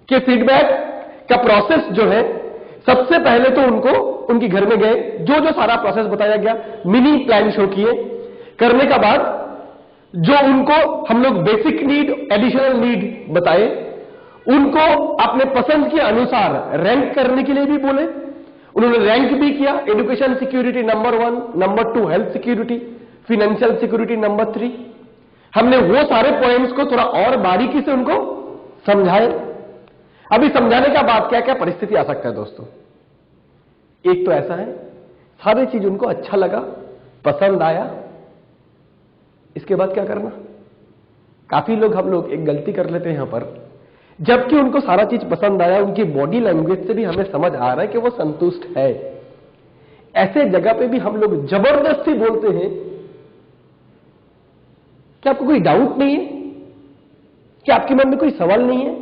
कि फीडबैक का प्रोसेस जो है, सबसे पहले तो उनको उनके घर में गए, जो जो सारा प्रोसेस बताया गया, मिनी प्लान शो किए, करने का बाद जो उनको हम लोग बेसिक नीड, एडिशनल नीड बताए, उनको अपने पसंद के अनुसार रैंक करने के लिए भी बोले। उन्होंने रैंक भी किया, education security number 1, number 2 health security, financial security number 3। हमने वो सारे पॉइंट्स को थोड़ा और बारीकी से उनको समझाए। अभी समझाने का बाद क्या क्या परिस्थिति आ सकता है दोस्तों। एक तो ऐसा है, सारी चीज उनको अच्छा लगा, पसंद आया, इसके बाद क्या करना। काफी लोग हम लोग एक गलती कर लेते हैं यहां पर, जबकि उनको सारा चीज पसंद आया, उनकी बॉडी लैंग्वेज से भी हमें समझ आ रहा है कि वो संतुष्ट है, ऐसे जगह पे भी हम लोग जबरदस्ती बोलते हैं कि आपको कोई डाउट नहीं है, कि आपके मन में कोई सवाल नहीं है,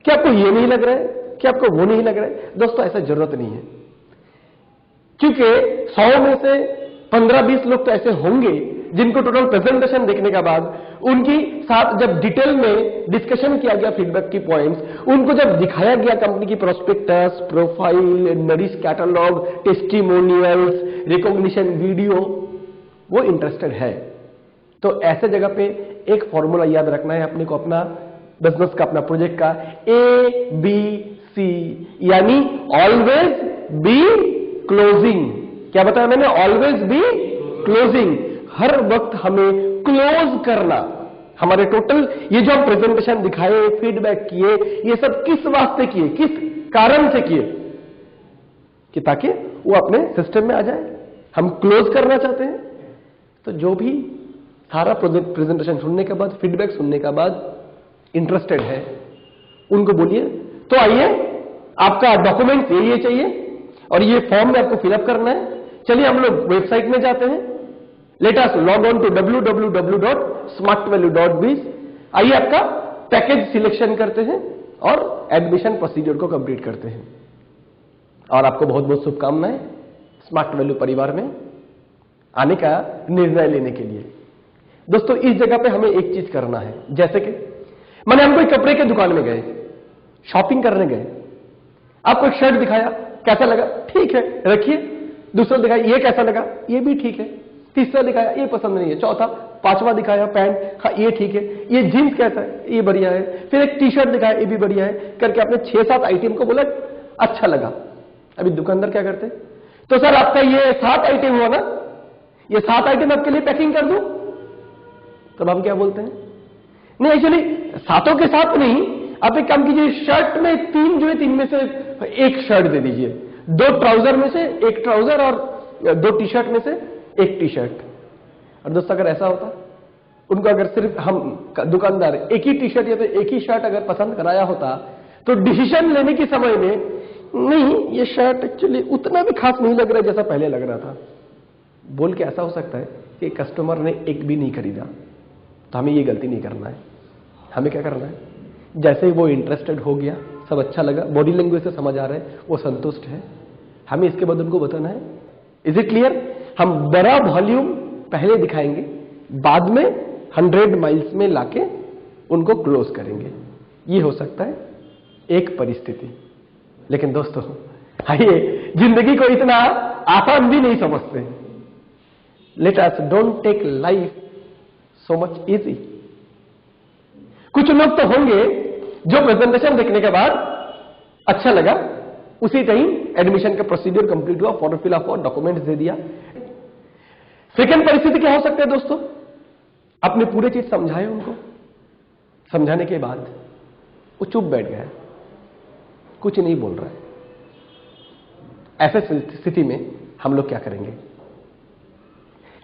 कि आपको ये नहीं लग रहा है, कि आपको वो नहीं लग रहा है। दोस्तों ऐसा जरूरत नहीं है, क्योंकि 100 में से 15-20 लोग तो ऐसे होंगे जिनको टोटल प्रेजेंटेशन देखने के बाद उनकी साथ जब डिटेल में डिस्कशन किया गया फीडबैक की पॉइंट्स, उनको जब दिखाया गया कंपनी की prospectus, profile, nourish catalogue, testimonials, recognition video, वो इंटरेस्टेड है। तो ऐसे जगह पे एक फॉर्मूला याद रखना है अपने को, अपना बिजनेस का, अपना प्रोजेक्ट का, ABC, यानी ऑलवेज बी क्लोजिंग। क्या बताया मैंने? Always be closing. हर वक्त हमें क्लोज करना। हमारे टोटल ये जो हम प्रेजेंटेशन दिखाए, फीडबैक किए, ये सब किस वास्ते किए, किस कारण से किए? कि ताकि वो अपने सिस्टम में आ जाए। हम क्लोज करना चाहते हैं। तो जो भी सारा प्रेजेंटेशन सुनने के बाद, फीडबैक सुनने के बाद इंटरेस्टेड है, उनको बोलिए तो आइए, आपका डॉक्यूमेंट ये चाहिए और ये फॉर्म में आपको फिलअप करना है। चलिए हम लोग वेबसाइट में जाते हैं। Let us log on to www.smartvalue.biz। आइए आपका पैकेज सिलेक्शन करते हैं और एडमिशन प्रोसीजर को कंप्लीट करते हैं। और आपको बहुत बहुत शुभकामनाएं स्मार्ट वैल्यू परिवार में आने का निर्णय लेने के लिए। दोस्तों इस जगह पे हमें एक चीज करना है, जैसे कि मैंने हम कोई कपड़े के दुकान में गए, शॉपिंग करने गए, आपको एक शर्ट दिखाया, कैसा लगा? ठीक है, रखिए। दूसरा दिखाया, ये कैसा लगा? ये भी ठीक है। तीसरा दिखाया, ये पसंद नहीं है। चौथा, पांचवा दिखाया, पैंट, हाँ ये ठीक है। ये जीन्स कैसा है? ये बढ़िया है। फिर एक टी शर्ट दिखाया, ये भी बढ़िया है। करके आपने 6-7 आइटम को बोला अच्छा लगा। अभी दुकानदार क्या करते? तो सर आपका ये 7 आइटम हुआ ना, ये 7 आइटम आपके लिए पैकिंग कर दूं? तब हम क्या बोलते हैं? नहीं, एक्चुअली सातों के साथ नहीं, आप एक काम कीजिए, शर्ट में 3 जो है, 3 में से एक शर्ट दे दीजिए, 2 ट्राउजर में से एक ट्राउजर और 2 टी शर्ट में से एक टी शर्ट। और दोस्तों अगर ऐसा होता, उनको अगर सिर्फ हम दुकानदार एक ही टी शर्ट या तो एक ही शर्ट अगर पसंद कराया होता, तो डिसीजन लेने के समय में नहीं ये शर्ट एक्चुअली उतना भी खास नहीं लग रहा है जैसा पहले लग रहा था, बोल के ऐसा हो सकता है कि कस्टमर ने एक भी नहीं खरीदा। तो हमें ये गलती नहीं करना है। हमें क्या करना है? जैसे ही वो इंटरेस्टेड हो गया, सब अच्छा लगा, बॉडी लैंग्वेज से समझ आ रहा है, वो संतुष्ट है, हमें इसके बाद उनको बताना है। Is it clear? हम बड़ा वॉल्यूम पहले दिखाएंगे, बाद में 100 माइल्स में लाके उनको क्लोज करेंगे। ये हो सकता है एक परिस्थिति। लेकिन दोस्तों आइए, जिंदगी को इतना आसान भी नहीं समझते। Let us don't take life so much easy. कुछ लोग तो होंगे जो प्रेजेंटेशन देखने के बाद अच्छा लगा, उसी टाइम एडमिशन का प्रोसीजर कंप्लीट हुआ, फॉर्म फिल अप हुआ, डॉक्यूमेंट्स दे दिया। सेकंड परिस्थिति क्या हो सकता है दोस्तों? आपने पूरी चीज समझाए उनको, समझाने के बाद वो चुप बैठ गया, कुछ नहीं बोल रहा है। ऐसे स्थिति में हम लोग क्या करेंगे?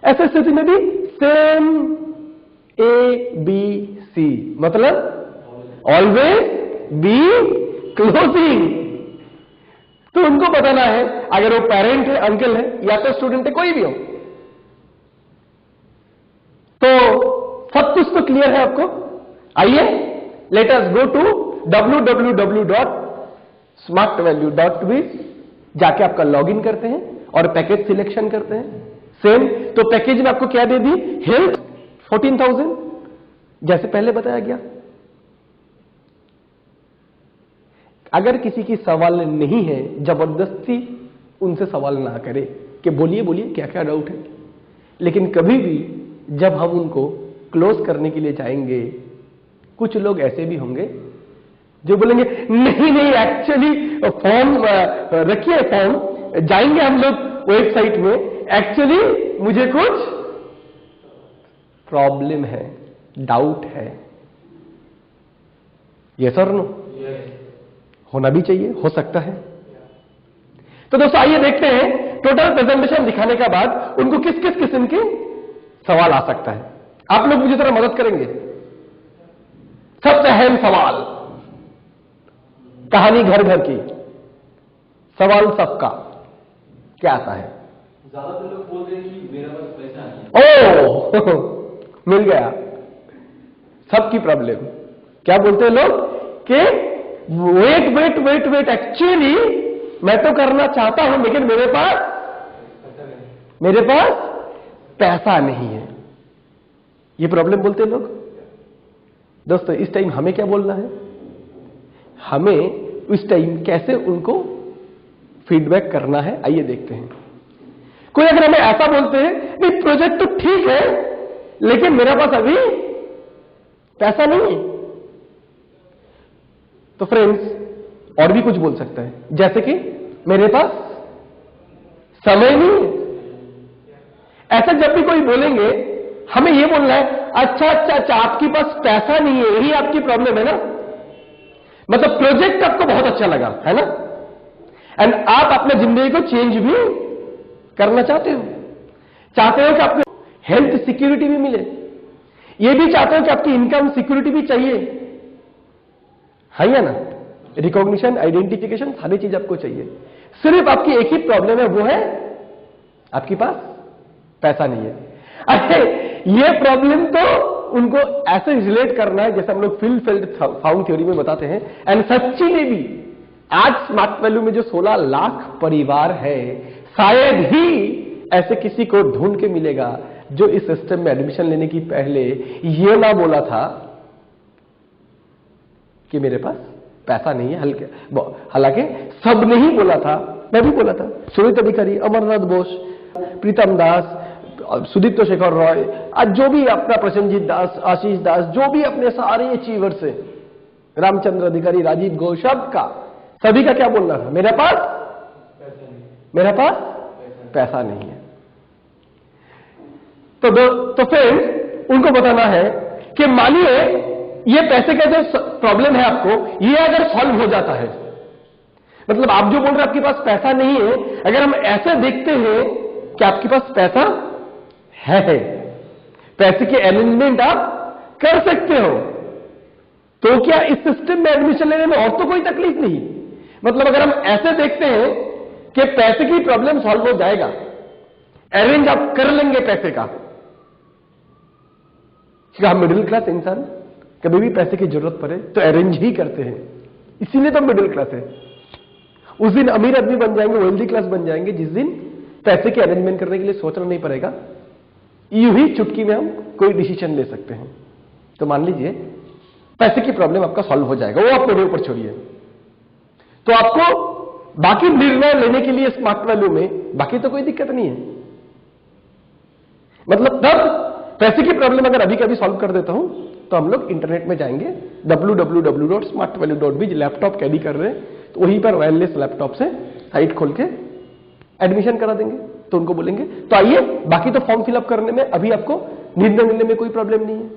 ऐसे स्थिति में भी सेम ABC, मतलब ऑलवेज बी क्लोजिंग। तो उनको बताना है, अगर वो पेरेंट है, अंकल है, या तो स्टूडेंट है, कोई भी हो, तो सब कुछ तो क्लियर है आपको। आइए, let us go to www.smartvalue.biz। जाके आपका लॉगिन करते हैं और पैकेज सिलेक्शन करते हैं। सेम, तो पैकेज में आपको क्या दे दी? हेल्थ 14,000, जैसे पहले बताया गया। अगर किसी की सवाल नहीं है, जबरदस्ती उनसे सवाल ना करे कि बोलिए बोलिए क्या क्या डाउट है। लेकिन कभी भी जब हम उनको क्लोज करने के लिए जाएंगे, कुछ लोग ऐसे भी होंगे जो बोलेंगे नहीं नहीं एक्चुअली फॉर्म रखिए, फॉर्म जाएंगे हम लोग वेबसाइट में, एक्चुअली मुझे कुछ प्रॉब्लम है, डाउट है। यस और नो? होना भी चाहिए, हो सकता है। तो दोस्तों आइए देखते हैं टोटल प्रेजेंटेशन दिखाने के बाद उनको किस किस किस्म के सवाल आ सकता है। आप लोग मुझे जरा मदद करेंगे। सबसे अहम सवाल, कहानी घर घर की, सवाल सबका क्या आता है? ज्यादातर लोग बोल रहे हैं कि मेरा पास पैसा नहीं है। ओ मिल गया, सबकी प्रॉब्लम। क्या बोलते हैं लोग कि wait wait wait wait, actually मैं तो करना चाहता हूं लेकिन मेरे पास पैसा नहीं है। ये प्रॉब्लम बोलते हैं लोग। दोस्तों इस टाइम हमें क्या बोलना है? हमें इस टाइम कैसे उनको फीडबैक करना है, आइए देखते हैं। कोई अगर हमें ऐसा बोलते हैं नहीं प्रोजेक्ट तो ठीक है लेकिन मेरे पास अभी पैसा नहीं है, तो फ्रेंड्स और भी कुछ बोल सकता है, जैसे कि मेरे पास समय नहीं है। ऐसा जब भी कोई बोलेंगे हमें यह बोलना है अच्छा अच्छा अच्छा आपके पास पैसा नहीं है, यही आपकी प्रॉब्लम है ना। मतलब प्रोजेक्ट आपको बहुत अच्छा लगा है ना, एंड आप अपने जिंदगी को चेंज भी करना चाहते हो कि आपको हेल्थ सिक्योरिटी भी मिले, ये भी चाहते हो कि आपकी इनकम सिक्योरिटी भी चाहिए, है या ना। रिकॉग्निशन, आइडेंटिफिकेशन, सारी चीज आपको चाहिए। सिर्फ आपकी एक ही प्रॉब्लम है, वो है आपके पास पैसा नहीं है। अरे ये प्रॉब्लम तो उनको ऐसे रिलेट करना है जैसे हम लोग फिल फिल्ड फाउंड थ्योरी में बताते हैं। एंड सच्ची में भी आज स्मार्ट वैल्यू में जो 16 लाख परिवार है, शायद ही ऐसे किसी को ढूंढ के मिलेगा जो इस सिस्टम में एडमिशन लेने की पहले ये ना बोला था कि मेरे पास पैसा नहीं है। हालांकि सब ने ही बोला था, मैं भी बोला था, सुनीत अधिकारी, अमरनाथ बोस, प्रीतम दास, सुदीप्त शेखर रॉय, आज जो भी अपना प्रसन्नजीत दास, आशीष दास, जो भी अपने सारे अचीवर्स हैं, रामचंद्र अधिकारी, राजीव घोष, सभी का क्या बोलना था? मेरे पास पैसा नहीं है। तो फ्रेंड्स उनको बताना है कि मानिए ये पैसे का जो प्रॉब्लम है आपको, ये अगर सॉल्व हो जाता है, मतलब आप जो बोल रहे हैं आपके पास पैसा नहीं है, अगर हम ऐसे देखते हैं कि आपके पास पैसा है, पैसे के अरेंजमेंट आप कर सकते हो, तो क्या इस सिस्टम में एडमिशन लेने में और तो कोई तकलीफ नहीं। मतलब अगर हम ऐसे देखते हैं कि पैसे की प्रॉब्लम सॉल्व हो जाएगा, अरेंज आप कर लेंगे पैसे का। हम मिडिल क्लास इंसान कभी भी पैसे की जरूरत पड़े तो अरेंज ही करते हैं, इसीलिए तो मिडिल क्लास है। उस दिन अमीर आदमी बन जाएंगे, वेल्दी क्लास बन जाएंगे जिस दिन पैसे के अरेंजमेंट करने के लिए सोचना नहीं पड़ेगा, यूं ही चुटकी में हम कोई डिसीजन ले सकते हैं। तो मान लीजिए पैसे की प्रॉब्लम आपका सॉल्व हो जाएगा, वो आप मेरे ऊपर छोड़िए। तो आपको बाकी निर्णय लेने के लिए स्मार्ट वैल्यू में बाकी तो कोई दिक्कत नहीं है। मतलब तब पैसे की प्रॉब्लम अगर अभी कभी सॉल्व कर देता हूं तो हम लोग इंटरनेट में जाएंगे, www.smartvalue.biz, लैपटॉप कैरी कर रहे हैं तो वहीं पर वायरलेस लैपटॉप से साइट खोल के एडमिशन करा देंगे। तो उनको बोलेंगे तो आइए, बाकी तो फॉर्म फिलअप करने में अभी आपको निर्णय मिलने में कोई प्रॉब्लम नहीं है,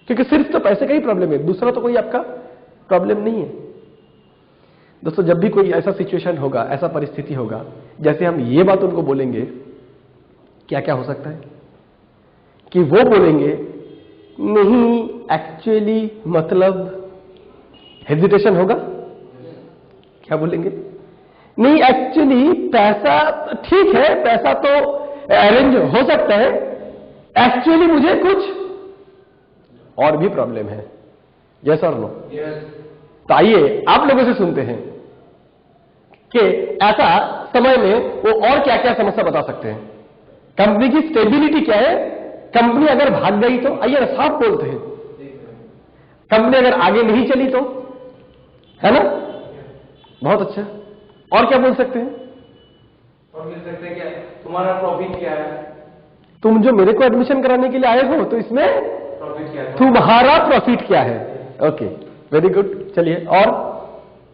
क्योंकि सिर्फ तो पैसे का ही प्रॉब्लम है, दूसरा तो कोई आपका प्रॉब्लम नहीं है। दोस्तों जब भी कोई ऐसा सिचुएशन होगा, ऐसा परिस्थिति होगा, जैसे हम ये बात उनको बोलेंगे, क्या क्या हो सकता है कि वो बोलेंगे नहीं एक्चुअली, मतलब हेजिटेशन होगा। क्या बोलेंगे? नहीं एक्चुअली पैसा ठीक है, पैसा तो अरेंज हो सकता है, एक्चुअली मुझे कुछ और भी प्रॉब्लम है। यस और नो? तो आइए आप लोगों से सुनते हैं कि ऐसा समय में वो और क्या क्या समस्या बता सकते हैं। कंपनी की स्टेबिलिटी क्या है, कंपनी अगर भाग गई तो, आइए साफ बोलते हैं, कंपनी अगर आगे नहीं चली तो, है ना? बहुत अच्छा। और क्या बोल सकते हैं? और मिल सकते हैं क्या तुम्हारा प्रॉफिट क्या है? तुम जो मेरे को एडमिशन कराने के लिए आए हो तो इसमें प्रॉफिट क्या है? तुम्हारा प्रॉफिट क्या है? Okay, very good. चलिए और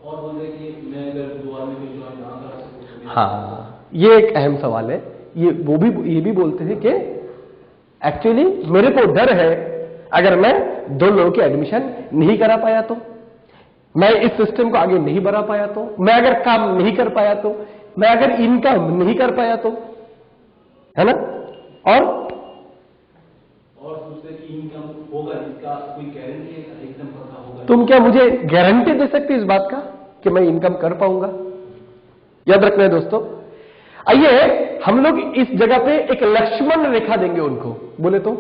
बोलते कि मैं अगर दुआ में ज्वाइन ना करा सकूं। हाँ, ये एक अहम सवाल है। ये भी बोलते हैं कि एक्चुअली मेरे को डर है अगर मैं 2 लोगों की एडमिशन नहीं करा पाया तो, मैं इस सिस्टम को आगे नहीं बढ़ा पाया तो, मैं अगर काम नहीं कर पाया तो, मैं अगर इनकम नहीं कर पाया तो, है ना? और सोचते कि इनकम होगा, इसका कोई गारंटी एकदम पक्का होगा? तुम क्या मुझे गारंटी दे सकते इस बात का कि मैं इनकम कर पाऊंगा? याद रखना है दोस्तों। आइए हम लोग इस जगह पे एक लक्ष्मण रेखा देंगे उनको। बोले तो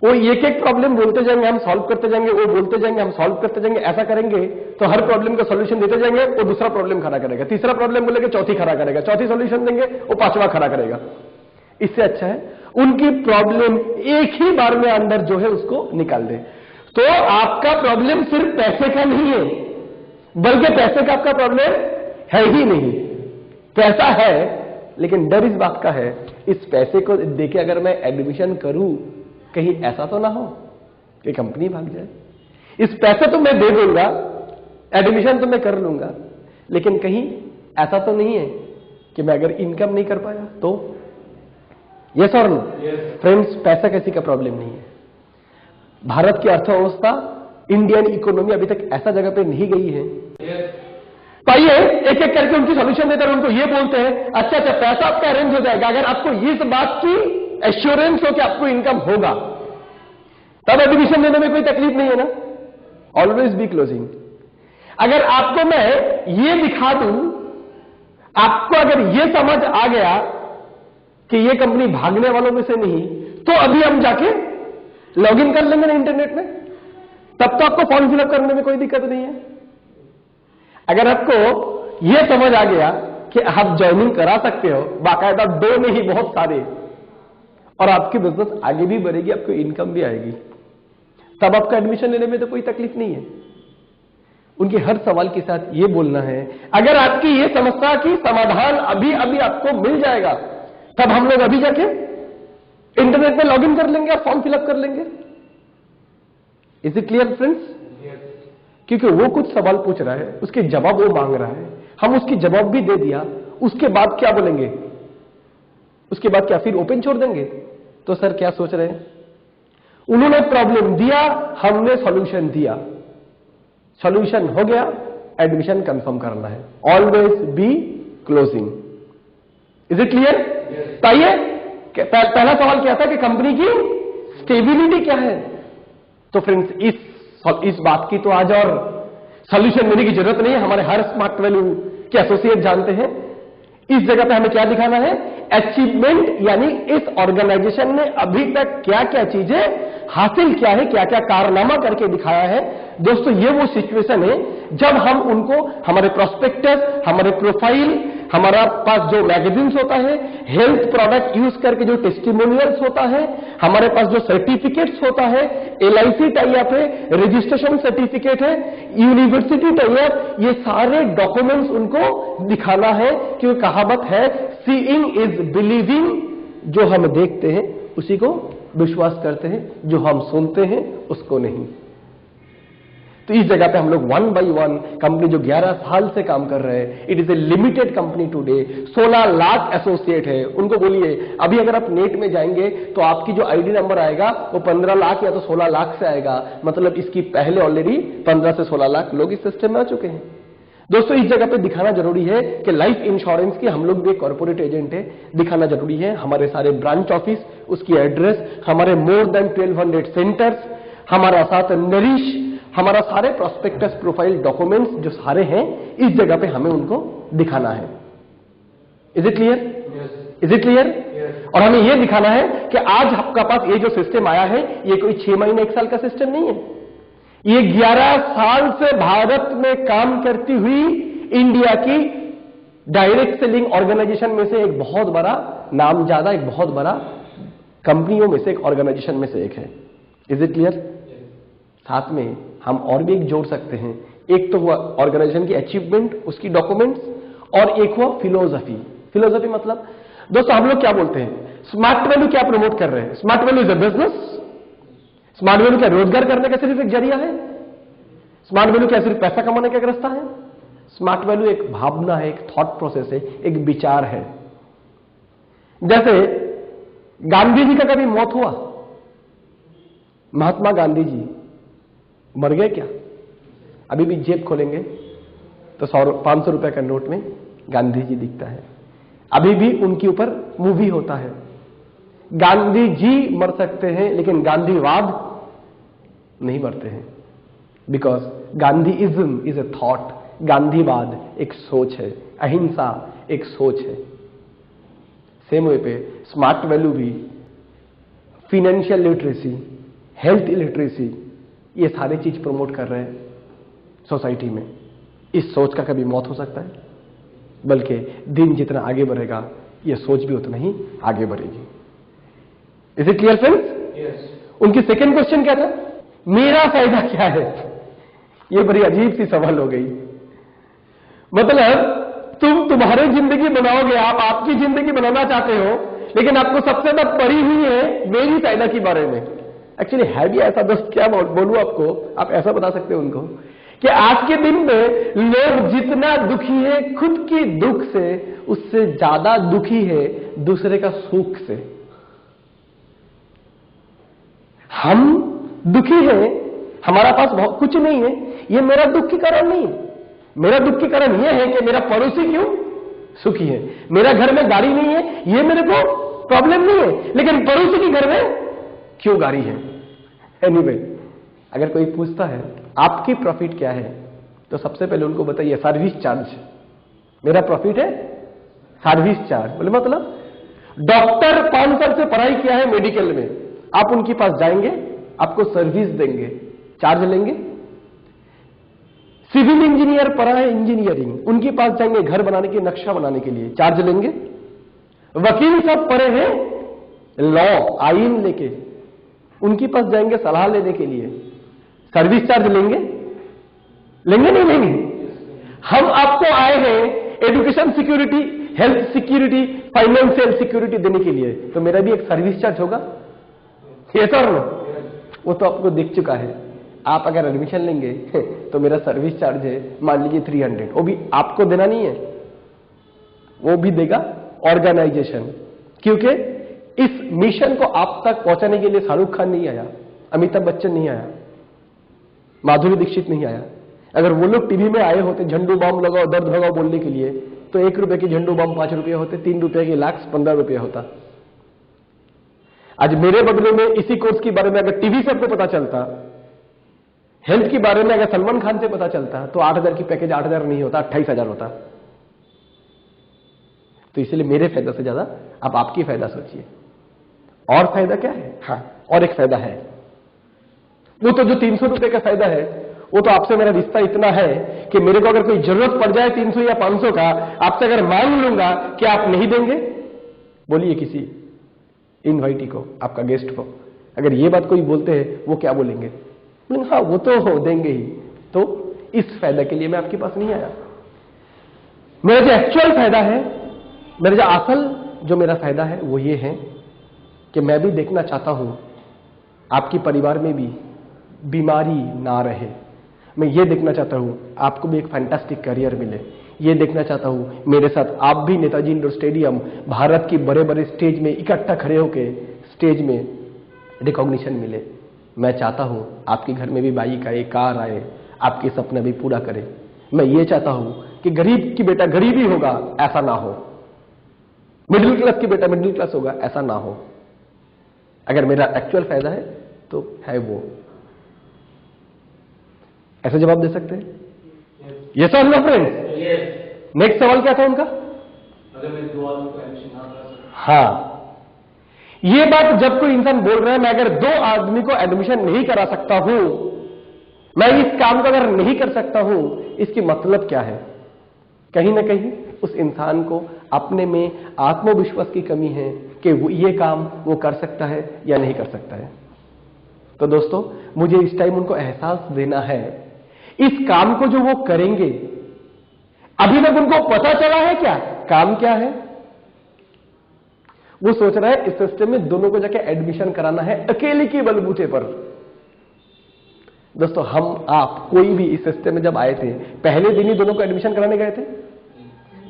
वो एक एक प्रॉब्लम बोलते जाएंगे, हम सॉल्व करते जाएंगे, वो बोलते जाएंगे, हम सॉल्व करते जाएंगे। ऐसा करेंगे तो हर प्रॉब्लम का सॉल्यूशन देते जाएंगे, वो दूसरा प्रॉब्लम खड़ा करेगा, तीसरा प्रॉब्लम बोलेंगे, चौथी खड़ा करेगा, चौथी सॉल्यूशन देंगे, वो 5वां खड़ा करेगा। इससे अच्छा है उनकी प्रॉब्लम एक ही बार में अंदर जो है उसको निकाल दे। तो आपका प्रॉब्लम सिर्फ पैसे का नहीं है, बल्कि पैसे का आपका प्रॉब्लम है ही नहीं। पैसा है, लेकिन डर इस बात का है इस पैसे को देके अगर मैं एडमिशन करूं कहीं ऐसा तो ना हो कि कंपनी भाग जाए। इस पैसे तो मैं दे दूंगा, एडमिशन तो मैं कर लूंगा, लेकिन कहीं ऐसा तो नहीं है कि मैं अगर इनकम नहीं कर पाया तो। यस और नो? फ्रेंड्स, पैसा किसी का प्रॉब्लम नहीं है। भारत की अर्थव्यवस्था, इंडियन इकोनॉमी अभी तक ऐसा जगह पे नहीं गई है। तो आइए एक एक करके उनकी सॉल्यूशन देकर उनको ये बोलते हैं, अच्छा पैसा आपका अरेंज हो जाएगा अगर आपको इस बात की एश्योरेंस हो कि आपको इनकम होगा, तब एडमिशन देने में कोई तकलीफ नहीं है ना। Always be closing. अगर आपको मैं ये दिखा दूं, आपको अगर ये समझ आ गया कि ये कंपनी भागने वालों में से नहीं, तो अभी हम जाके लॉग इन कर लेंगे ना इंटरनेट में, तब तो आपको फॉर्म फिलअप करने में कोई दिक्कत नहीं है। अगर आपको यह समझ आ गया कि आप ज्वाइनिंग करा सकते हो, बाकायदा 2 नहीं बहुत सारे, और आपकी बिजनेस आगे भी बढ़ेगी, आपको इनकम भी आएगी, तब आपका एडमिशन लेने में तो कोई तकलीफ नहीं है। उनके हर सवाल के साथ यह बोलना है, अगर आपकी यह समस्या की समाधान अभी अभी आपको मिल जाएगा, तब हम लोग अभी जाके इंटरनेट में लॉगिन कर लेंगे और फॉर्म फिलअप कर लेंगे। Is it clear friends? क्योंकि वो कुछ सवाल पूछ रहा है, उसके जवाब वो मांग रहा है, हम उसकी जवाब भी दे दिया, उसके बाद क्या बोलेंगे? उसके बाद क्या फिर ओपन छोड़ देंगे? तो सर क्या सोच रहे हैं? उन्होंने प्रॉब्लम दिया, हमने सॉल्यूशन दिया, सॉल्यूशन हो गया, एडमिशन कंफर्म करना है। Always be closing. Is it clear? आइए पहला सवाल क्या था कि कंपनी की स्टेबिलिटी क्या है। तो फ्रेंड्स इस बात की तो आज और सॉल्यूशन देने की जरूरत नहीं है, हमारे हर स्मार्ट वैल्यू के एसोसिएट जानते हैं। इस जगह पे हमें क्या दिखाना है? अचीवमेंट, यानी इस ऑर्गेनाइजेशन ने अभी तक क्या क्या चीजें हासिल किया है, क्या क्या कारनामा करके दिखाया है। दोस्तों ये वो सिचुएशन है जब हम उनको हमारे प्रोस्पेक्टस, हमारे प्रोफाइल, हमारा पास जो मैगजीन्स होता है, हेल्थ प्रोडक्ट यूज करके जो टेस्टिमोनियल्स होता है, हमारे पास जो सर्टिफिकेट्स होता है, LIC टाइप है, रजिस्ट्रेशन सर्टिफिकेट है, यूनिवर्सिटी टाइप, ये सारे डॉक्यूमेंट्स उनको दिखाना है। क्योंकि कहावत है सीइंग इज बिलीविंग, जो हम देखते हैं उसी को विश्वास करते हैं, जो हम सुनते हैं उसको नहीं। तो इस जगह पे हम लोग 1 by 1 कंपनी जो 11 साल से काम कर रहे हैं, it is a limited company today, 16 lakh associate है। उनको बोलिए अभी अगर आप नेट में जाएंगे तो आपकी जो आईडी नंबर आएगा वो 15 लाख या तो 16 लाख से आएगा, मतलब इसकी पहले ऑलरेडी 15 से 16 लाख लोग इस सिस्टम में आ चुके हैं। दोस्तों इस जगह पे दिखाना जरूरी है कि लाइफ इंश्योरेंस की हम लोग भी कॉर्पोरेट एजेंट है, दिखाना जरूरी है हमारे सारे ब्रांच ऑफिस, उसकी एड्रेस, हमारे मोर देन 1200 सेंटर्स, हमारा साथ नरिश, हमारा सारे प्रोस्पेक्टस, प्रोफाइल, डॉक्यूमेंट्स जो सारे हैं, इस जगह पे हमें उनको दिखाना है। Is it clear? Is it clear? और हमें यह दिखाना है कि आज आपका पास ये जो सिस्टम आया है, ये कोई 6 महीने 1 साल का सिस्टम नहीं है, ये 11 साल से भारत में काम करती हुई इंडिया की डायरेक्ट सेलिंग ऑर्गेनाइजेशन में से एक बहुत बड़ा नामजादा, एक बहुत बड़ा कंपनियों में से एक ऑर्गेनाइजेशन में से एक है। Is it clear? साथ में हम और भी एक जोड़ सकते हैं। एक तो हुआ ऑर्गेनाइजेशन की अचीवमेंट, उसकी डॉक्यूमेंट्स, और एक हुआ फिलोसफी। फिलोसफी मतलब दोस्तों हम लोग क्या बोलते हैं, स्मार्ट वैल्यू क्या प्रमोट कर रहे हैं? Smart value is a business. Smart value क्या रोजगार करने का सिर्फ एक जरिया है? स्मार्ट वैल्यू क्या सिर्फ पैसा कमाने का एक रास्ता है? स्मार्ट वैल्यू एक भावना है, एक थॉट प्रोसेस है, एक विचार है। जैसे गांधी जी का कभी मौत हुआ? महात्मा गांधी जी मर गए क्या? अभी भी जेब खोलेंगे तो 500 रुपए का नोट में गांधी जी दिखता है। अभी भी उनके ऊपर मूवी होता है। गांधी जी मर सकते हैं लेकिन गांधीवाद नहीं मरते हैं, बिकॉज गांधीइज्म इज ए थॉट। गांधीवाद एक सोच है, अहिंसा एक सोच है। सेम वे पे स्मार्ट वैल्यू भी फाइनेंशियल लिटरेसी, हेल्थ लिटरेसी, ये सारे चीज प्रमोट कर रहे हैं सोसाइटी में। इस सोच का कभी मौत हो सकता है, बल्कि दिन जितना आगे बढ़ेगा ये सोच भी उतना ही आगे बढ़ेगी। Is it clear friends? Yes. उनकी सेकेंड क्वेश्चन क्या था? मेरा फायदा क्या है? ये बड़ी अजीब सी सवाल हो गई। मतलब तुम तुम्हारी जिंदगी बनाओगे, आप आपकी जिंदगी बनाना चाहते हो, लेकिन आपको सबसे ज्यादा पड़ी हुई है मेरी फायदा के बारे में। एक्चुअली है भी ऐसा दोस्त, क्या बोलूं आपको, आप ऐसा बता सकते हो उनको कि आज के दिन में लोग जितना दुखी है खुद की दुख से, उससे ज्यादा दुखी है दूसरे का सुख से। हम दुखी हैं, हमारा पास बहुत कुछ नहीं है, ये मेरा दुख के कारण नहीं है। मेरा दुख के कारण यह है कि मेरा पड़ोसी क्यों सुखी है। मेरा घर में गाड़ी नहीं है, ये मेरे को प्रॉब्लम नहीं है, लेकिन पड़ोसी के घर में क्यों गाड़ी है। एनीवे, अगर कोई पूछता है आपकी प्रॉफिट क्या है, तो सबसे पहले उनको बताइए सर्विस चार्ज। मेरा प्रॉफिट है सर्विस चार्ज। बोले मतलब डॉक्टर 5 साल से पढ़ाई किया है मेडिकल में, आप उनके पास जाएंगे, आपको सर्विस देंगे, चार्ज लेंगे। सिविल इंजीनियर पढ़ा है इंजीनियरिंग, उनके पास जाएंगे घर बनाने के, नक्शा बनाने के लिए, चार्ज लेंगे। वकील सब पढ़े हैं लॉ, आईन लेके, उनके पास जाएंगे सलाह लेने के लिए, सर्विस चार्ज लेंगे? लेंगे नहीं लेंगे? हम आपको आए हैं education security, health security, financial security देने के लिए, तो मेरा भी एक सर्विस चार्ज होगा। ये तो वो तो आपको दिख चुका है। आप अगर एडमिशन लेंगे तो मेरा सर्विस चार्ज है मान लीजिए 300, वो भी आपको देना नहीं है, वो भी देगा ऑर्गेनाइजेशन। क्योंकि इस मिशन को आप तक पहुंचाने के लिए शाहरुख खान नहीं आया, अमिताभ बच्चन नहीं आया, माधुरी दीक्षित नहीं आया। अगर वो लोग टीवी में आए होते झंडू बम लगाओ दर्द भगाओ बोलने के लिए, तो 1 रुपए की झंडू बम 5 रुपये होते, 3 रुपए की लाख 15 रुपये होता। आज मेरे बदले में इसी कोर्स के बारे में अगर टीवी से आपको पता चलता, हेल्थ के बारे में अगर सलमान खान से पता चलता, तो 8,000 की पैकेज 8,000 नहीं होता, 28,000 होता। तो इसलिए मेरे फायदा से ज्यादा आप आपकी फायदा सोचिए। और फायदा क्या है? हाँ, और एक फायदा है, वो तो जो 300 रुपए का फायदा है, वो तो आपसे मेरा रिश्ता इतना है कि मेरे को अगर कोई जरूरत पड़ जाए 300 या 500 का, आपसे अगर मांग लूंगा कि आप नहीं देंगे? बोलिए किसी इनवाइटी को, आपका गेस्ट को, अगर ये बात कोई बोलते हैं, वो क्या बोलेंगे? हाँ वो तो हो देंगे ही। तो इस फायदा के लिए मैं आपके पास नहीं आया। मेरा जो एक्चुअल फायदा है, मेरा जो असल जो मेरा फायदा है, वो ये है कि मैं भी देखना चाहता हूं आपके परिवार में भी बीमारी ना रहे। मैं ये देखना चाहता हूं आपको भी एक फैंटास्टिक करियर मिले। ये देखना चाहता हूं मेरे साथ आप भी नेताजी इंडोर स्टेडियम, भारत की बड़े बड़े स्टेज में इकट्ठा खड़े होकर स्टेज में रिकॉग्निशन मिले। मैं चाहता हूं आपके घर में भी बाइक आए, कार आए, आपके सपने भी पूरा करे। मैं ये चाहता हूं कि गरीब की बेटा गरीब ही होगा, ऐसा ना हो। मिडिल क्लास की बेटा मिडिल क्लास होगा, ऐसा ना हो। अगर मेरा एक्चुअल फायदा है तो है वो। ऐसा जवाब दे सकते हैं? यस और नो फ्रेंड्स? यस। नेक्स्ट सवाल क्या था उनका? अगर मैं 2 आदमी को एडमिशन ना करा सकूं? हाँ, ये बात जब कोई इंसान बोल रहा है मैं अगर 2 आदमी को एडमिशन नहीं करा सकता हूं, मैं इस काम को अगर नहीं कर सकता हूं, इसकी मतलब क्या है? कहीं ना कहीं उस इंसान को अपने में आत्मविश्वास की कमी है कि वो ये काम वो कर सकता है या नहीं कर सकता है। तो दोस्तों, मुझे इस टाइम उनको एहसास देना है, इस काम को जो वो करेंगे, अभी तक उनको पता चला है क्या काम क्या है? वो सोच रहा है इस सिस्टम में दोनों को जाके एडमिशन कराना है अकेले के बलबूते पर। दोस्तों, हम आप कोई भी इस सिस्टम में जब आए थे, पहले दिन ही दोनों को एडमिशन कराने गए थे?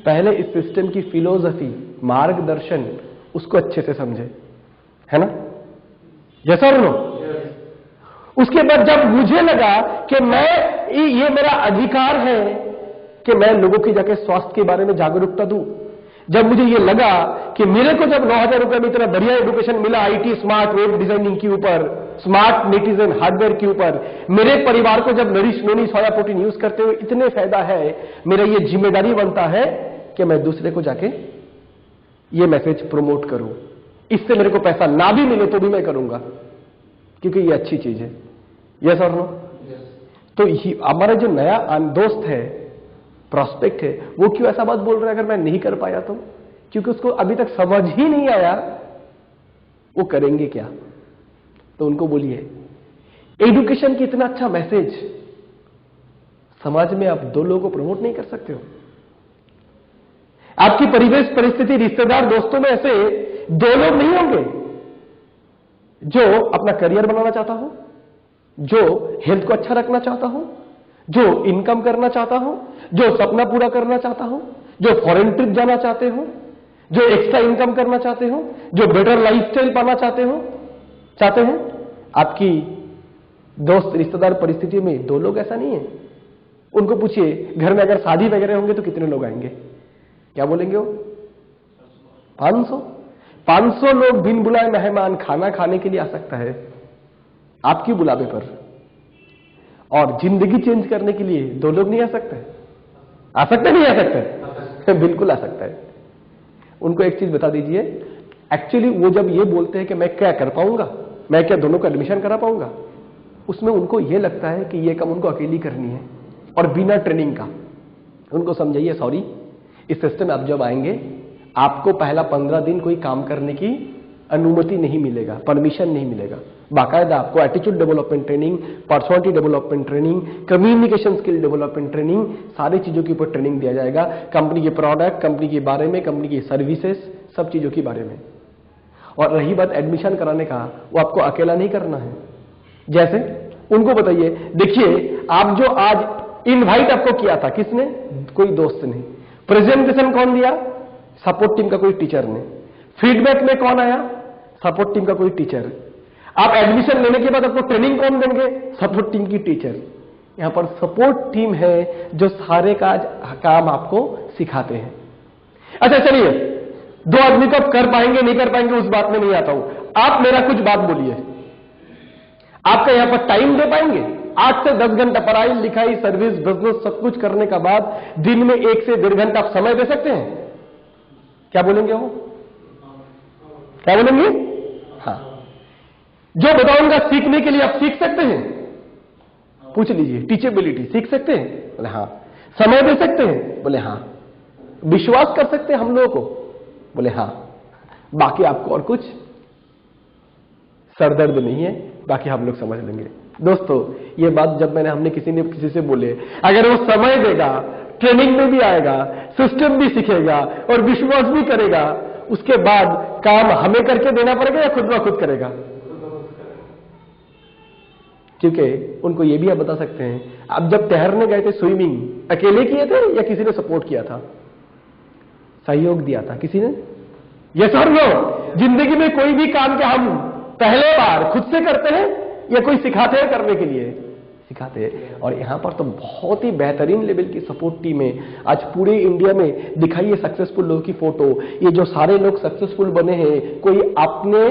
पहले इस सिस्टम की फिलोसफी, मार्गदर्शन, उसको अच्छे से समझे, है ना? जैसा नो। उसके बाद जब मुझे लगा कि ये मेरा अधिकार है कि मैं लोगों की जाके स्वास्थ्य के बारे में जागरूकता दूं, जब मुझे ये लगा कि मेरे को जब 9,000 रुपए में इतना बढ़िया एजुकेशन मिला आईटी स्मार्ट वेब डिजाइनिंग के ऊपर, स्मार्ट नेटिजन हार्डवेयर के ऊपर, मेरे परिवार को जब nourish noni soya protein use करते हुए इतने फायदा है, मेरा ये जिम्मेदारी बनता है कि मैं दूसरे को जाके ये मैसेज प्रमोट करूं। इससे मेरे को पैसा ना भी मिले तो भी मैं करूंगा, क्योंकि ये अच्छी चीज है। यस और नो? तो हमारा जो नया दोस्त है, प्रोस्पेक्ट है, वो क्यों ऐसा बात बोल रहा है अगर मैं नहीं कर पाया तो? क्योंकि उसको अभी तक समझ ही नहीं आया वो करेंगे क्या। तो उनको बोलिए, एजुकेशन की इतना अच्छा मैसेज समाज में आप दो लोगों को प्रमोट नहीं कर सकते हो? आपकी परिवेश परिस्थिति, रिश्तेदार, दोस्तों में ऐसे दो लोग नहीं होंगे जो अपना करियर बनाना चाहता हो, जो हेल्थ को अच्छा रखना चाहता हो, जो इनकम करना चाहता हो, जो सपना पूरा करना चाहता हो, जो फॉरेन ट्रिप जाना चाहते हो, जो एक्स्ट्रा इनकम करना चाहते हो, जो बेटर लाइफस्टाइल पाना चाहते हैं। आपकी दोस्त, रिश्तेदार परिस्थिति में दो लोग ऐसा नहीं है। उनको पूछिए, घर में अगर शादी वगैरह होंगे तो कितने लोग आएंगे? क्या बोलेंगे वो? 500 लोग बिन बुलाए मेहमान खाना खाने के लिए आ सकता है आपकी बुलावे पर, और जिंदगी चेंज करने के लिए दो लोग नहीं आ सकते? आ सकते नहीं आ सकते? बिल्कुल आ सकता है। उनको एक चीज बता दीजिए, एक्चुअली वो जब ये बोलते हैं कि मैं क्या कर पाऊंगा, मैं क्या दोनों को एडमिशन करा पाऊंगा, उसमें उनको ये लगता है कि ये काम उनको अकेली करनी है और बिना ट्रेनिंग का। उनको समझाइए, सॉरी, इस सिस्टम में आप जब आएंगे आपको पहला 15 दिन कोई काम करने की अनुमति नहीं मिलेगा, परमिशन नहीं मिलेगा। बाकायदा आपको attitude development training, personality development training, communication skill development training, सारी चीजों के ऊपर ट्रेनिंग दिया जाएगा। कंपनी के प्रोडक्ट, कंपनी के बारे में, कंपनी की सर्विसेज, सब चीजों के बारे में। और रही बात एडमिशन कराने का, वो आपको अकेला नहीं करना है। जैसे उनको बताइए, देखिए आप जो आज इनवाइट आपको किया था, किसने? कोई दोस्त ने। प्रेजेंटेशन कौन दिया? सपोर्ट टीम का कोई टीचर ने। फीडबैक में कौन आया? सपोर्ट टीम का कोई टीचर। आप एडमिशन लेने के बाद आपको ट्रेनिंग कौन देंगे? सपोर्ट टीम की टीचर। यहां पर सपोर्ट टीम है जो सारे काम आपको सिखाते हैं। अच्छा चलिए, दो आदमी को आप कर पाएंगे नहीं कर पाएंगे उस बात में नहीं आता हूं। आप मेरा कुछ बात बोलिए, आपका यहां पर टाइम दे पाएंगे? 8 से 10 घंटा पढ़ाई लिखाई सर्विस बिजनेस सब कुछ करने के बाद दिन में 1 से 1.5 घंटा आप समय दे सकते हैं? क्या बोलेंगे वो? क्या बोलेंगे? हाँ। जो बताऊंगा सीखने के लिए आप सीख सकते हैं? पूछ लीजिए। टीचेबिलिटी सीख सकते हैं? बोले हाँ। समय दे सकते हैं? बोले हाँ। विश्वास कर सकते हैं हम लोगों को? बोले हाँ। बाकी आपको और कुछ सरदर्द नहीं है, बाकी हम लोग समझ लेंगे। दोस्तों, ये बात जब हमने किसी से बोले, अगर वो समय देगा, ट्रेनिंग में भी आएगा, सिस्टम भी सीखेगा और विश्वास भी करेगा, उसके बाद काम हमें करके देना पड़ेगा या खुद ब खुद करेगा? क्योंकि उनको ये भी आप बता सकते हैं, आप जब तैरने गए थे स्विमिंग, अकेले किए थे या किसी ने सपोर्ट किया था, सहयोग दिया था किसी ने? यस और नो? जिंदगी में कोई भी काम क्या हम पहले बार खुद से करते हैं या कोई सिखाते हैं करने के लिए? सिखाते हैं। और यहां पर तो बहुत ही बेहतरीन लेवल की सपोर्ट टीम है। आज पूरे इंडिया में दिखाइए सक्सेसफुल लोगों की फोटो। ये जो सारे लोग सक्सेसफुल बने हैं, कोई अपने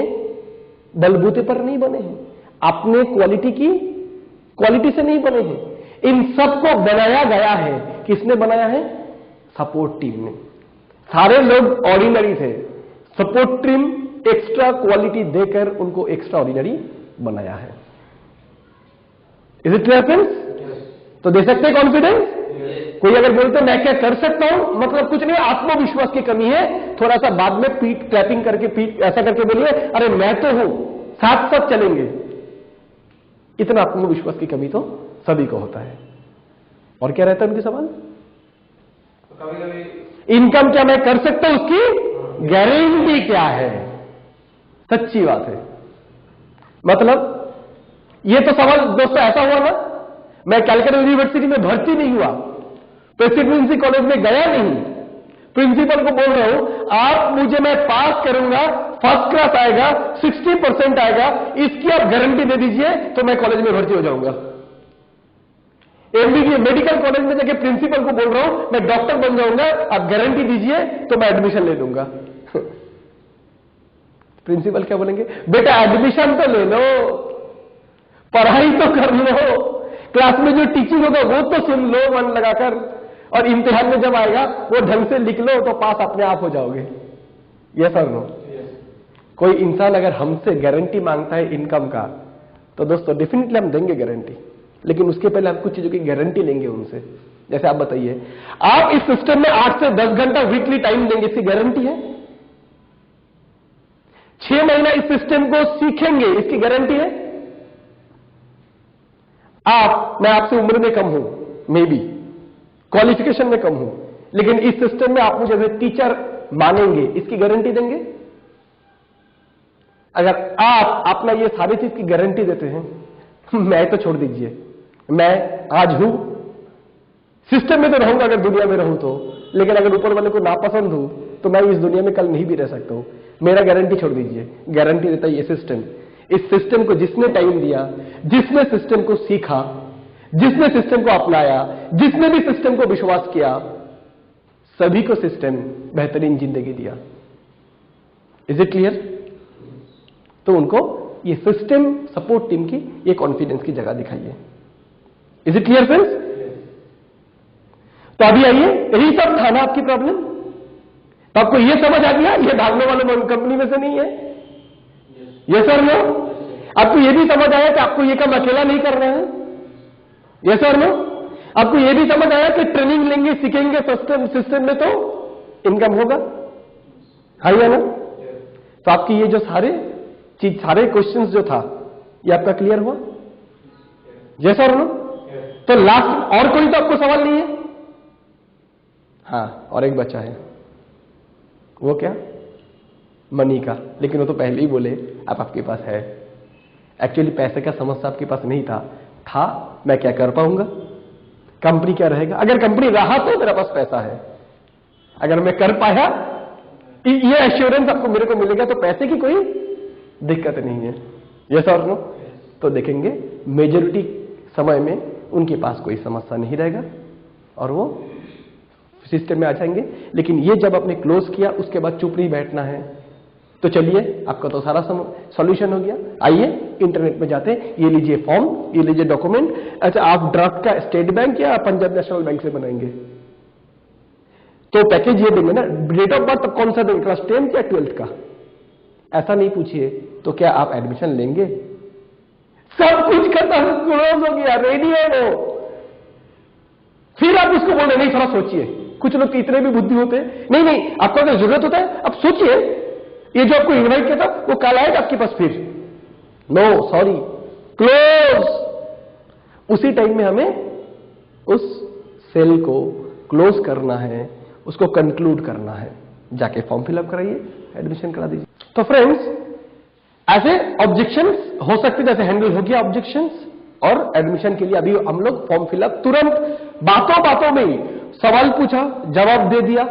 बलबूते पर नहीं बने हैं, अपने क्वालिटी से नहीं बने हैं। इन सबको बनाया गया है। किसने बनाया है? सपोर्ट टीम ने। सारे लोग ऑर्डिनरी थे, सपोर्ट टीम एक्स्ट्रा क्वालिटी देकर उनको एक्स्ट्रा ऑर्डिनरी बनाया है। Is it clear friends? तो दे सकते हैं कॉन्फिडेंस? कोई अगर बोलते मैं क्या कर सकता हूं, मतलब कुछ नहीं, आत्मविश्वास की कमी है। थोड़ा सा बाद में पीठ क्लैपिंग करके, पीठ ऐसा करके बोलिए, अरे मैं तो हूं, साथ साथ चलेंगे। इतना आत्मविश्वास की कमी तो सभी को होता है। और क्या रहता है उनके सवाल? कभी कभी इनकम क्या मैं कर सकता हूं, उसकी गारंटी क्या है? सच्ची बात है। मतलब ये तो सवाल दोस्तों ऐसा हुआ ना, मैं कैलकाटा यूनिवर्सिटी में भर्ती नहीं हुआ, प्रेसिडेंसी कॉलेज में गया नहीं, प्रिंसिपल को बोल रहा हूं आप मुझे, मैं पास करूंगा, फर्स्ट क्लास आएगा, 60% आएगा, इसकी आप गारंटी दे दीजिए तो मैं कॉलेज में भर्ती हो जाऊंगा। एमबीबीएस मेडिकल कॉलेज में जाके प्रिंसिपल को बोल रहा हूं मैं डॉक्टर बन जाऊंगा, आप गारंटी दीजिए तो मैं एडमिशन ले लूंगा। प्रिंसिपल क्या बोलेंगे? बेटा एडमिशन तो ले लो, पढ़ाई तो कर लो, क्लास में जो टीचिंग होगा वो तो सुन लो मन लगाकर, और इम्तिहान में जब आएगा वो ढंग से लिख लो तो पास अपने आप हो जाओगे। यस और नो? कोई इंसान अगर हमसे गारंटी मांगता है इनकम का, तो दोस्तों डेफिनेटली हम देंगे गारंटी, लेकिन उसके पहले हम कुछ चीजों की गारंटी लेंगे उनसे। जैसे आप बताइए, आप इस सिस्टम में 8 से 10 घंटा वीकली टाइम देंगे, इसकी गारंटी है? 6 महीना इस सिस्टम को सीखेंगे, इसकी गारंटी है? मैं आपसे उम्र में कम हूं, मे बी क्वालिफिकेशन में कम हूं, लेकिन इस सिस्टम में आप मुझे एज ए टीचर मानेंगे, इसकी गारंटी देंगे? अगर आप अपना ये सारी चीज की गारंटी देते हैं, मैं तो छोड़ दीजिए, मैं आज हूं, सिस्टम में तो रहूंगा अगर दुनिया में रहूं तो, लेकिन अगर ऊपर वाले को नापसंद हूं तो मैं इस दुनिया में कल नहीं भी रह सकता हूं। मेरा गारंटी छोड़ दीजिए, गारंटी देता है ये सिस्टम। इस सिस्टम को जिसने टाइम दिया, जिसने सिस्टम को सीखा, जिसने सिस्टम को अपनाया, जिसने भी सिस्टम को विश्वास किया, सभी को सिस्टम बेहतरीन जिंदगी दिया। Is it clear? तो उनको ये सिस्टम सपोर्ट टीम की ये कॉन्फिडेंस की जगह दिखाइए। Is it clear friends? तो अभी आइए, यही सब था ना आपकी प्रॉब्लम? तो आपको ये समझ आ गया ये भागने वाले कंपनी में से नहीं है? Yes sir no? आपको ये भी समझ आया कि आपको ये काम अकेला नहीं करना है? Yes sir no? आपको ये भी समझ आया कि ट्रेनिंग लेंगे, सीखेंगे सिस्टम में तो इनकम होगा? हाँ या ना? तो आपकी ये जो सारे क्वेश्चंस जो था ये आपका क्लियर हुआ? यस और नो? तो लास्ट और कोई तो आपको सवाल नहीं है? हाँ, और एक बचा है, वो क्या? मनी का। लेकिन वो तो पहले ही बोले अब आपके पास है। एक्चुअली पैसे का समस्या आपके पास नहीं था, मैं क्या कर पाऊंगा, कंपनी क्या रहेगा। अगर कंपनी रहा तो मेरे पास पैसा है, अगर मैं कर पाया ये एश्योरेंस आपको मेरे को मिलेगा, तो पैसे की कोई दिक्कत नहीं है। यस और नो? तो देखेंगे मेजॉरिटी समय में उनके पास कोई समस्या नहीं रहेगा और वो सिस्टम में आ जाएंगे। लेकिन ये जब आपने क्लोज किया उसके बाद चुप नहीं बैठना है। तो चलिए, आपका तो सारा सॉल्यूशन हो गया। आइए इंटरनेट में जाते हैं, ये लीजिए फॉर्म, ये लीजिए डॉक्यूमेंट। अच्छा, आप ड्राफ्ट का स्टेट बैंक या पंजाब नेशनल बैंक से बनाएंगे? तो पैकेज ये देंगे ना। डेट ऑफ बर्थ कौन सा देंगे, क्लास 10th या 12th का? ऐसा नहीं पूछिए। तो क्या आप एडमिशन लेंगे? सब कुछ खत्म, क्लोज हो गया, रेडी है वो। फिर आप उसको बोल रहे नहीं, थोड़ा सोचिए। कुछ लोग इतने भी बुद्धि होते हैं, नहीं आपको अगर जरूरत होता है अब सोचिए, ये जो आपको इन्वाइट किया था वो कल आएगा आपके पास फिर? No sorry, close. उसी टाइम में हमें उस सेल को क्लोज करना है, उसको कंक्लूड करना है। जाके फॉर्म फिलअप कराइए, एडमिशन करा दीजिए। तो फ्रेंड्स, ऐसे ऑब्जेक्शंस हो सकते, जैसे हैंडल हो गया ऑब्जेक्शंस, और एडमिशन के लिए अभी हम लोग फॉर्म फिलअप तुरंत बातों में ही सवाल पूछा, जवाब दे दिया,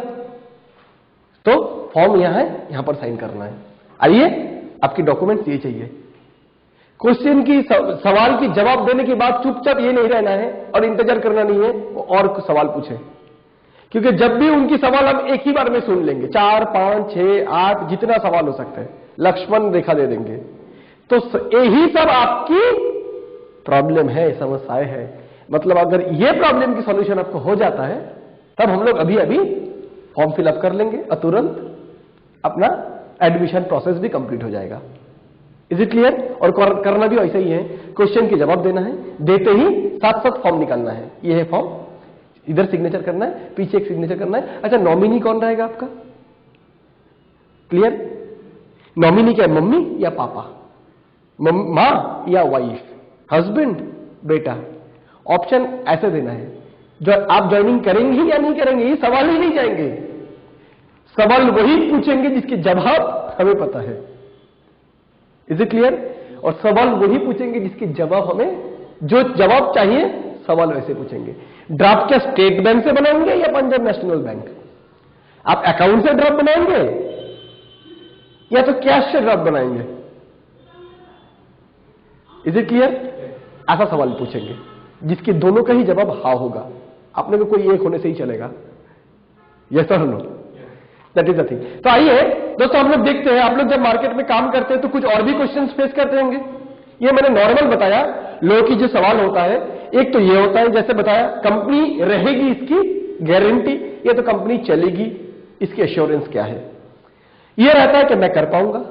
तो फॉर्म यहां है, यहां पर साइन करना है। आइए, आपकी डॉक्यूमेंट्स ये चाहिए। क्वेश्चन की सवाल की जवाब देने के बाद चुपचाप ये नहीं रहना है और इंतजार करना नहीं है और सवाल पूछे, क्योंकि जब भी उनकी सवाल हम एक ही बार में सुन लेंगे, 4, 5, 6, 8 जितना सवाल हो सकते हैं, लक्ष्मण रेखा दे देंगे। तो यही सब आपकी प्रॉब्लम है, समस्याएं है। मतलब अगर ये प्रॉब्लम की सॉल्यूशन आपको हो जाता है, तब हम लोग अभी फॉर्म फिलअप कर लेंगे और तुरंत अपना एडमिशन प्रोसेस भी कंप्लीट हो जाएगा। Is it clear? और करना भी ऐसा ही है, क्वेश्चन के जवाब देना है, देते ही साथ साथ फॉर्म निकालना है। ये है फॉर्म, इधर सिग्नेचर करना है, पीछे एक सिग्नेचर करना है। अच्छा, नॉमिनी कौन रहेगा आपका? क्लियर? नॉमिनी क्या है, मम्मी या पापा, मां या वाइफ? हस्बैंड, बेटा। ऑप्शन ऐसे देना है, जो आप ज्वाइनिंग करेंगे या नहीं करेंगे, ये सवाल ही नहीं जाएंगे। सवाल वही पूछेंगे जिसके जवाब हमें पता है। Is it clear? और सवाल वही पूछेंगे जिसके जवाब हमें, जो जवाब चाहिए सवाल वैसे पूछेंगे। ड्राफ्ट क्या स्टेट बैंक से बनाएंगे या पंजाब नेशनल बैंक? आप अकाउंट से ड्राफ्ट बनाएंगे या तो कैश से ड्राफ्ट बनाएंगे? Is it clear? ऐसा सवाल पूछेंगे जिसके दोनों का ही जवाब हाँ होगा। आपने को कोई एक होने से ही चलेगा। यस और no? That is the thing. तो आइए दोस्तों, हम लोग देखते हैं, आप लोग जब मार्केट में काम करते हैं तो कुछ और भी क्वेश्चंस फेस करते होंगे। ये मैंने नॉर्मल बताया, लोगों की जो सवाल होता है, एक तो ये होता है जैसे बताया, कंपनी रहेगी इसकी गारंटी, ये तो कंपनी चलेगी इसकी एश्योरेंस क्या है। ये रहता है कि मैं कर पाऊंगा।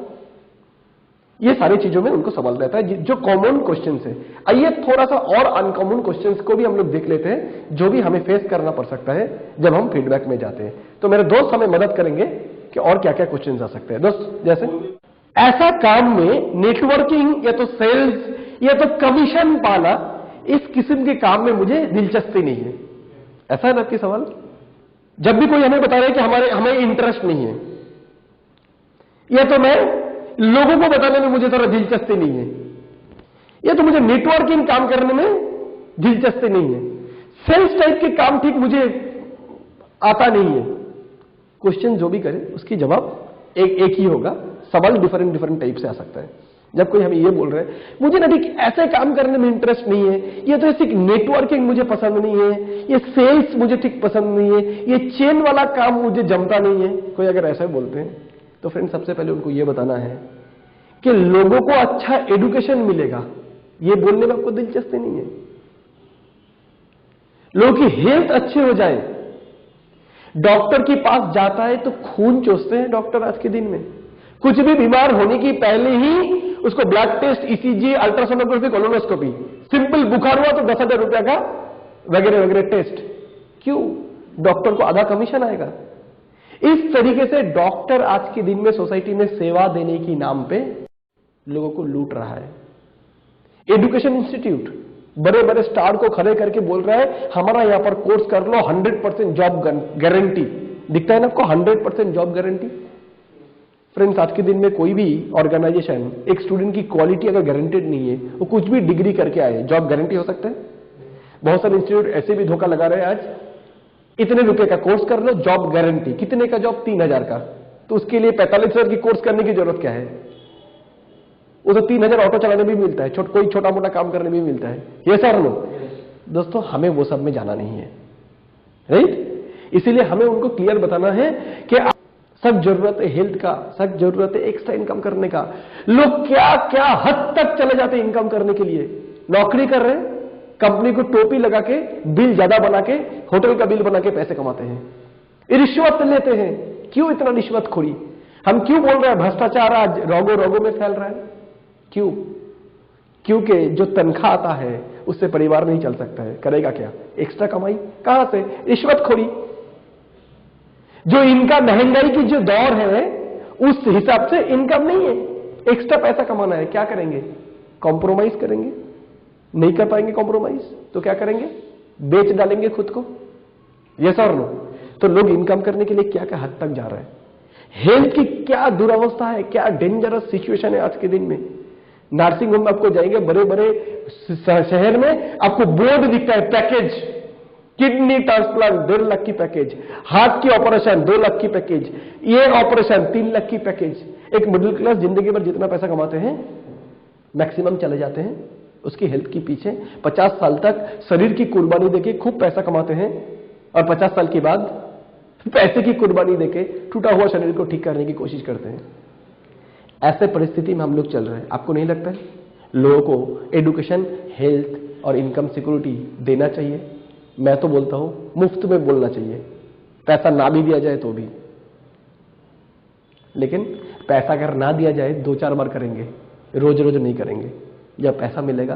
ये सारी चीजों में उनको सवाल रहता है जो कॉमन क्वेश्चन है। आइए थोड़ा सा और अनकॉमन क्वेश्चंस को भी हम लोग देख लेते हैं, जो भी हमें फेस करना पड़ सकता है जब हम फीडबैक में जाते हैं। तो मेरे दोस्त हमें मदद करेंगे कि और क्या क्या क्वेश्चन आ सकते हैं। दोस्त जैसे ऐसा काम में नेटवर्किंग या तो सेल्स या तो कमीशन पाना, इस किस्म के काम में मुझे दिलचस्पी नहीं है। ऐसा है ना आपकी सवाल? जब भी कोई हमें बता रहा है कि हमें इंटरेस्ट नहीं है, या तो मैं लोगों को बताने में मुझे थोड़ा दिलचस्पी नहीं है, या तो मुझे नेटवर्किंग काम करने में दिलचस्पी नहीं है, सेल्स टाइप के काम ठीक मुझे आता नहीं है। क्वेश्चन जो भी करे उसकी जवाब एक ही होगा। सवाल डिफरेंट टाइप से आ सकता है। जब कोई हमें ये बोल रहे हैं मुझे ना ठीक ऐसे काम करने में इंटरेस्ट नहीं है, ये तो ऐसी नेटवर्किंग मुझे पसंद नहीं है, ये सेल्स मुझे ठीक पसंद नहीं है, ये चेन वाला काम मुझे जमता नहीं है, कोई अगर ऐसा बोलते हैं तो फ्रेंड सबसे पहले उनको ये बताना है कि लोगों को अच्छा एजुकेशन मिलेगा, ये बोलने में आपको दिलचस्पी नहीं है। लोगों की हेल्थ अच्छी हो जाए, डॉक्टर के पास जाता है तो खून चूसते हैं डॉक्टर आज के दिन में। कुछ भी बीमार होने की पहले ही उसको blood test, ECG, ultrasonography, colonoscopy, simple बुखार हुआ तो 10,000 रुपया का वगैरह वगैरह टेस्ट। क्यों? डॉक्टर को आधा कमीशन आएगा। इस तरीके से डॉक्टर आज के दिन में सोसाइटी में सेवा देने की नाम पे लोगों को लूट रहा है। एजुकेशन इंस्टीट्यूट बड़े बड़े स्टार को खड़े करके बोल रहा है हमारा यहां पर कोर्स कर लो, 100% जॉब गारंटी। दिखता है ना आपको 100% जॉब गारंटी? फ्रेंड्स आज के दिन में कोई भी ऑर्गेनाइजेशन एक स्टूडेंट की क्वालिटी अगर गारंटेड नहीं है, वो कुछ भी डिग्री करके आए, जॉब गारंटी हो सकता है? बहुत सारे इंस्टीट्यूट ऐसे भी धोखा लगा रहे हैं आज, इतने रुपए का कोर्स कर लो, जॉब गारंटी। कितने का जॉब? 3,000 का। तो उसके लिए 45,000 की कोर्स करने की जरूरत क्या है? वो तो 3,000 ऑटो चलाने में भी मिलता है, कोई छोटा मोटा काम करने में भी मिलता है। ये सर नो दोस्तों, हमें वो सब में जाना नहीं है, राइट? इसीलिए हमें उनको क्लियर बताना है कि सब जरूरत है हेल्थ का, सब जरूरत है एक्स्ट्रा इनकम करने का। लोग क्या क्या हद तक चले जाते हैं इनकम करने के लिए। नौकरी कर रहे हैं, कंपनी को टोपी लगा के बिल ज्यादा बना के, होटल का बिल बना के पैसे कमाते हैं, रिश्वत लेते हैं। क्यों इतना रिश्वतखोरी? हम क्यों बोल रहे हैं भ्रष्टाचार आज रोगों रोगों में फैल रहा है? क्यों? क्योंकि जो तनख्वाह आता है उससे परिवार नहीं चल सकता है। करेगा क्या? एक्स्ट्रा कमाई कहां से? रिश्वतखोरी। जो इनका महंगाई की जो दौर है उस हिसाब से इनकम नहीं है, एक्स्ट्रा पैसा कमाना है। क्या करेंगे? कॉम्प्रोमाइज करेंगे। नहीं कर पाएंगे कॉम्प्रोमाइज तो क्या करेंगे? बेच डालेंगे खुद को। यस और नो? तो लोग इनकम करने के लिए क्या क्या हद तक जा रहे हैं। हेल्थ की क्या दुरावस्था है, क्या डेंजरस सिचुएशन है आज के दिन में। नर्सिंग होम में आपको जाएंगे, बड़े बड़े शहर में आपको बोर्ड दिखता है, पैकेज, किडनी ट्रांसप्लांट 1.5 लाख की पैकेज, हार्ट की ऑपरेशन 2 लाख की पैकेज, ये ऑपरेशन 3 लाख की पैकेज। एक मिडिल क्लास जिंदगी भर जितना पैसा कमाते हैं मैक्सिमम चले जाते हैं उसकी हेल्थ के पीछे। 50 साल तक शरीर की कुर्बानी देके खूब पैसा कमाते हैं और 50 साल के बाद पैसे की कुर्बानी देके टूटा हुआ शरीर को ठीक करने की कोशिश करते हैं। ऐसे परिस्थिति में हम लोग चल रहे हैं। आपको नहीं लगता है लोगों को एजुकेशन, हेल्थ और इनकम सिक्योरिटी देना चाहिए? मैं तो बोलता हूं मुफ्त में बोलना चाहिए, पैसा ना भी दिया जाए तो भी। लेकिन पैसा अगर ना दिया जाए 2-4 बार करेंगे, रोज रोज नहीं करेंगे। जब पैसा मिलेगा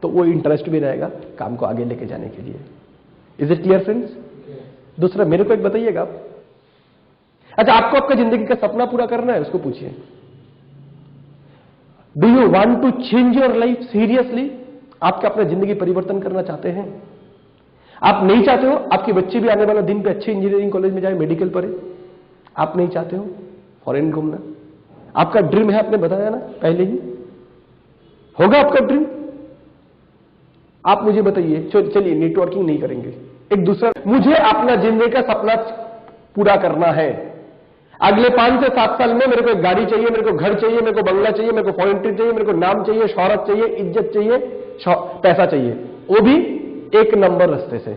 तो वो इंटरेस्ट भी रहेगा काम को आगे लेके जाने के लिए। Is it clear friends? दूसरा मेरे को एक बताइएगा आप, अच्छा आपको आपका जिंदगी का सपना पूरा करना है, उसको पूछिए do you want to change your life seriously? आप क्या अपना जिंदगी परिवर्तन करना चाहते हैं? आप नहीं चाहते हो आपके बच्चे भी आने वाला दिन पे अच्छे इंजीनियरिंग कॉलेज में जाए, मेडिकल पढ़े? आप नहीं चाहते हो फॉरेन घूमना? आपका ड्रीम है, आपने बताया ना पहले ही। होगा आपका ड्रीम? आप मुझे बताइए। चलिए नेटवर्किंग नहीं करेंगे, एक दूसरा, मुझे अपना जिंदगी का सपना पूरा करना है। अगले 5 से 7 साल में मेरे को एक गाड़ी चाहिए, मेरे को घर चाहिए, मेरे को बंगला चाहिए, मेरे को फॉरेन ट्रिप चाहिए, मेरे को नाम चाहिए, शोहरत चाहिए, इज्जत चाहिए, पैसा चाहिए, वो भी 1 नंबर रास्ते से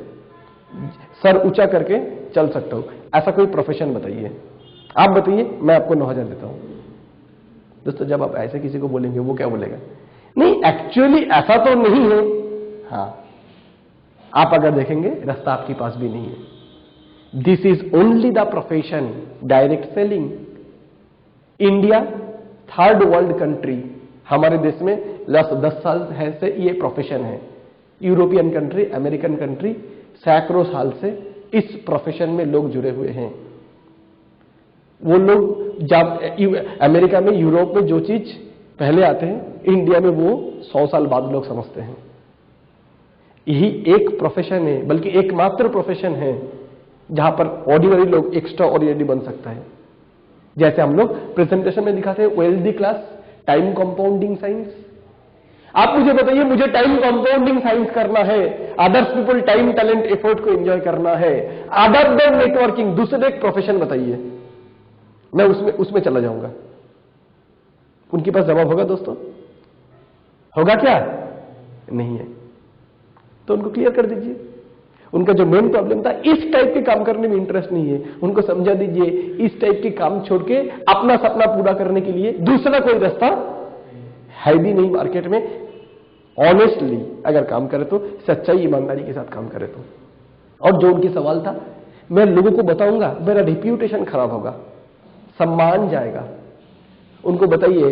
सर ऊंचा करके चल सकता हूं। ऐसा कोई प्रोफेशन बताइए, आप बताइए, मैं आपको 9,000 देता हूं। दोस्तों जब आप ऐसे किसी को बोलेंगे वो क्या बोलेगा? नहीं एक्चुअली ऐसा तो नहीं है। हाँ, आप अगर देखेंगे रास्ता आपके पास भी नहीं है। This is only the profession direct selling. India 3rd world country, हमारे देश में 10 साल है से ये प्रोफेशन है। यूरोपियन कंट्री, अमेरिकन कंट्री सैकड़ों साल से इस प्रोफेशन में लोग जुड़े हुए हैं। वो लोग जब अमेरिका में, यूरोप में जो चीज पहले आते हैं, इंडिया में वो 100 साल बाद लोग समझते हैं। यही एक प्रोफेशन है, बल्कि एकमात्र प्रोफेशन है जहां पर ऑर्डिनरी लोग एक्स्ट्रा ऑर्डिनरी बन सकता है। जैसे हम लोग प्रेजेंटेशन में दिखाते हैं wealthy class, time compounding science. आप मुझे बताइए, मुझे टाइम कंपाउंडिंग साइंस करना है, others people time talent effort को एंजॉय करना है, अदर देन नेटवर्किंग, दूसरे एक प्रोफेशन बताइए, मैं उसमें चला जाऊंगा। उनके पास जवाब होगा दोस्तों? होगा क्या? नहीं है। तो उनको क्लियर कर दीजिए। उनका जो मेन प्रॉब्लम था, इस टाइप के काम करने में इंटरेस्ट नहीं है, उनको समझा दीजिए इस टाइप के काम छोड़ के अपना सपना पूरा करने के लिए दूसरा कोई रास्ता है भी नहीं मार्केट में। ऑनेस्टली अगर काम करे तो, सच्चाई ईमानदारी के साथ काम करे तो। और जो उनकी सवाल था, मैं लोगों को बताऊंगा, मेरा रिप्यूटेशन खराब होगा, सम्मान जाएगा। उनको बताइए,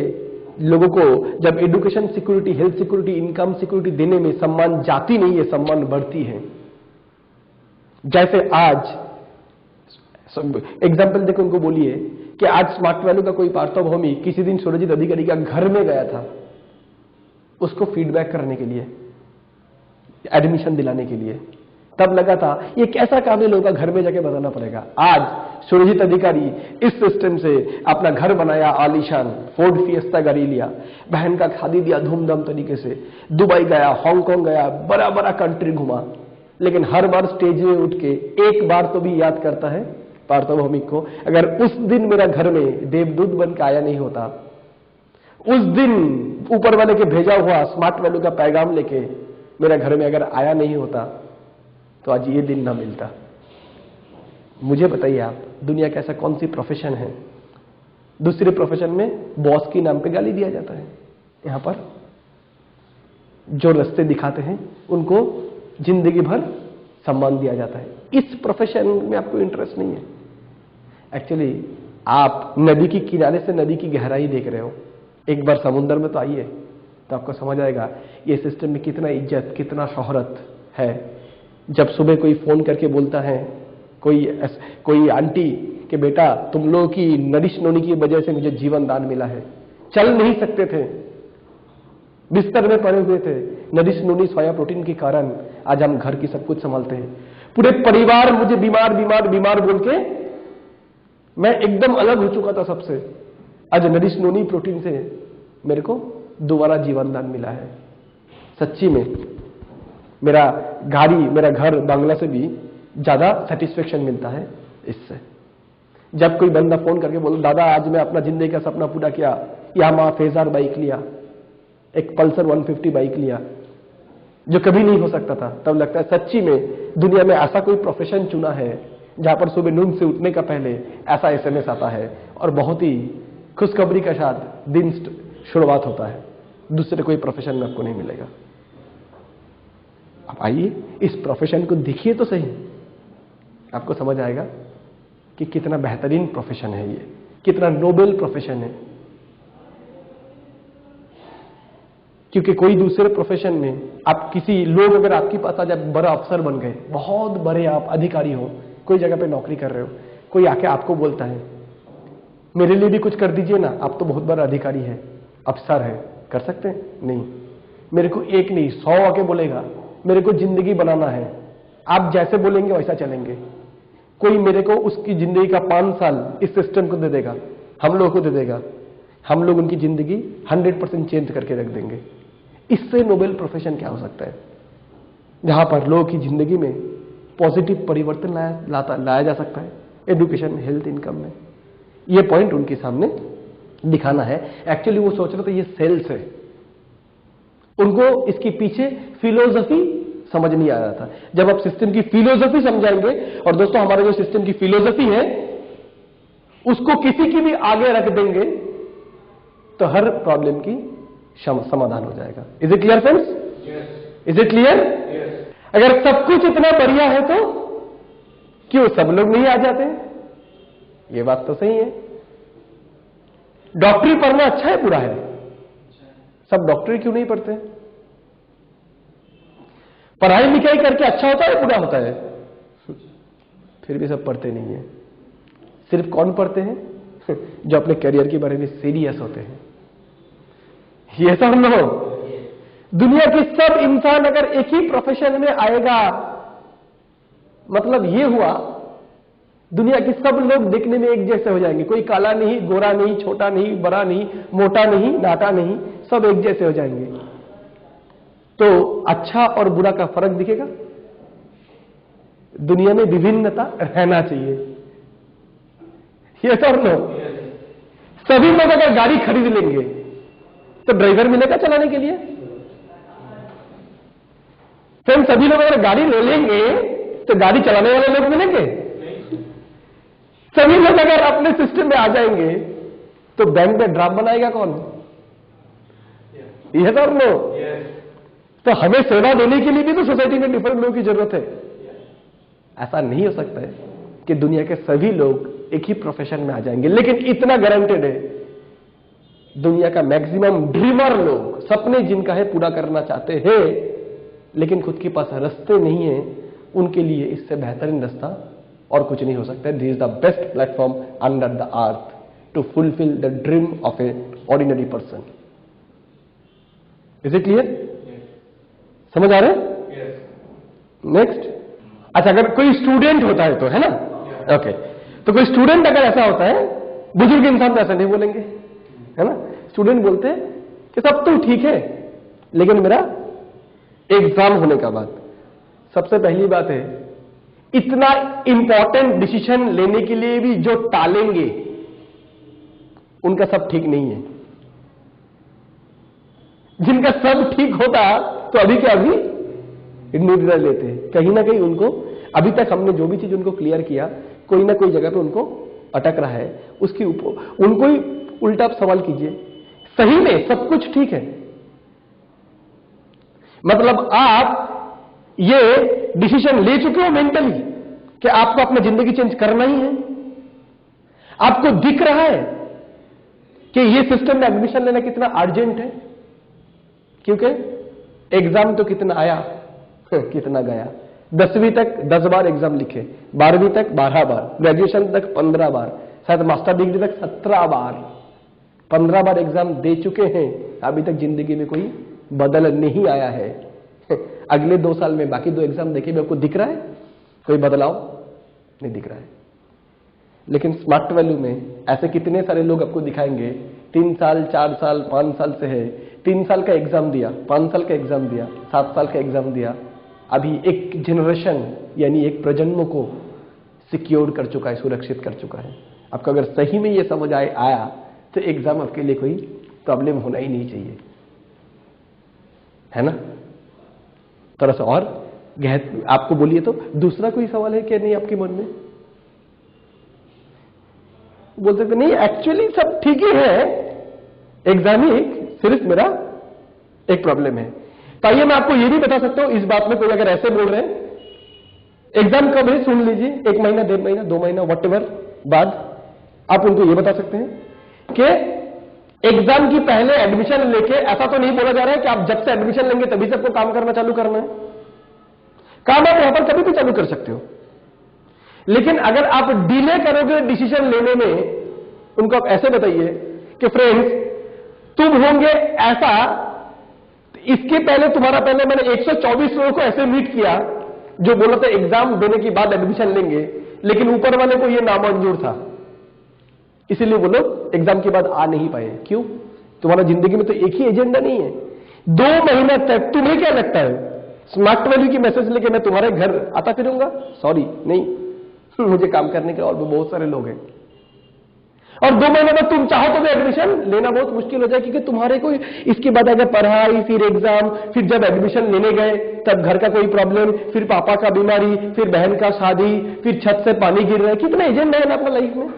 लोगों को जब education security, health security, income security देने में सम्मान जाती नहीं है, सम्मान बढ़ती है। जैसे आज एग्जाम्पल देखो, उनको बोलिए कि आज स्मार्ट वैल्यू का कोई पार्थभूमि किसी दिन सुरजीत अधिकारी का घर में गया था, उसको फीडबैक करने के लिए, एडमिशन दिलाने के लिए। तब लगा था ये कैसा काम है, लोगों का घर में जाके बताना पड़ेगा। आज सुरजीत अधिकारी इस सिस्टम से अपना घर बनाया, आलीशान फोर्ड फिएस्टा गाड़ी लिया, बहन का शादी दिया धूमधाम तरीके से, दुबई गया, हांगकांग गया, बड़ा बड़ा कंट्री घुमा। लेकिन हर बार स्टेज में उठ के एक बार तो भी याद करता है पार्थभौमिक को, अगर उस दिन मेरा घर में देवदूत बन के आया नहीं होता, उस दिन ऊपर वाले के भेजा हुआ स्मार्ट वैल्यू का पैगाम लेके मेरा घर में अगर आया नहीं होता, तो आज ये दिन ना मिलता। मुझे बताइए आप, दुनिया का ऐसा कौन सी प्रोफेशन है? दूसरे प्रोफेशन में बॉस के नाम पे गाली दिया जाता है, यहां पर जो रास्ते दिखाते हैं उनको जिंदगी भर सम्मान दिया जाता है। इस प्रोफेशन में आपको इंटरेस्ट नहीं है। एक्चुअली आप नदी के किनारे से नदी की गहराई देख रहे हो, एक बार समुद्र में तो आइए, तो आपको समझ आएगा ये सिस्टम में कितना इज्जत, कितना शोहरत है। जब सुबह कोई फोन करके बोलता है, कोई आंटी कि बेटा तुम लोगों की नरिश नोनी की वजह से मुझे जीवन दान मिला है, चल नहीं सकते थे, बिस्तर में पड़े हुए थे, नरिश नोनी सोया प्रोटीन के कारण आज हम घर की सब कुछ संभालते हैं। पूरे परिवार मुझे बीमार बीमार बीमार बोल के मैं एकदम अलग हो चुका था सबसे, आज नरिश नोनी प्रोटीन से मेरे को दोबारा जीवन दान मिला है। सच्ची में मेरा गाड़ी, मेरा घर, बांग्ला से भी ज्यादा सेटिस्फेक्शन मिलता है इससे। जब कोई बंदा फोन करके बोले दादा आज मैं अपना जिंदगी का सपना पूरा किया, यामाहा फेजार बाइक लिया, एक पल्सर 150 बाइक लिया, जो कभी नहीं हो सकता था, तब लगता है सच्ची में दुनिया में ऐसा कोई प्रोफेशन चुना है जहां पर सुबह नींद से उठने का पहले ऐसा एसएमएस आता है और बहुत ही खुशखबरी के साथ दिन शुरुआत होता है। दूसरे कोई प्रोफेशन में आपको नहीं मिलेगा। आप आइए इस प्रोफेशन को देखिए तो सही, आपको समझ आएगा कि कितना बेहतरीन प्रोफेशन है ये, कितना नोबेल प्रोफेशन है। क्योंकि कोई दूसरे प्रोफेशन में आप किसी लोग अगर आपके पास आज बड़ा अफसर बन गए, बहुत बड़े आप अधिकारी हो, कोई जगह पे नौकरी कर रहे हो, कोई आके आपको बोलता है मेरे लिए भी कुछ कर दीजिए ना, आप तो बहुत बड़ा अधिकारी है, अफसर है, कर सकते हैं? नहीं। मेरे को एक नहीं 100 आके बोलेगा मेरे को जिंदगी बनाना है, आप जैसे बोलेंगे वैसा चलेंगे। कोई मेरे को उसकी जिंदगी का 5 साल इस सिस्टम को दे देगा, हम लोगों को दे देगा, हम लोग उनकी जिंदगी 100% चेंज करके रख देंगे। इससे नोबेल प्रोफेशन क्या हो सकता है, जहां पर लोगों की जिंदगी में पॉजिटिव परिवर्तन लाया जा सकता है, एजुकेशन, हेल्थ, इनकम में। ये पॉइंट उनके सामने दिखाना है। एक्चुअली वो सोच रहे थे ये सेल्स है, उनको इसके पीछे फिलोसफी समझ नहीं आ रहा था। जब आप सिस्टम की फिलोसफी समझाएंगे, और दोस्तों हमारे जो सिस्टम की फिलोसफी है उसको किसी की भी आगे रख देंगे तो हर प्रॉब्लम की समाधान हो जाएगा। Is it clear friends? Is it clear? अगर सब कुछ इतना बढ़िया है तो क्यों सब लोग नहीं आ जाते? ये बात तो सही है। डॉक्टरी पढ़ना अच्छा है बुरा है? सब डॉक्टरी क्यों नहीं पढ़ते? पढ़ाई लिखाई करके अच्छा होता है बुरा होता है? फिर भी सब पढ़ते नहीं है। सिर्फ कौन पढ़ते हैं? जो अपने करियर के बारे में सीरियस होते हैं। ये सब लोग, दुनिया के सब इंसान अगर एक ही प्रोफेशन में आएगा, मतलब ये हुआ दुनिया के सब लोग देखने में एक जैसे हो जाएंगे। कोई काला नहीं, गोरा नहीं, छोटा नहीं, बड़ा नहीं, मोटा नहीं, नाटा नहीं, सब एक जैसे हो जाएंगे। तो अच्छा और बुरा का फर्क दिखेगा? दुनिया में विभिन्नता रहना चाहिए। ये सब लोग, सभी लोग अगर गाड़ी खरीद लेंगे तो ड्राइवर मिलेगा चलाने के लिए? फिर सभी लोग अगर गाड़ी ले लेंगे तो गाड़ी चलाने वाले लोग मिलेंगे? सभी लोग अगर अपने सिस्टम में आ जाएंगे तो बैंक में ड्राफ्ट बनाएगा कौन? यह सब लोग। तो हमें सेवा देने के लिए भी तो सोसाइटी में डिफरेंट लोगों की जरूरत है। ऐसा नहीं हो सकता है कि दुनिया के सभी लोग एक ही प्रोफेशन में आ जाएंगे। लेकिन इतना गारंटेड है, दुनिया का मैक्सिमम ड्रीमर लोग, सपने जिनका है पूरा करना चाहते हैं, लेकिन खुद के पास रास्ते नहीं है, उनके लिए इससे बेहतरीन रास्ता और कुछ नहीं हो सकता। This is the best platform under the earth to fulfil the dream of a ordinary person. Is it clear? समझ आ रहे हैं? नेक्स्ट। अच्छा, अगर कोई स्टूडेंट होता है तो, है ना? ओके। तो कोई स्टूडेंट अगर ऐसा होता है, बुजुर्ग इंसान तो ऐसा नहीं बोलेंगे, है ना? स्टूडेंट बोलते हैं कि सब तो ठीक है, लेकिन मेरा एग्जाम होने का बाद सबसे पहली बात है, इतना इंपॉर्टेंट डिसीजन लेने के लिए भी जो टालेंगे उनका सब ठीक नहीं है। जिनका सब ठीक होता तो अभी के अभी निर्णय लेते हैं। कहीं ना कहीं उनको, अभी तक हमने जो भी चीज उनको क्लियर किया, कोई ना कोई जगह पे उनको अटक रहा है, उसके ऊपर उनको ही उल्टा सवाल कीजिए। सही में सब कुछ ठीक है, मतलब आप ये डिसीजन ले चुके हो मेंटली कि आपको अपनी जिंदगी चेंज करना ही है, आपको दिख रहा है कि ये सिस्टम में एडमिशन लेना कितना अर्जेंट है, क्योंकि एग्जाम तो कितना आया कितना गया। 10वीं तक 10 बार एग्जाम लिखे, 12वीं तक 12 बार, ग्रेजुएशन तक 15 बार, शायद मास्टर डिग्री तक 17 बार, 15 बार एग्जाम दे चुके हैं। अभी तक जिंदगी में कोई बदल नहीं आया है। अगले 2 साल में बाकी 2 एग्जाम देखे भी आपको दिख रहा है कोई बदलाव? नहीं दिख रहा है। लेकिन स्मार्ट वैल्यू में ऐसे कितने सारे लोग आपको दिखाएंगे, 3 साल 4 साल 5 साल से है, 3 साल का एग्जाम दिया, 5 साल का एग्जाम दिया, 7 साल का एग्जाम दिया, अभी एक जनरेशन यानी एक प्रजन्म को सिक्योर कर चुका है, सुरक्षित कर चुका है। आपको अगर सही में ये समझ आया तो एग्जाम आपके लिए कोई प्रॉब्लम होना ही नहीं चाहिए, है ना? थोड़ा सा और गहन आपको बोलिए तो दूसरा कोई सवाल है क्या नहीं आपके मन में? बोल सकते नहीं, एक्चुअली सब ठीक ही है, एग्जाम ही सिर्फ मेरा एक प्रॉब्लम है। तो आइए मैं आपको ये भी बता सकता हूं, इस बात में कोई अगर ऐसे बोल रहे हैं एग्जाम कब है सुन लीजिए, 1 महीना 1.5 महीना 2 महीना व्हाटएवर बाद, आप उनको ये बता सकते हैं कि एग्जाम की पहले एडमिशन लेके, ऐसा तो नहीं बोला जा रहा है कि आप जब से एडमिशन लेंगे तभी से आपको काम करना चालू करना है। काम आप यहां पर कभी भी चालू कर सकते हो, लेकिन अगर आप डिले करोगे डिसीजन लेने में, उनको आप ऐसे बताइए कि फ्रेंड्स तुम होंगे ऐसा, इसके पहले तुम्हारा पहले मैंने 124 लोगों को ऐसे मीट किया जो बोला था एग्जाम देने के बाद एडमिशन लेंगे, लेकिन ऊपर वाले को यह नामंजूर था, इसीलिए वो लोग एग्जाम के बाद आ नहीं पाए। क्यों? तुम्हारा जिंदगी में तो एक ही एजेंडा नहीं है। 2 महीना तक तुम्हें क्या लगता है स्मार्ट वैल्यू की मैसेज लेके मैं तुम्हारे घर आता फिरूंगा? सॉरी, नहीं, मुझे काम करने के और भी बहुत सारे लोग हैं। और 2 महीने बाद तुम चाहो तो भी एडमिशन लेना बहुत मुश्किल हो जाए, क्योंकि तुम्हारे कोई इसके बाद अगर पढ़ाई, फिर एग्जाम, फिर जब एडमिशन लेने गए तब घर का कोई प्रॉब्लम, फिर पापा का बीमारी, फिर बहन का शादी, फिर छत से पानी गिर रहा है। कितना एजेंडा है ना अपना लाइफ में।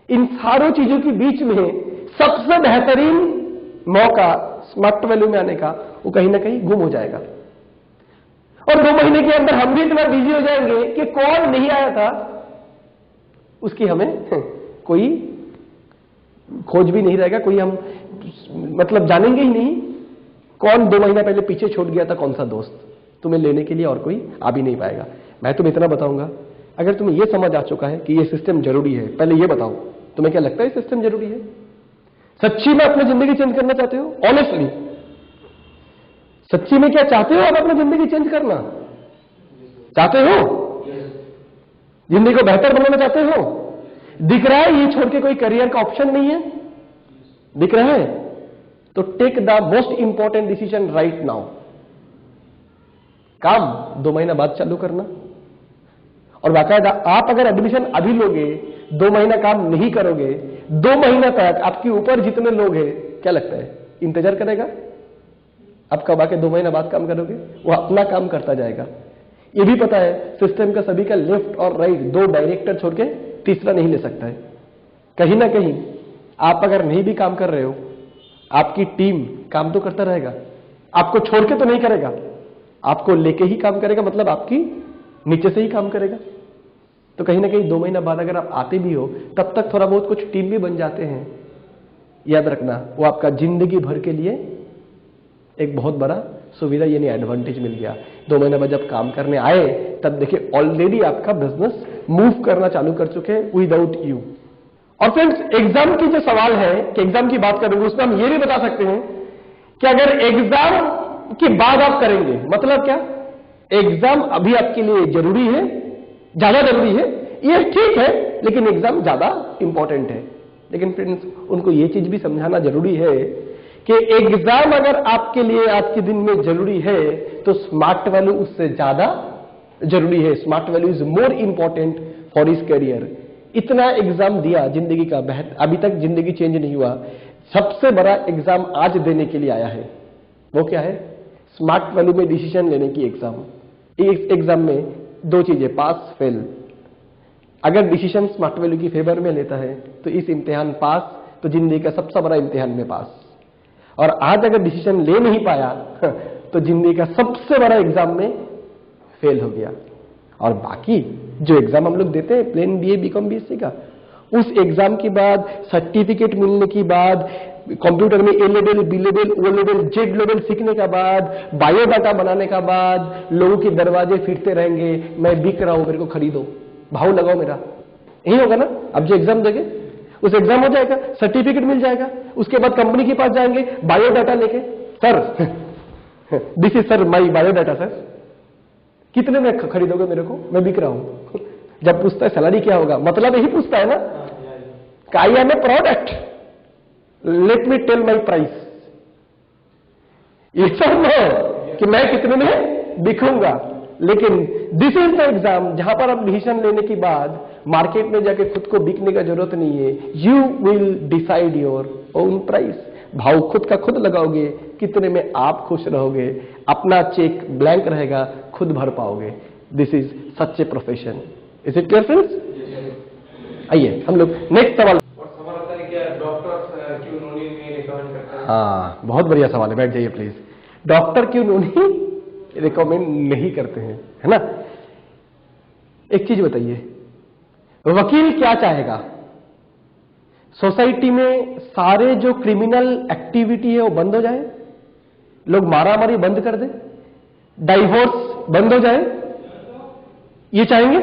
इन सारों चीजों के बीच में सबसे बेहतरीन मौका स्मार्ट वैल्यू में आने का वो कहीं ना कहीं गुम हो जाएगा। और 2 महीने के अंदर हम भी इतना बिजी हो जाएंगे कि कौन नहीं आया था उसकी हमें कोई खोज भी नहीं रहेगा, कोई हम मतलब जानेंगे ही नहीं कौन 2 महीना पहले पीछे छूट गया था, कौन सा दोस्त तुम्हें लेने के लिए और कोई आ भी नहीं पाएगा। मैं तुम्हें इतना बताऊंगा, अगर तुम्हें यह समझ आ चुका है कि यह सिस्टम जरूरी है, पहले यह बताओ तुम्हें क्या लगता है सिस्टम जरूरी है? सच्ची में अपनी जिंदगी चेंज करना चाहते हो? ऑनेस्टली सच्ची में क्या चाहते हो? आप अपनी जिंदगी चेंज करना चाहते हो? जिंदगी को बेहतर बनाना चाहते हो? दिख रहा है ये छोड़ के कोई करियर का ऑप्शन नहीं है? दिख रहा है? तो take the most important decision right now. काम 2 महीना बाद चालू करना, और बाकायदा आप अगर एडमिशन अभी लोगे, 2 महीना काम नहीं करोगे, 2 महीना तक आपके ऊपर जितने लोग हैं, क्या लगता है इंतजार करेगा? आप कब आके 2 महीना बाद काम करोगे? वो अपना काम करता जाएगा। ये भी पता है सिस्टम का सभी का लेफ्ट और राइट 2 डायरेक्टर छोड़ के तीसरा नहीं ले सकता है। कहीं ना कहीं आप अगर नहीं भी काम कर रहे हो, आपकी टीम काम तो करता रहेगा, आपको छोड़ के तो नहीं करेगा, आपको लेके ही काम करेगा, मतलब आपकी नीचे से ही काम करेगा। तो कहीं ना कहीं 2 महीना बाद अगर आप आते भी हो, तब तक थोड़ा बहुत कुछ टीम भी बन जाते हैं। याद रखना, वो आपका जिंदगी भर के लिए एक बहुत बड़ा सुविधा यानी एडवांटेज मिल गया। 2 महीने बाद जब काम करने आए तब देखिए ऑलरेडी आपका बिजनेस मूव करना चालू कर चुके हैं विदाउट यू। और फ्रेंड्स, एग्जाम की जो सवाल है कि एग्जाम की बात करेंगे, उसमें हम ये भी बता सकते हैं कि अगर एग्जाम के बाद आप करेंगे, मतलब क्या? एग्जाम अभी आपके लिए जरूरी है, ज्यादा जरूरी है, ये ठीक है, लेकिन एग्जाम ज्यादा इंपॉर्टेंट है। लेकिन फ्रेंड्स, उनको ये चीज भी समझाना जरूरी है कि एग्जाम अगर आपके लिए आज के दिन में जरूरी है तो स्मार्ट वैल्यू उससे ज्यादा जरूरी है। Smart value is more important for his career. इतना एग्जाम दिया जिंदगी का, अभी तक जिंदगी चेंज नहीं हुआ। सबसे बड़ा एग्जाम आज देने के लिए आया है, वो क्या है? स्मार्ट वैल्यू में डिसीजन लेने की एग्जाम। इस एग्जाम में 2 चीजें, पास फेल। अगर डिसीजन स्मार्ट वैल्यू की फेवर में लेता है तो इस इम्तिहान पास, तो जिंदगी का सबसे बड़ा इम्तिहान में पास। और आज अगर डिसीजन ले नहीं पाया तो जिंदगी का सबसे बड़ा एग्जाम में फेल हो गया। और बाकी जो एग्जाम हम लोग देते हैं प्लेन बीए बीकॉम बीएससी का, उस एग्जाम के बाद सर्टिफिकेट मिलने के बाद, कंप्यूटर में A level, B level, O level, Z level सीखने का बाद, बायोडाटा बनाने का बाद, लोगों के दरवाजे फिरते रहेंगे, मैं बिक रहा हूं, मेरे को खरीदो, भाव लगाओ मेरा। यही होगा ना? अब जो एग्जाम देंगे उस एग्जाम हो जाएगा, सर्टिफिकेट मिल जाएगा, उसके बाद कंपनी के पास जाएंगे बायोडाटा लेके, sir this is sir my biodata sir, कितने में खरीदोगे मेरे को, मैं बिक रहा हूं। जब पूछता है सैलरी क्या होगा, मतलब यही पूछता है ना, I am a product, let me tell my price. ये सब है कि मैं कितने में बिकूंगा। लेकिन दिस इज द एग्जाम जहां पर आप डिसीजन लेने के बाद मार्केट में जाके खुद को बिकने का जरूरत नहीं है। You will decide your own price. भाव खुद का खुद लगाओगे, कितने में आप खुश रहोगे, अपना चेक ब्लैंक रहेगा, खुद भर पाओगे। दिस इज सच्चे profession. Is it clear friends? आइए हम लोग नेक्स्ट सवाल। सवाल आता है क्या डॉक्टर्स क्यों नोनी में रिकमेंड करते हैं? हाँ, बहुत बढ़िया सवाल है, बैठ जाइए प्लीज। डॉक्टर क्यों नोनी रिकमेंड नहीं करते हैं, है ना? एक चीज बताइए, वकील क्या चाहेगा? सोसाइटी में सारे जो क्रिमिनल एक्टिविटी है वो बंद हो जाए, लोग मारामारी बंद कर दे, डाइवोर्स बंद हो जाए, ये चाहेंगे?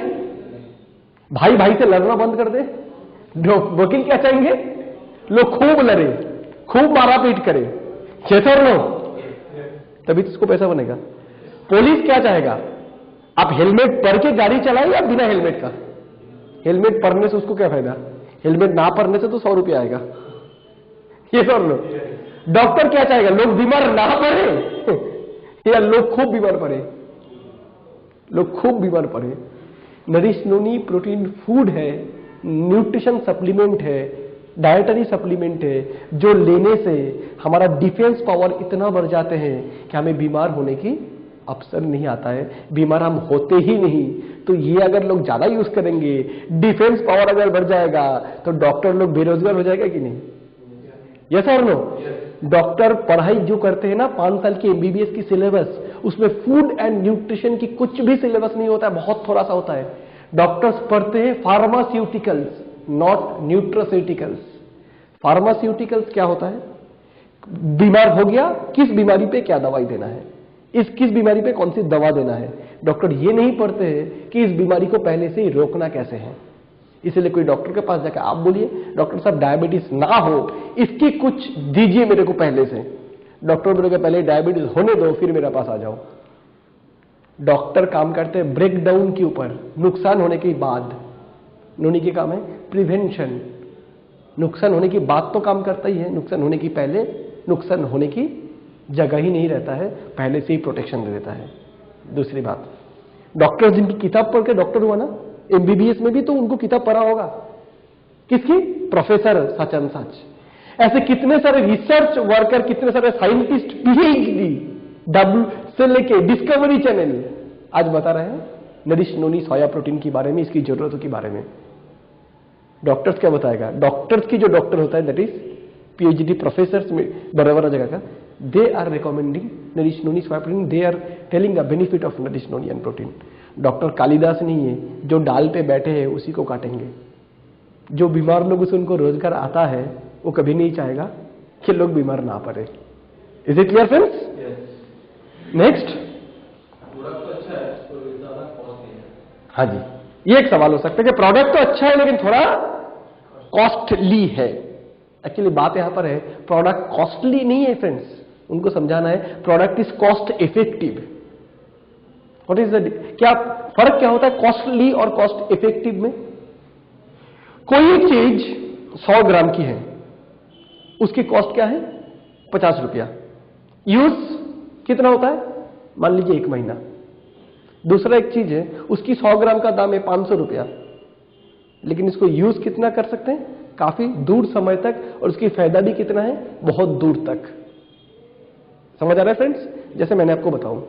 भाई भाई से लड़ना बंद कर दे। वकील क्या चाहेंगे? लोग खूब लड़े, खूब मारापीट करे। कैसे लो तभी तो उसको पैसा बनेगा। पुलिस क्या चाहेगा, आप हेलमेट पहन के गाड़ी चलाए या बिना हेलमेट का? हेलमेट पहनने से उसको क्या फायदा, हेलमेट ना पहनने से तो 100 रुपया आएगा। ये सब लोग, डॉक्टर क्या चाहेगा, लोग बीमार ना पड़े या लोग खूब बीमार पड़े? लोग खूब बीमार पड़े। नरिश नोनी प्रोटीन फूड है, न्यूट्रिशन सप्लीमेंट है, डाइटरी सप्लीमेंट है, जो लेने से हमारा डिफेंस पावर इतना बढ़ जाते हैं कि हमें बीमार होने की अवसर नहीं आता है, बीमार हम होते ही नहीं। तो ये अगर लोग ज्यादा यूज करेंगे, डिफेंस पावर अगर बढ़ जाएगा, तो डॉक्टर लोग बेरोजगार हो जाएगा कि नहीं? यस और नो? डॉक्टर पढ़ाई जो करते हैं ना 5 साल की एमबीबीएस की सिलेबस, उसमें फूड एंड न्यूट्रिशन की कुछ भी सिलेबस नहीं होता है, बहुत थोड़ा सा होता है। डॉक्टर्स पढ़ते हैं फार्मास्यूटिकल्स, नॉट न्यूट्रास्यूटिकल्स। फार्मास्यूटिकल्स क्या होता है, बीमार हो गया, किस बीमारी पे क्या दवाई देना है, किस बीमारी पे कौन सी दवा देना है। डॉक्टर ये नहीं पढ़ते हैं कि इस बीमारी को पहले से ही रोकना कैसे है। इसलिए कोई डॉक्टर के पास जाकर आप बोलिए, डॉक्टर साहब डायबिटीज ना हो, इसकी कुछ दीजिए मेरे को पहले से। डॉक्टर बोलेगा पहले डायबिटीज होने दो, फिर मेरे पास आ जाओ। डॉक्टर काम करते हैं ब्रेकडाउन के ऊपर, नुकसान होने के बाद। नोनी के काम है प्रिवेंशन। नुकसान होने की बात तो काम करता ही है, नुकसान होने की पहले, नुकसान होने की जगह ही नहीं रहता है, पहले से ही प्रोटेक्शन दे देता है। दूसरी बात, डॉक्टर जिनकी किताब पढ़ के डॉक्टर हुआ ना, एमबीबीएस में भी तो उनको किताब पढ़ा होगा, किसकी? Professor such and such. ऐसे कितने सारे रिसर्च वर्कर, कितने सारे साइंटिस्ट, पीएचडी, डब्ल्यू से लेके डिस्कवरी चैनल आज बता रहे हैं नरिश नोनी सोया प्रोटीन के बारे में, इसकी जरूरतों के बारे में। डॉक्टर्स क्या बताएगा? डॉक्टर्स की जो डॉक्टर होता है दैट इज पीएचडी प्रोफेसर में बड़ा बड़ा जगह का, they are recommending nourish noni soya protein, they are telling the benefit of nourish noni and protein. Doctor Kalidas नहीं है, जो डाल पे बैठे हैं उसी को काटेंगे। जो बीमार लोग से उनको रोजगार आता है, वो कभी नहीं चाहेगा कि लोग बीमार ना पड़े। Is it clear friends? Next, product तो अच्छा है, तो ज्यादा कॉस्टली है। हाँ जी, ये एक सवाल हो सकता है कि प्रोडक्ट तो अच्छा है लेकिन थोड़ा कॉस्टली है। एक्चुअली बात यहां पर है, प्रोडक्ट कॉस्टली नहीं है फ्रेंड्स, उनको समझाना है product is cost effective. What is the, क्या फर्क क्या होता है कॉस्टली और कॉस्ट इफेक्टिव में? कोई एक चीज 100 ग्राम की है, उसकी कॉस्ट क्या है? 50 रुपया। यूज कितना होता है? मान लीजिए 1 महीना। दूसरा एक चीज है, उसकी 100 ग्राम का दाम है 500 रुपया, लेकिन इसको यूज कितना कर सकते हैं? काफी दूर समय तक, और उसकी फायदा भी कितना है? बहुत दूर तक। समझ आ रहा है फ्रेंड्स? जैसे मैंने आपको बताऊं,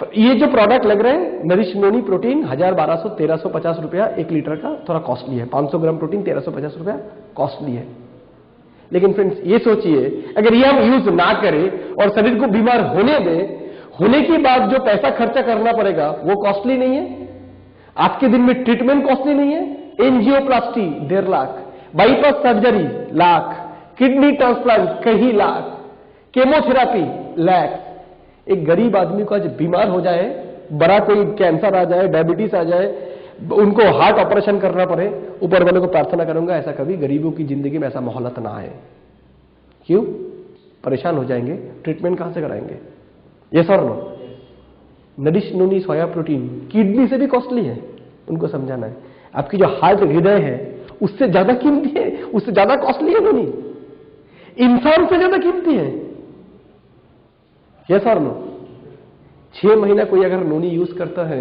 ये जो प्रोडक्ट लग रहे हैं नरिश नोनी प्रोटीन 1000, 1200, 1350 रुपया 1 लीटर का, थोड़ा कॉस्टली है। 500 ग्राम प्रोटीन 1350 रुपया कॉस्टली है। लेकिन फ्रेंड्स ये सोचिए, अगर ये हम यूज ना करें और शरीर को बीमार होने दें, होने के बाद जो पैसा खर्चा करना पड़ेगा वो कॉस्टली नहीं है? आज के दिन में ट्रीटमेंट कॉस्टली नहीं है? Angioplasty 1.5 lakh, bypass surgery lakh, kidney transplant कई लाख, केमोथेरापी लाख। एक गरीब आदमी को आज बीमार हो जाए, बड़ा कोई कैंसर आ जाए, डायबिटीज आ जाए, उनको हार्ट ऑपरेशन करना पड़े, ऊपर वाले को प्रार्थना करूंगा ऐसा कभी गरीबों की जिंदगी में ऐसा मोहलत ना आए। क्यों? परेशान हो जाएंगे, ट्रीटमेंट कहां से कराएंगे? यस और no? Nourish noni soya protein kidney से भी कॉस्टली है, उनको समझाना है। आपकी जो हार्ट, हृदय है, उससे ज्यादा कीमती है, उससे ज्यादा कॉस्टली है नोनी, इंसान से ज्यादा कीमती है। यस और नो? 6 महीना कोई अगर नोनी यूज करता है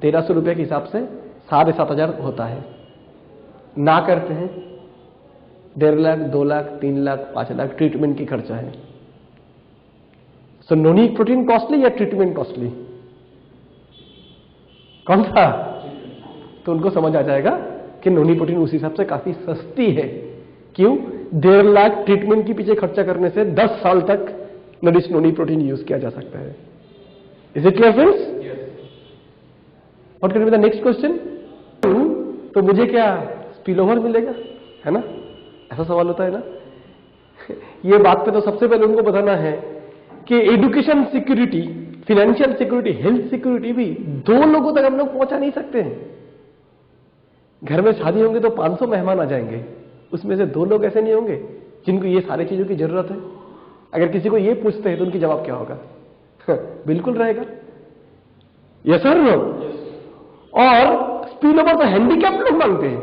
1300 रुपए के हिसाब से 7,500 होता है। ना करते हैं 1.5 लाख, 2 लाख, 3 लाख, 5 लाख ट्रीटमेंट की खर्चा है। सो नोनी प्रोटीन कॉस्टली या ट्रीटमेंट कॉस्टली? कौन सा? तो उनको समझ आ जाएगा कि नोनी प्रोटीन उस हिसाब से काफी सस्ती है। क्यों? 1.5 लाख ट्रीटमेंट के पीछे खर्चा करने से 10 साल तक नरिश नोनी प्रोटीन यूज किया जा सकता है। Is it clear friends? What can be the next question? तो मुझे क्या स्पिल ओवर मिलेगा, है ना? ऐसा सवाल होता है ना? ये बात पे तो सबसे पहले उनको बताना है कि education security, financial security, health security भी 2 लोगों तक हम लोग पहुंचा नहीं सकते हैं। घर में शादी होंगे तो 500 मेहमान आ जाएंगे, उसमें से 2 लोग ऐसे नहीं होंगे जिनको ये सारी चीजों की जरूरत है। अगर किसी को ये पूछते हैं तो उनकी जवाब क्या होगा? बिल्कुल रहेगा, यस सर नो। और स्पिल ओवर तो हैंडीकैप लोग मांगते हैं,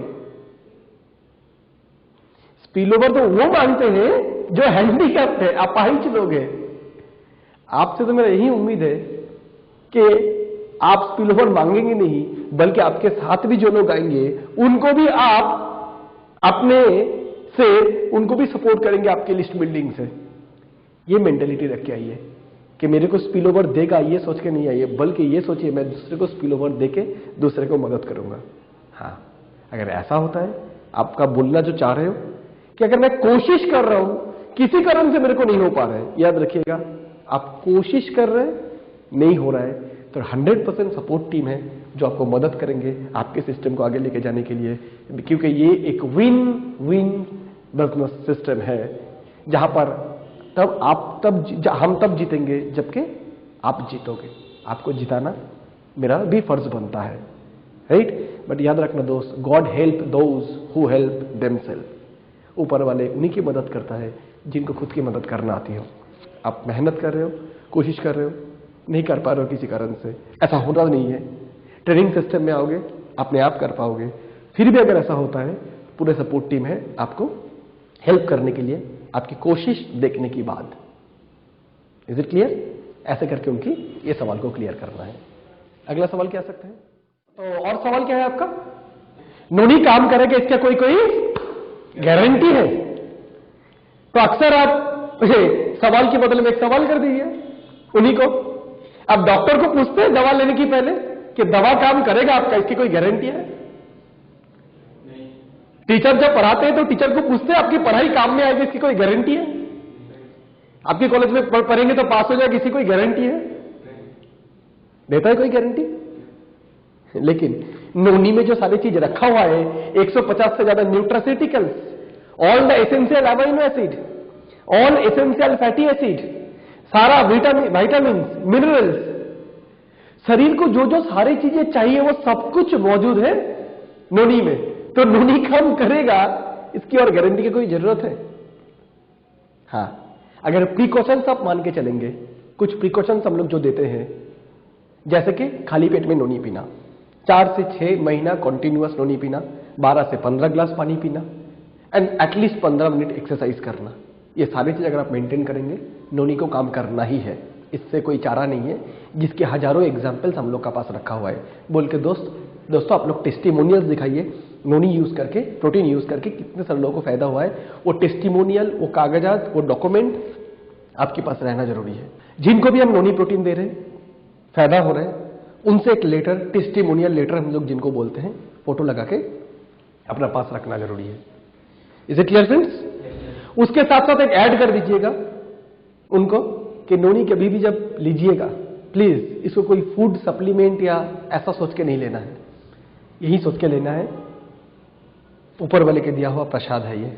स्पिल ओवर तो वो मांगते हैं जो हैंडीकैप है, अपाहिज लोग हैं। आपसे तो मेरा यही उम्मीद है कि आप स्पिल ओवर मांगेंगे नहीं, बल्कि आपके साथ भी जो लोग आएंगे उनको भी आप अपने से उनको भी सपोर्ट करेंगे आपके लिस्ट बिल्डिंग से। ये मेंटेलिटी रख के आइए कि मेरे को स्पिल ओवर देगा ये सोच के नहीं आइए, बल्कि ये सोचिए मैं दूसरे को स्पिल ओवर देके दूसरे को मदद करूंगा। हाँ, अगर ऐसा होता है, आपका बोलना जो चाह रहे हो कि अगर मैं कोशिश कर रहा हूं, किसी कारण से मेरे को नहीं हो पा रहा है, याद रखिएगा आप कोशिश कर रहे हैं, नहीं हो रहा है, तो 100% सपोर्ट टीम है जो आपको मदद करेंगे आपके सिस्टम को आगे लेके जाने के लिए, क्योंकि ये एक विन विन बिजनेस सिस्टम है जहां पर हम तब जीतेंगे जबकि आप जीतोगे। आपको जिताना मेरा भी फर्ज बनता है, राइट? बट याद रखना दोस्त, God help those who help themselves. ऊपर वाले उन्हीं की मदद करता है जिनको खुद की मदद करना आती हो। आप मेहनत कर रहे हो, कोशिश कर रहे हो, नहीं कर पा रहे हो किसी कारण से, ऐसा होना नहीं है। ट्रेनिंग सिस्टम में आओगे, अपने आप कर पाओगे। फिर भी अगर ऐसा होता है, पूरे सपोर्ट टीम है आपको हेल्प करने के लिए, आपकी कोशिश देखने की बाद। Is it clear? ऐसे करके उनकी ये सवाल को क्लियर करना है। अगला सवाल क्या आ सकता है? तो और सवाल क्या है आपका? नोनी काम करेगा इसका कोई गारंटी है? तो अक्सर आप सवाल के बदले में एक सवाल कर दीजिए उन्हीं को। आप डॉक्टर को पूछते हैं दवा लेने की पहले कि दवा काम करेगा आपका, इसकी कोई गारंटी है? नहीं। टीचर जब पढ़ाते हैं तो टीचर को पूछते हैं आपकी पढ़ाई काम में आएगी, इसकी कोई गारंटी है? आपके कॉलेज में पढ़ेंगे तो पास हो जाएगी, इसकी कोई गारंटी है? देता है कोई गारंटी? लेकिन नोनी में जो सारी चीज रखा हुआ है, 150 से ज्यादा nutraceuticals, all the essential amino acid, all essential fatty acid, सारा विटामिन मिनरल्स, शरीर को जो जो सारी चीजें चाहिए वो सब कुछ मौजूद है नोनी में। तो नोनी काम करेगा, इसकी और गारंटी की कोई जरूरत है? हाँ, अगर प्रिकॉशंस आप मान के चलेंगे, कुछ प्रिकॉशंस हम लोग जो देते हैं, जैसे कि खाली पेट में नोनी पीना, 4 से 6 महीना कॉन्टिन्यूअस नोनी पीना, 12 से 15 ग्लास पानी पीना, एंड एटलीस्ट 15 मिनट एक्सरसाइज करना, ये सारी चीज अगर आप मेंटेन करेंगे, नोनी को काम करना ही है। इससे कोई चारा नहीं है, जिसके हजारों एग्जाम्पल्स हम लोग का पास रखा हुआ है। बोल के दोस्तों आप लोग टेस्टिमोनियल्स दिखाइए, नोनी यूज करके, प्रोटीन यूज करके कितने सारे लोगों को फायदा हुआ है। वो टेस्टिमोनियल, वो कागजात, वो डॉक्यूमेंट आपके पास रहना जरूरी है। जिनको भी हम नोनी प्रोटीन दे रहे हैं, फायदा हो रहा है, उनसे एक लेटर, टेस्टिमोनियल लेटर हम लोग जिनको बोलते हैं, फोटो लगा के अपना पास रखना जरूरी है। Is it clear friends? उसके साथ साथ एक ऐड कर दीजिएगा उनको कि नोनी कभी भी जब लीजिएगा, प्लीज इसको कोई फूड सप्लीमेंट या ऐसा सोच के नहीं लेना है, यही सोच के लेना है ऊपर वाले के दिया हुआ प्रसाद है, ये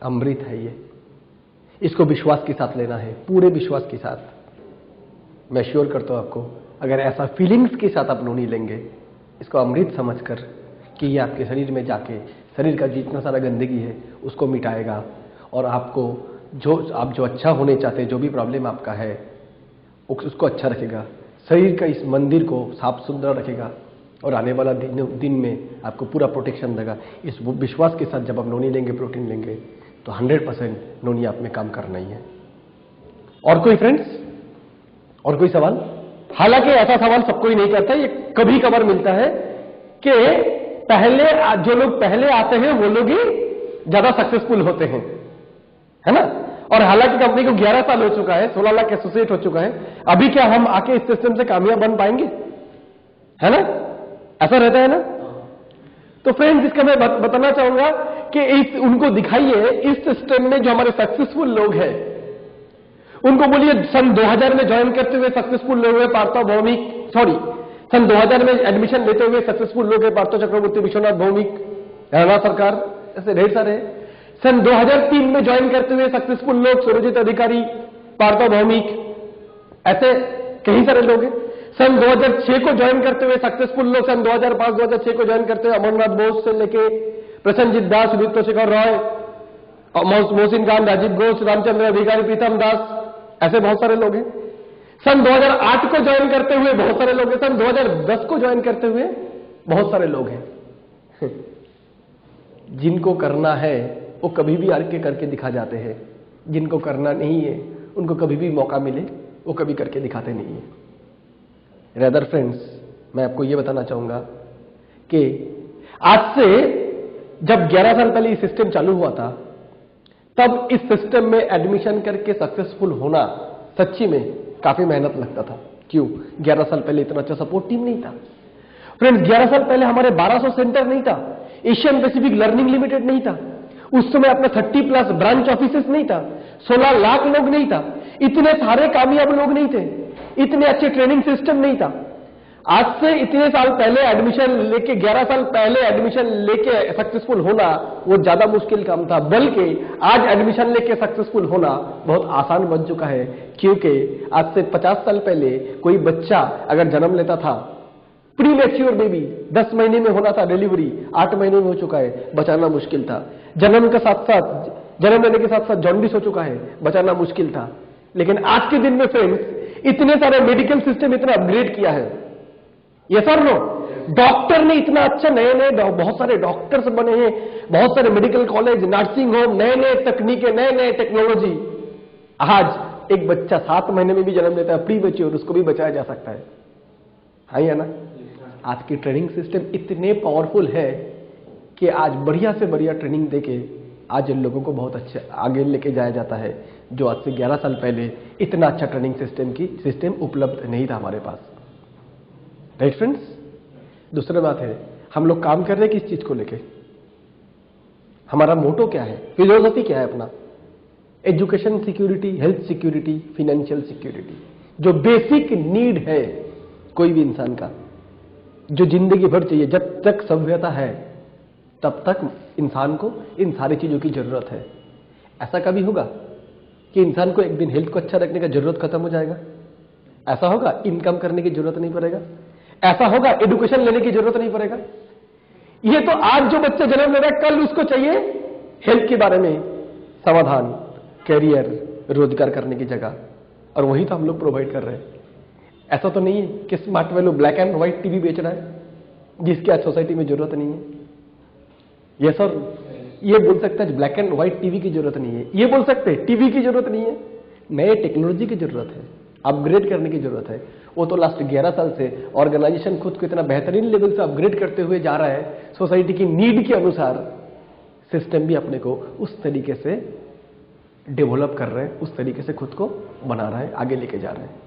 अमृत है, ये इसको विश्वास के साथ लेना है, पूरे विश्वास के साथ। मैं श्योर करता हूं आपको, अगर ऐसा फीलिंग्स के साथ आप नोनी लेंगे, इसको अमृत समझकर कि ये आपके शरीर में जाके शरीर का जितना सारा गंदगी है उसको मिटाएगा, और आपको जो अच्छा होने चाहते हैं, जो भी प्रॉब्लम आपका है उसको अच्छा रखेगा, शरीर का इस मंदिर को साफ सुथरा रखेगा, और आने वाला दिन में आपको पूरा प्रोटेक्शन देगा। इस विश्वास के साथ जब आप नोनी लेंगे, प्रोटीन लेंगे, तो 100% नोनी आप में काम करना ही है। और कोई फ्रेंड्स, और कोई सवाल? हालांकि ऐसा सवाल सबको ही नहीं करता, ये कभी कभार मिलता है कि जो लोग पहले आते हैं वो लोग ही ज्यादा सक्सेसफुल होते हैं, है ना? और हालांकि कंपनी को 11 साल हो चुका है, 16 लाख एसोसिएट हो चुका है, अभी क्या हम आके इस सिस्टम से कामयाब बन पाएंगे? है ना? ऐसा रहता है ना? तो फ्रेंड्स, इसका मैं बताना चाहूंगा कि उनको दिखाइए इस सिस्टम में जो हमारे सक्सेसफुल लोग हैं, उनको बोलिए सन 2000 में ज्वाइन करते हुए सक्सेसफुल लोग हैं पार्थ भौमिक, सन 2000 में एडमिशन लेते हुए सक्सेसफुल लोग हैं पार्थ चक्रवर्ती, विश्वनाथ भौमिक, राणा सरकार, ऐसे ढेर सारे। सन 2003 में ज्वाइन करते हुए सक्सेसफुल लोग सुरजीत अधिकारी, पार्थ भौमिक, ऐसे कई सारे लोग हैं। सन 2006 को ज्वाइन करते हुए सक्सेसफुल लोग, सन 2005-2006 को ज्वाइन करते हुए अमरनाथ बोस से लेके प्रसन्नजीत दास, सुदीप्त शेखर रॉय, मोहसिन खान, राजीव घोष, रामचंद्र अधिकारी, प्रीतम दास, ऐसे बहुत सारे लोग हैं। सन 2008 को ज्वाइन करते हुए बहुत सारे लोग हैं। सन 2010 को ज्वाइन करते हुए बहुत सारे लोग हैं। जिनको करना है वो कभी भी आके करके दिखा जाते हैं, जिनको करना नहीं है उनको कभी भी मौका मिले वो कभी करके दिखाते नहीं है। रेदर फ्रेंड्स, मैं आपको ये बताना चाहूंगा कि आज से जब 11 साल पहले ये सिस्टम चालू हुआ था, तब इस सिस्टम में एडमिशन करके सक्सेसफुल होना सच्ची में काफी मेहनत लगता था। क्यों? 11 साल पहले इतना अच्छा सपोर्ट टीम नहीं था। फ्रेंड्स, 11 साल पहले हमारे 1200 सेंटर नहीं था, एशियन पैसिफिक लर्निंग लिमिटेड नहीं था, उस समय अपना 30+ ब्रांच ऑफिसेस नहीं था, 16 लाख लोग नहीं था, इतने सारे कामयाब लोग नहीं थे, इतने अच्छे ट्रेनिंग सिस्टम नहीं था। आज से इतने साल पहले एडमिशन लेके 11 साल पहले एडमिशन लेके सक्सेसफुल होना वो ज्यादा मुश्किल काम था, बल्कि आज एडमिशन लेके सक्सेसफुल होना बहुत आसान बन चुका है। क्योंकि आज से 50 साल पहले कोई बच्चा अगर जन्म लेता था, प्री मैच्योर बेबी 10 महीने में होना था, डिलीवरी 8 महीने में हो चुका है, बचाना मुश्किल था। जन्म के साथ साथ जन्म लेने के साथ साथ जॉन्डिस हो चुका है, बचाना मुश्किल था। लेकिन आज के दिन में फ्रेंड्स, इतने सारे मेडिकल सिस्टम इतना अपग्रेड किया है। यस और नो? डॉक्टर ने इतना अच्छा, नए नए बहुत सारे डॉक्टर्स बने हैं, बहुत सारे मेडिकल कॉलेज, नर्सिंग होम, नए नए तकनीकें, नए नए टेक्नोलॉजी। आज एक बच्चा 7 महीने में भी जन्म लेता है, प्री मैच्योर, उसको भी बचाया जा सकता है। हाँ या ना? आज की ट्रेनिंग सिस्टम इतने पावरफुल है कि आज बढ़िया से बढ़िया ट्रेनिंग देके आज इन लोगों को बहुत अच्छे आगे लेके जाया जाता है, जो आज से 11 साल पहले इतना अच्छा ट्रेनिंग सिस्टम उपलब्ध नहीं था हमारे पास। Right friends? दूसरी बात है, हम लोग काम कर रहे हैं किस चीज को लेके? हमारा मोटो क्या है, फिलोसफी क्या है अपना? Education security, health security, financial security, जो बेसिक नीड है कोई भी इंसान का, जो जिंदगी भर चाहिए। जब तक सभ्यता है तब तक इंसान को इन सारी चीजों की जरूरत है। ऐसा कभी होगा कि इंसान को एक दिन हेल्थ को अच्छा रखने का जरूरत खत्म हो जाएगा? ऐसा होगा इनकम करने की जरूरत नहीं पड़ेगा? ऐसा होगा एडुकेशन लेने की जरूरत नहीं पड़ेगा? ये तो आज जो बच्चा जन्म ले रहा है, कल उसको चाहिए हेल्थ के बारे में समाधान, कैरियर, रोजगार करने की जगह, और वही तो हम लोग प्रोवाइड कर रहे हैं। ऐसा तो नहीं है कि smart value black and white TV बेच रहा है जिसकी आज सोसाइटी में जरूरत नहीं है। ये सर, ये बोल सकता है ब्लैक एंड व्हाइट टीवी की जरूरत नहीं है, ये बोल सकते हैं टीवी की जरूरत नहीं है, नए टेक्नोलॉजी की जरूरत है, अपग्रेड करने की जरूरत है। वो तो लास्ट 11 साल से ऑर्गेनाइजेशन खुद को इतना बेहतरीन लेवल से अपग्रेड करते हुए जा रहा है, सोसाइटी की नीड के अनुसार सिस्टम भी अपने को उस तरीके से डेवलप कर रहे हैं, उस तरीके से खुद को बना रहा है, आगे लेके जा रहे हैं।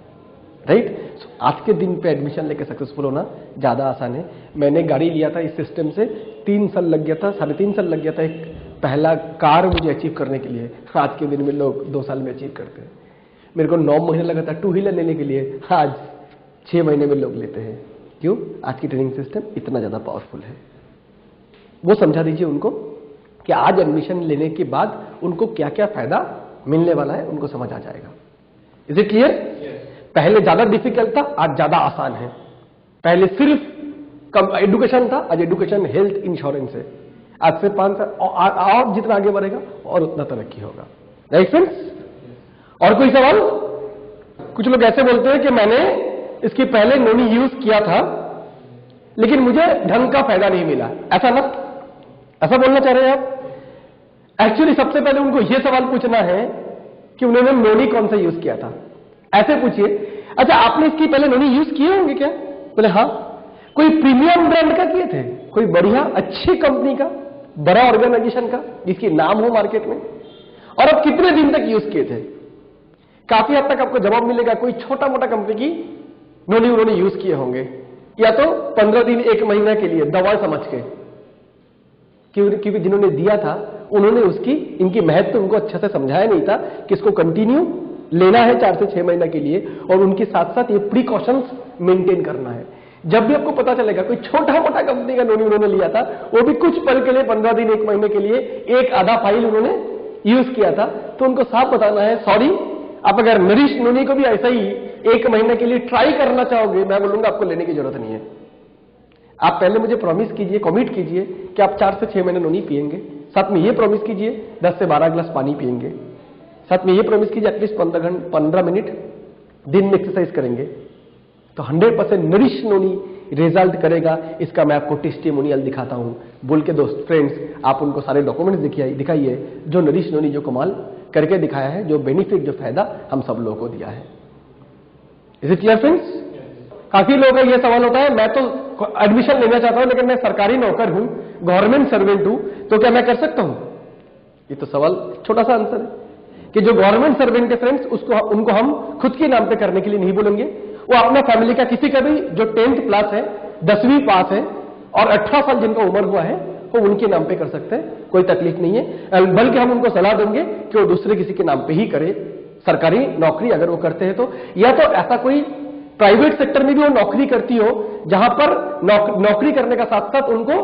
राइट? आज के दिन पे एडमिशन लेके सक्सेसफुल होना ज्यादा आसान है। मैंने गाड़ी लिया था इस सिस्टम से, 3 साल लग गया था, 3.5 साल लग गया था एक पहला कार मुझे अचीव करने के लिए। आज के दिन में लोग 2 साल में अचीव करते हैं। मेरे को 9 महीने लगा था 2 व्हीलर लेने के लिए, आज 6 महीने में लोग लेते हैं। क्यों? आज की ट्रेनिंग सिस्टम इतना ज्यादा पावरफुल है। वो समझा दीजिए उनको कि आज एडमिशन लेने के बाद उनको क्या क्या फायदा मिलने वाला है, उनको समझ आ जाएगा। Is it clear? पहले ज्यादा डिफिकल्ट था, आज ज्यादा आसान है। पहले सिर्फ एडुकेशन था, आज एडुकेशन, हेल्थ, इंश्योरेंस है। आज से 5 साल और जितना आगे बढ़ेगा और उतना तरक्की होगा। Right friends? और कोई सवाल? कुछ लोग ऐसे बोलते हैं कि मैंने इसके पहले नोनी यूज किया था लेकिन मुझे ढंग का फायदा नहीं मिला। ऐसा ना, ऐसा बोलना चाह रहे हैं आप? एक्चुअली सबसे पहले उनको यह सवाल पूछना है कि उन्होंने नोनी कौन सा यूज किया था। ऐसे पूछिए, अच्छा आपने इसकी पहले नोनी यूज किए होंगे क्या? बोले हाँ। कोई प्रीमियम ब्रांड का किए थे, कोई बढ़िया अच्छी कंपनी का, बड़ा ऑर्गेनाइजेशन का जिसकी नाम हो मार्केट में, और अब कितने दिन तक यूज किए थे? काफी हद तक आपको जवाब मिलेगा कोई छोटा मोटा कंपनी की नोनी उन्होंने यूज किए होंगे, या तो 15 दिन 1 महीना के लिए दवा समझ के, क्योंकि जिन्होंने दिया था उन्होंने उसकी इनकी महत्व उनको अच्छे से समझाया नहीं था कि इसको कंटिन्यू लेना है 4 से 6 महीना के लिए, और उनके साथ साथ ये प्रिकॉशंस मेंटेन करना है। जब भी आपको पता चलेगा कोई छोटा मोटा कंपनी का नोनी उन्होंने लिया था, वो भी कुछ पल के लिए 15 दिन 1 महीने के लिए एक आधा फाइल उन्होंने यूज किया था, तो उनको साफ बताना है सॉरी, आप अगर नरिश नोनी को भी ऐसा ही 1 महीने के लिए ट्राई करना चाहोगे, मैं बोलूंगा आपको लेने की जरूरत नहीं है। आप पहले मुझे प्रॉमिस कीजिए, कमिट कीजिए कि आप 4 से 6 महीने नोनी पिएंगे, साथ में ये प्रॉमिस कीजिए 10 से 12 गिलास पानी पिएंगे, साथ में ये प्रॉमिस कीजिए एटलीस्ट 15 मिनट दिन में एक्सरसाइज करेंगे तो 100% नरिश नोनी रिजल्ट करेगा। इसका मैं आपको टेस्टिमोनियल दिखाता हूं बोल के दोस्त फ्रेंड्स, आप उनको सारे डॉक्यूमेंट्स दिखाइए जो नरिश नोनी जो कमाल करके दिखाया है, जो बेनिफिट जो फायदा हम सब लोगों को दिया है। Is it clear friends? काफी लोगों का यह सवाल होता है, मैं तो एडमिशन लेना चाहता हूं लेकिन मैं सरकारी नौकर हूं, गवर्नमेंट सर्वेंट हूं, तो क्या मैं कर सकता हूं? ये तो सवाल छोटा सा आंसर है कि जो गवर्नमेंट सर्वेंट है फ्रेंड्स, उनको हम खुद के नाम पे करने के लिए नहीं बोलेंगे। वो अपना फैमिली का किसी का भी जो 10th क्लास है, 10वीं पास है और 18 साल जिनका उम्र हुआ है वो उनके नाम पे कर सकते हैं, कोई तकलीफ नहीं है। बल्कि हम उनको सलाह देंगे कि वो दूसरे किसी के नाम पे ही करे। सरकारी नौकरी अगर वो करते हैं तो, या तो ऐसा कोई प्राइवेट सेक्टर में भी वो नौकरी करती हो जहां पर नौकरी करने का साथ साथ उनको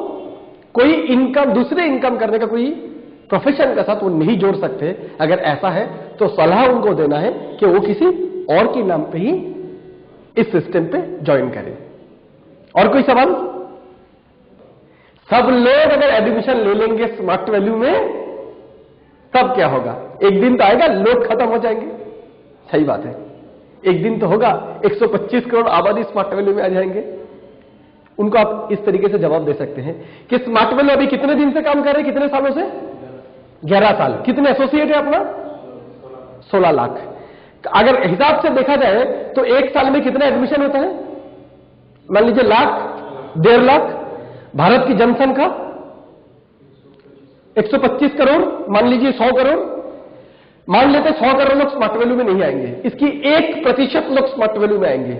कोई इनकम, दूसरे इनकम करने का कोई प्रोफेशन का साथ वो नहीं जोड़ सकते। अगर ऐसा है तो सलाह उनको देना है कि वो किसी और के नाम पे ही इस सिस्टम पे ज्वाइन करें। और कोई सवाल? सब लोग अगर एडमिशन ले लेंगे स्मार्ट वैल्यू में तब क्या होगा? एक दिन तो आएगा लोग खत्म हो जाएंगे। सही बात है, एक दिन तो होगा 125 करोड़ आबादी स्मार्ट वैल्यू में आ जाएंगे। उनको आप इस तरीके से जवाब दे सकते हैं कि स्मार्ट वैल्यू अभी कितने दिन से काम कर रहे हैं, कितने सालों से? 11 साल। कितने एसोसिएट है अपना? 16 लाख। अगर हिसाब से देखा जाए तो एक साल में कितना एडमिशन होता है? मान लीजिए लाख, 1.5 लाख। भारत की जनसंख्या 125 करोड़, मान लीजिए 100 करोड़। मान लेते 100 करोड़ लोग स्मार्ट वैल्यू में नहीं आएंगे, इसकी 1% लोग स्मार्ट वैल्यू में आएंगे।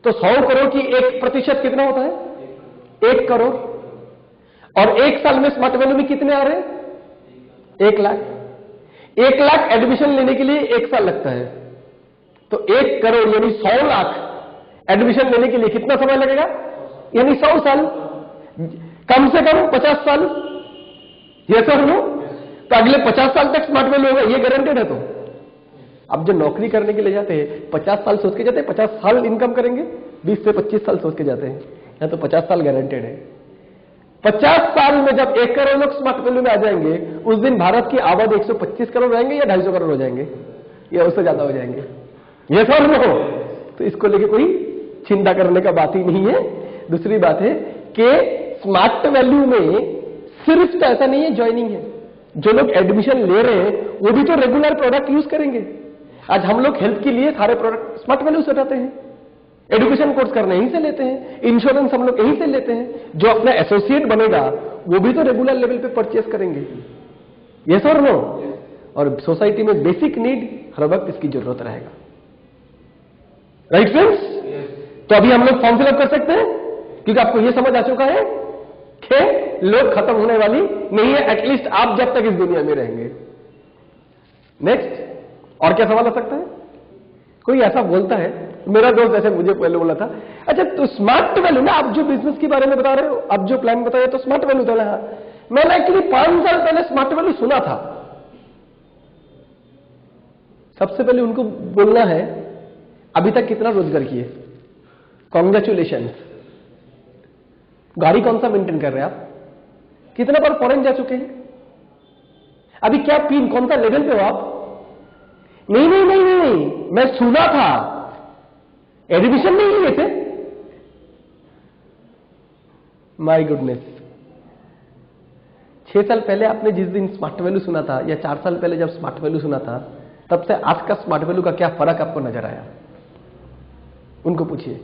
तो 100 करोड़ की 1% कितना होता है? 1 करोड़। और एक साल में स्मार्ट वैल्यू में कितने आ रहे हैं? 1 लाख। 1 लाख एडमिशन लेने के लिए 1 साल लगता है, तो 1 करोड़ यानी 100 लाख एडमिशन लेने के लिए कितना समय लगेगा? यानी 100 साल, कम से कम 50 साल। ये सर लो, तो अगले 50 साल तक स्मार्ट वैल्यू होगा, ये गारंटेड है। तो अब जो नौकरी करने के लिए जाते हैं 50 साल सोच के जाते हैं 50 साल इनकम करेंगे, 20 से 25 साल सोच के जाते हैं, या तो 50 साल गारंटेड है। 50 साल में जब 1 करोड़ लोग स्मार्ट वैल्यू में आ जाएंगे, उस दिन भारत की आबादी 125 करोड़ रहेंगे या 250 करोड़ हो जाएंगे, या उससे ज्यादा हो जाएंगे? ये सर हो, तो इसको लेके कोई चिंता करने का बात ही नहीं है। दूसरी बात है कि स्मार्ट वैल्यू में सिर्फ तो ऐसा नहीं है ज्वाइनिंग है, जो लोग एडमिशन ले रहे हैं वो भी तो रेगुलर प्रोडक्ट यूज करेंगे। आज हम लोग हेल्थ के लिए सारे प्रोडक्ट स्मार्ट वैल्यू से उठाते हैं, एजुकेशन कोर्स करने यहीं से लेते हैं, इंश्योरेंस हम लोग यहीं से लेते हैं। जो अपना एसोसिएट बनेगा वो भी तो रेगुलर लेवल पे परचेस करेंगे। यस और नो? और सोसाइटी में बेसिक नीड हर वक्त इसकी जरूरत रहेगा। Right friends? तो अभी हम लोग फॉर्म फिलअप कर सकते हैं, क्योंकि आपको यह समझ आ चुका है कि लोग खत्म होने वाली नहीं है, एटलीस्ट आप जब तक इस दुनिया में रहेंगे। नेक्स्ट, और क्या सवाल आ सकता है? कोई ऐसा बोलता है, मेरा दोस्त ऐसे मुझे पहले बोला था, अच्छा तो स्मार्ट वैल्यू ना, आप जो बिजनेस के बारे में बता रहे हो, आप जो प्लान बताया तो स्मार्ट वैल्यू था ना। मैंने एक्चुअली 5 साल पहले स्मार्ट वैल्यू सुना था। सबसे पहले उनको बोलना है अभी तक कितना रोजगार किए, कॉन्ग्रेचुलेशन। गाड़ी कौन सा मेंटेन कर रहे हैं आप, कितना बार फॉरेन जा चुके हैं, अभी क्या पिन कौन सा लेवल पे हो आप? नहीं नहीं नहीं नहीं, मैं सुना था, एडमिशन नहीं लिए थे। माय गुडनेस, 6 साल पहले आपने जिस दिन स्मार्ट वैल्यू सुना था, या 4 साल पहले जब स्मार्ट वैल्यू सुना था, तब से आज का स्मार्ट वैल्यू का क्या फर्क आपको नजर आया? उनको पूछिए,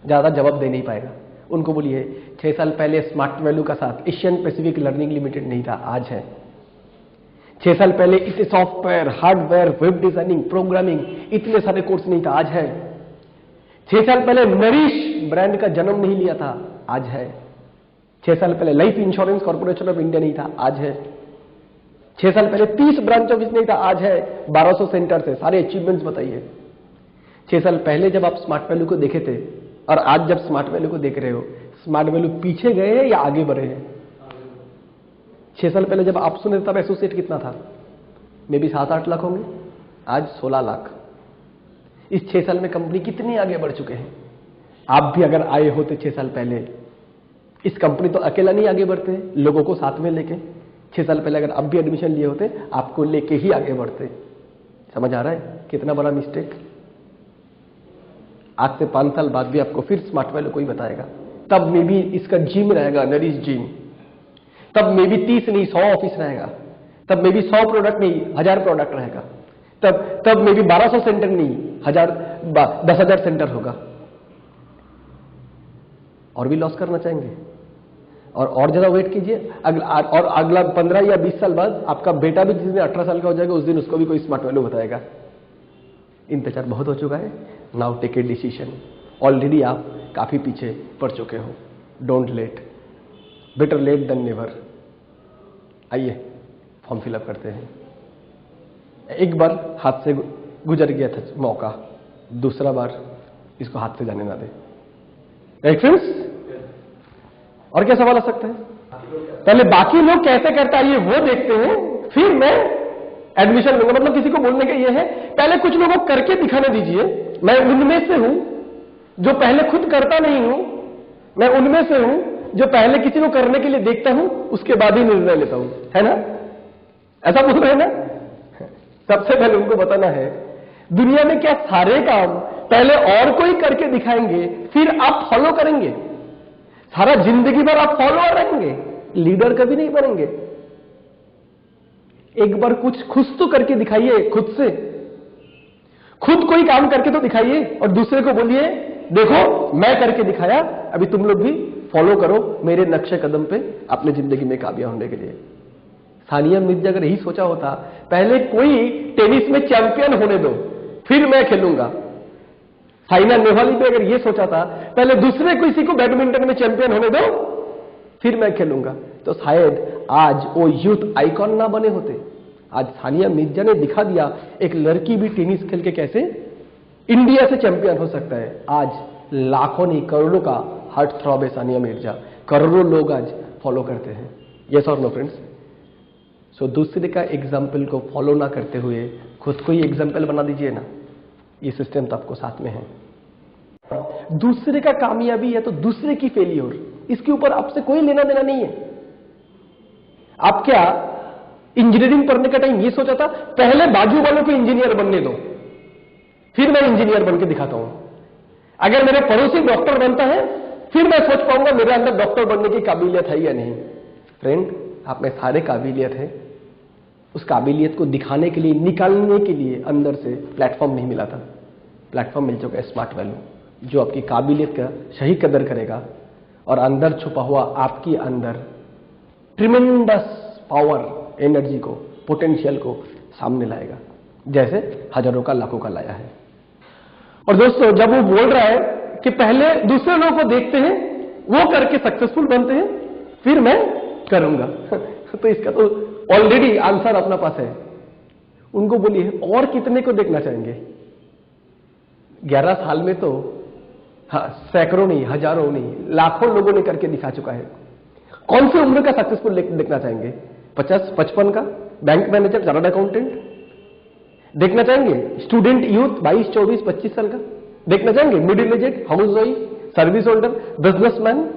ज्यादा जवाब दे नहीं पाएगा। उनको बोलिए 6 साल पहले स्मार्ट वैल्यू का साथ एशियन पैसिफिक लर्निंग लिमिटेड नहीं था, आज है। 6 साल पहले इतने software, hardware, web designing, programming, इतने सारे कोर्स नहीं था, आज है। 6 साल पहले नरिश ब्रांड का जन्म नहीं लिया था, आज है। 6 साल पहले life insurance corporation of India नहीं था, आज है। 6 साल पहले 30 ब्रांच ऑफिस नहीं था, आज है 1200 सेंटर से। सारे अचीवमेंट्स बताइए। 6 साल पहले जब आप स्मार्ट वैल्यू को देखे थे और आज जब स्मार्ट वैल्यू को देख रहे हो, स्मार्ट वैल्यू पीछे गए हैं या आगे बढ़े हैं? 6 साल पहले जब आप सुने तब एसोसिएट कितना था? मे भी 7-8 लाख होंगे, आज 16 लाख। इस 6 साल में कंपनी कितनी आगे बढ़ चुके हैं। आप भी अगर आए होते 6 साल पहले, इस कंपनी तो अकेला नहीं आगे बढ़ते, लोगों को साथ में लेके 6 साल पहले अगर आप भी एडमिशन लिए होते आपको लेके ही आगे बढ़ते। समझ आ रहा है कितना बड़ा मिस्टेक? आज से 5 साल बाद भी आपको फिर स्मार्ट वैल्यू कोई बताएगा, तब में भी इसका जिम रहेगा, नरिश जिम, तब में भी 30 नहीं 100 ऑफिस रहेगा, तब में भी 100 प्रोडक्ट नहीं 1000 प्रोडक्ट रहेगा, तब में भी 1200 सेंटर नहीं 10,000 सेंटर होगा। और भी लॉस करना चाहेंगे और ज्यादा वेट कीजिए, और अगला 15 या 20 साल बाद आपका बेटा भी जिस दिन 18 साल का हो जाएगा उस दिन उसको भी कोई स्मार्ट वैल्यू बताएगा। इंतजार बहुत हो चुका है, now take a decision. Already आप काफी पीछे पड़ चुके हो। Don't late, better late than never. आइए फॉर्म फिलअप करते हैं। एक बार हाथ से गुजर गया था मौका, दूसरा बार इसको हाथ से जाने ना दे। Right friends? और क्या सवाल आ सकता है? पहले बाकी लोग कैसे करता है ये वो देखते हैं, फिर मैं एडमिशन लूंगा। मतलब किसी को बोलने का ये है, पहले कुछ लोगों को करके दिखाने दीजिए। मैं उनमें से हूं जो पहले खुद करता नहीं हूं, मैं उनमें से हूं जो पहले किसी को करने के लिए देखता हूं, उसके बाद ही निर्णय लेता हूं, है ना? ऐसा बोल रहे हैं ना? सबसे पहले उनको बताना है दुनिया में क्या सारे काम पहले और कोई करके दिखाएंगे, फिर आप फॉलो करेंगे। सारा जिंदगी भर आप फॉलोअर रहेंगे, लीडर कभी नहीं बनेंगे। एक बार कुछ खुद तो करके दिखाइए, खुद से खुद कोई काम करके तो दिखाइए और दूसरे को बोलिए देखो मैं करके दिखाया, अभी तुम लोग भी फॉलो करो मेरे नक्शे कदम पे अपने जिंदगी में कामयाब होने के लिए। सानिया मिर्जा अगर यही सोचा होता पहले कोई टेनिस में चैंपियन होने दो फिर मैं खेलूंगा, साइना नेहवाल भी अगर ये सोचा था पहले दूसरे किसी को बैडमिंटन में चैंपियन होने दो फिर मैं खेलूंगा, तो शायद आज वो यूथ आइकॉन ना बने होते। आज सानिया मिर्जा ने दिखा दिया एक लड़की भी टेनिस खेल के कैसे इंडिया से चैंपियन हो सकता है। आज लाखों नहीं करोड़ों का हार्ट थ्रॉब है सानिया मिर्जा, करोड़ों लोग आज फॉलो करते हैं। यस और नो फ्रेंड्स? सो दूसरे का एग्जाम्पल को फॉलो ना करते हुए खुद को ही एग्जाम्पल बना दीजिए ना। ये सिस्टम तो आपको साथ में है। दूसरे का कामयाबी है तो दूसरे की फेलियर, इसके ऊपर आपसे कोई लेना देना नहीं है। आप क्या इंजीनियरिंग पढ़ने का टाइम ये सोचा था पहले बाजू वालों को इंजीनियर बनने दो फिर मैं इंजीनियर बन के दिखाता हूं। अगर मेरे पड़ोसी डॉक्टर बनता है फिर मैं सोच पाऊंगा मेरे अंदर डॉक्टर बनने की काबिलियत है या नहीं। फ्रेंड, आप में सारे काबिलियत है, उस काबिलियत को दिखाने के लिए निकालने के लिए अंदर से प्लेटफॉर्म नहीं मिला था। प्लेटफॉर्म मिल चुका है स्मार्ट वैल्यू, जो आपकी काबिलियत का सही कदर करेगा और अंदर छुपा हुआ आपकी अंदर ट्रिमेंडस पावर, एनर्जी को, पोटेंशियल को सामने लाएगा, जैसे हजारों का लाखों का लाया है। और दोस्तों जब वो बोल रहा है कि पहले दूसरे लोगों को देखते हैं वो करके सक्सेसफुल बनते हैं फिर मैं करूंगा तो इसका तो ऑलरेडी आंसर अपना पास है। उनको बोलिए और कितने को देखना चाहेंगे? 11 साल में तो सैकड़ों नहीं, हजारों नहीं, लाखों लोगों ने करके दिखा चुका है। कौन सी उम्र का सक्सेसफुल देखना चाहेंगे? 50, 55 का बैंक मैनेजर, चार्टर्ड अकाउंटेंट देखना चाहेंगे? स्टूडेंट यूथ 22, 24, 25 साल का देखना चाहेंगे? Middle aged, house wife, service holder, businessman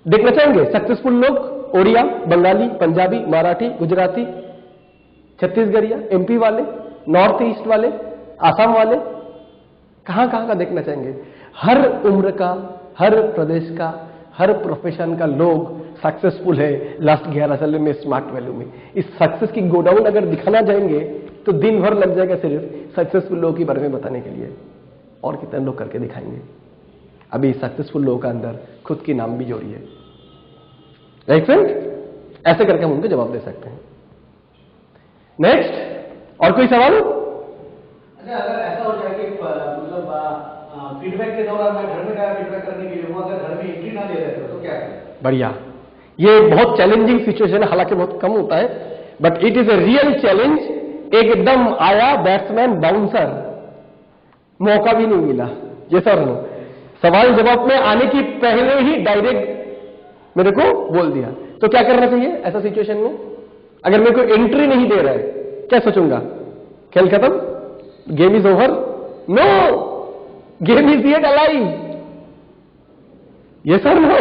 देखना चाहेंगे? सक्सेसफुल लोग ओडिया, बंगाली, पंजाबी, मराठी, गुजराती, छत्तीसगढ़िया, एमपी वाले, नॉर्थ ईस्ट वाले, आसाम वाले, कहां कहां का देखना चाहेंगे? हर उम्र का, हर प्रदेश का, हर प्रोफेशन का लोग सक्सेसफुल है लास्ट 11 साल में स्मार्ट वैल्यू में। इस सक्सेस की गोडाउन अगर दिखाना जाएंगे तो दिन भर लग जाएगा सिर्फ सक्सेसफुल लोगों के बारे में बताने के लिए। और कितने लोग करके दिखाएंगे? अभी सक्सेसफुल लोगों का अंदर खुद की नाम भी जोड़िए। Right friend? ऐसे करके हम उनको जवाब दे सकते हैं। नेक्स्ट, और कोई सवाल? अच्छा, अगर ऐसा हो जाए कि मतलब फीडबैक के दौरान मैं घर में गया फीडबैक करने के लिए, वो अगर घर में एंट्री ना दे रहे तो क्या करें? बढ़िया, ये बहुत चैलेंजिंग सिचुएशन है, हालांकि बहुत कम होता है, but it is a real challenge. एकदम आया बैट्समैन बाउंसर, मौका भी नहीं मिला। ये सर नो सवाल जवाब में आने की पहले ही डायरेक्ट मेरे को बोल दिया, तो क्या करना चाहिए ऐसा सिचुएशन में? अगर मेरे को एंट्री नहीं दे रहा है क्या सोचूंगा? खेल खत्म, game is over? No, game is yet alive. Yes sir no.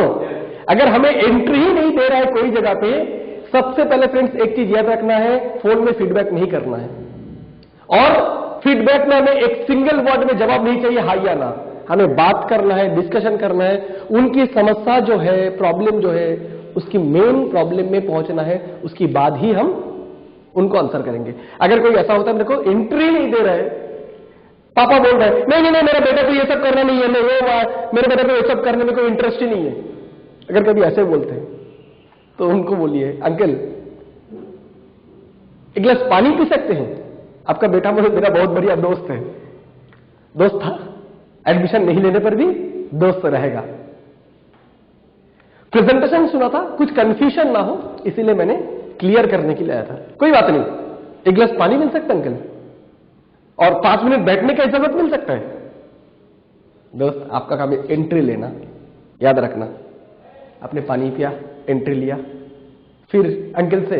अगर हमें एंट्री ही नहीं दे रहा है कोई जगह पे, सबसे पहले फ्रेंड्स एक चीज याद रखना है, फोन में फीडबैक नहीं करना है। और फीडबैक में हमें एक सिंगल वर्ड में जवाब नहीं चाहिए हाँ या ना, हमें बात करना है, डिस्कशन करना है, उनकी समस्या जो है, प्रॉब्लम जो है, उसकी मेन प्रॉब्लम में पहुंचना है, उसके बाद ही हम उनको आंसर करेंगे। अगर कोई ऐसा होता है मेरे को एंट्री नहीं दे रहा है, पापा बोल रहे हैं नहीं मेरा बेटा को ये सब करना नहीं है, नहीं वो मेरे बेटे को ये सब करने में कोई इंटरेस्ट ही नहीं है, अगर कभी ऐसे बोलते हैं तो उनको बोलिए अंकल एक गिलास पानी पी सकते हैं? आपका बेटा मेरा बहुत बढ़िया दोस्त है, दोस्त था, एडमिशन नहीं लेने पर भी दोस्त रहेगा। प्रेजेंटेशन सुना था, कुछ कंफ्यूजन ना हो इसीलिए मैंने क्लियर करने के लिए आया था। कोई बात नहीं, एक गिलास पानी मिल सकता है अंकल, और 5 मिनट बैठने का इजाजत मिल सकता है? दोस्त आपका काम है एंट्री लेना, याद रखना। आपने पानी पिया, एंट्री लिया, फिर अंकल से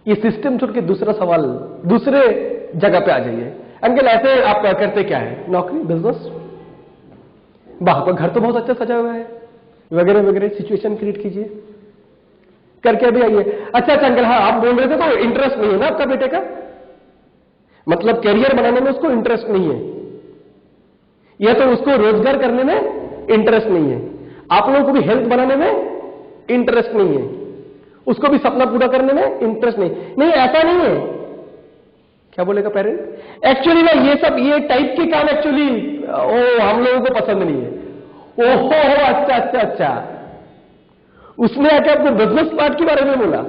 ये सिस्टम छोड़ के दूसरा सवाल, दूसरे जगह पे आ जाइए। अंकल ऐसे आप करते क्या है? नौकरी, बिजनेस? वाह, आपका घर तो बहुत अच्छा सजा हुआ है, वगैरह वगैरह सिचुएशन क्रिएट कीजिए, करके अभी आइए। अच्छा अंकल, हाँ आप बोल रहे थे तो इंटरेस्ट नहीं है ना आपका बेटे का, मतलब कैरियर बनाने में उसको इंटरेस्ट नहीं है, या तो उसको रोजगार करने में इंटरेस्ट नहीं है, आप लोगों को भी हेल्थ बनाने में इंटरेस्ट नहीं है, उसको भी सपना पूरा करने में इंटरेस्ट नहीं, ऐसा नहीं है। क्या बोलेगा पेरेंट? एक्चुअली ना ये सब ये टाइप के काम एक्चुअली हम लोगों को पसंद नहीं है। ओहो अच्छा, उसने आके आपको बिजनेस पार्ट के बारे में बोला,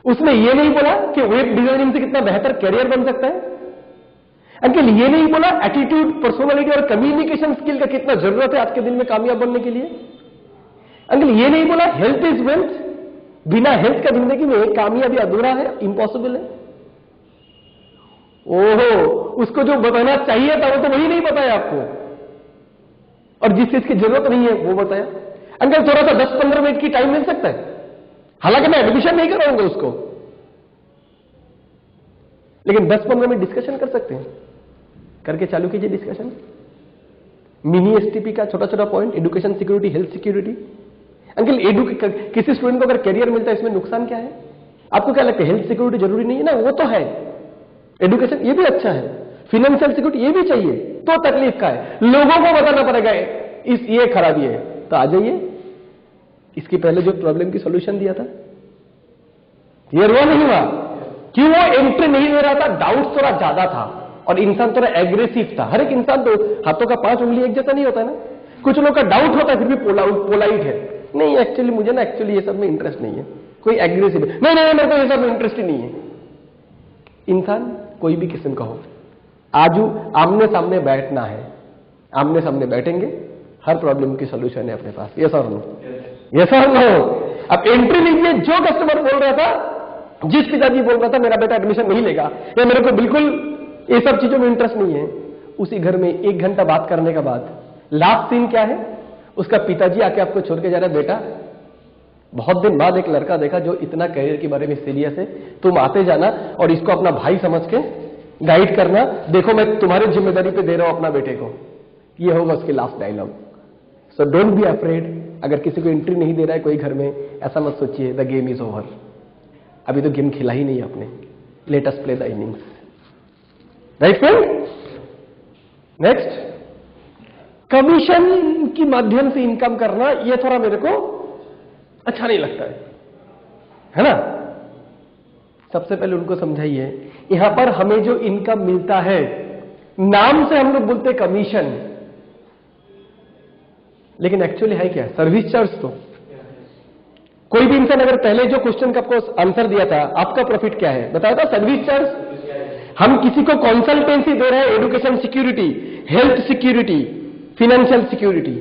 उसने ये नहीं बोला कि वेब डिजाइनिंग से कितना बेहतर कैरियर बन सकता है। अंकल ये नहीं बोला एटीट्यूड, पर्सनालिटी और कम्युनिकेशन स्किल का कितना जरूरत है आज के दिन में कामयाब बनने के लिए। अंकल ये नहीं बोला हेल्थ इज वेल्थ, बिना हेल्थ का जिंदगी में कामयाबी अधूरा है, इम्पॉसिबल है। ओहो, उसको जो बताना चाहिए था वो तो वही नहीं बताया आपको, और जिस चीज की जरूरत नहीं है वो बताया। अंकल थोड़ा सा 10-15 मिनट की टाइम मिल सकता है, हालांकि मैं एडमिशन नहीं कराऊंगा उसको, लेकिन 10-15 मिनट डिस्कशन कर सकते हैं, करके चालू कीजिए डिस्कशन। मिनी एसटीपी का छोटा छोटा point, education security, health security. Uncle किसी स्टूडेंट को अगर कैरियर मिलता है इसमें नुकसान क्या है? आपको क्या लगता है हेल्थ सिक्योरिटी जरूरी नहीं है ना? वो तो है, एजुकेशन ये भी अच्छा है, फाइनेंशियल सिक्योरिटी ये भी चाहिए, तो तकलीफ का है, लोगों को बताना पड़ेगा इस ये खराबी है। तो आ जाइए, इसकी पहले जो प्रॉब्लम की सॉल्यूशन दिया था क्लियर हुआ नहीं हुआ? क्यों वो एंट्री नहीं दे रहा था? डाउट थोड़ा ज्यादा था और इंसान थोड़ा एग्रेसिव था। हर एक इंसान तो हाथों का 5 उंगली एक जैसा नहीं होता है ना, कुछ लोग का डाउट होता है फिर भी पोलाइट है, नहीं एक्चुअली मुझे ना ये सब में इंटरेस्ट नहीं है। कोई एग्रेसिव है, नहीं मेरे को ये सब में इंटरेस्ट ही नहीं है। इंसान कोई भी किस्म का हो, आजू आमने सामने बैठना है, आमने सामने बैठेंगे, हर प्रॉब्लम की सोल्यूशन है अपने पास। ये सर नो, ये सर नो। अब एंट्री लीजिए, जो कस्टमर बोल रहा था, जिस पिताजी बोल रहा था मेरा बेटा एडमिशन नहीं लेगा या मेरे को बिल्कुल ये सब चीजों में इंटरेस्ट नहीं है, उसी घर में 1 घंटा बात करने के बाद लास्ट सीन क्या है? उसका पिताजी आके आपको छोड़ के जा रहा है, बेटा बहुत दिन बाद एक लड़का देखा जो इतना करियर के बारे में सीरियस है, तुम आते जाना और इसको अपना भाई समझ के गाइड करना, देखो मैं तुम्हारी जिम्मेदारी पे दे रहा हूं अपना बेटे को। ये होगा उसके last dialogue. So don't be afraid. अगर किसी को एंट्री नहीं दे रहा है कोई घर में, ऐसा मत सोचिए द गेम इज ओवर, अभी तो गेम खिला ही नहीं आपने, let us play the innings, right friend? Next, commission के माध्यम से इनकम करना, ये थोड़ा मेरे को अच्छा नहीं लगता है ना? सबसे पहले उनको समझाइए, यहां पर हमें जो इनकम मिलता है, नाम से हम लोग बोलते कमीशन, लेकिन एक्चुअली है क्या? Service charge. तो कोई भी इंसान अगर पहले जो क्वेश्चन का आपको आंसर दिया था, आपका प्रॉफिट क्या है बताया था? Service charge. हम किसी को कंसल्टेंसी दे रहे हैं, education security, health security, financial security.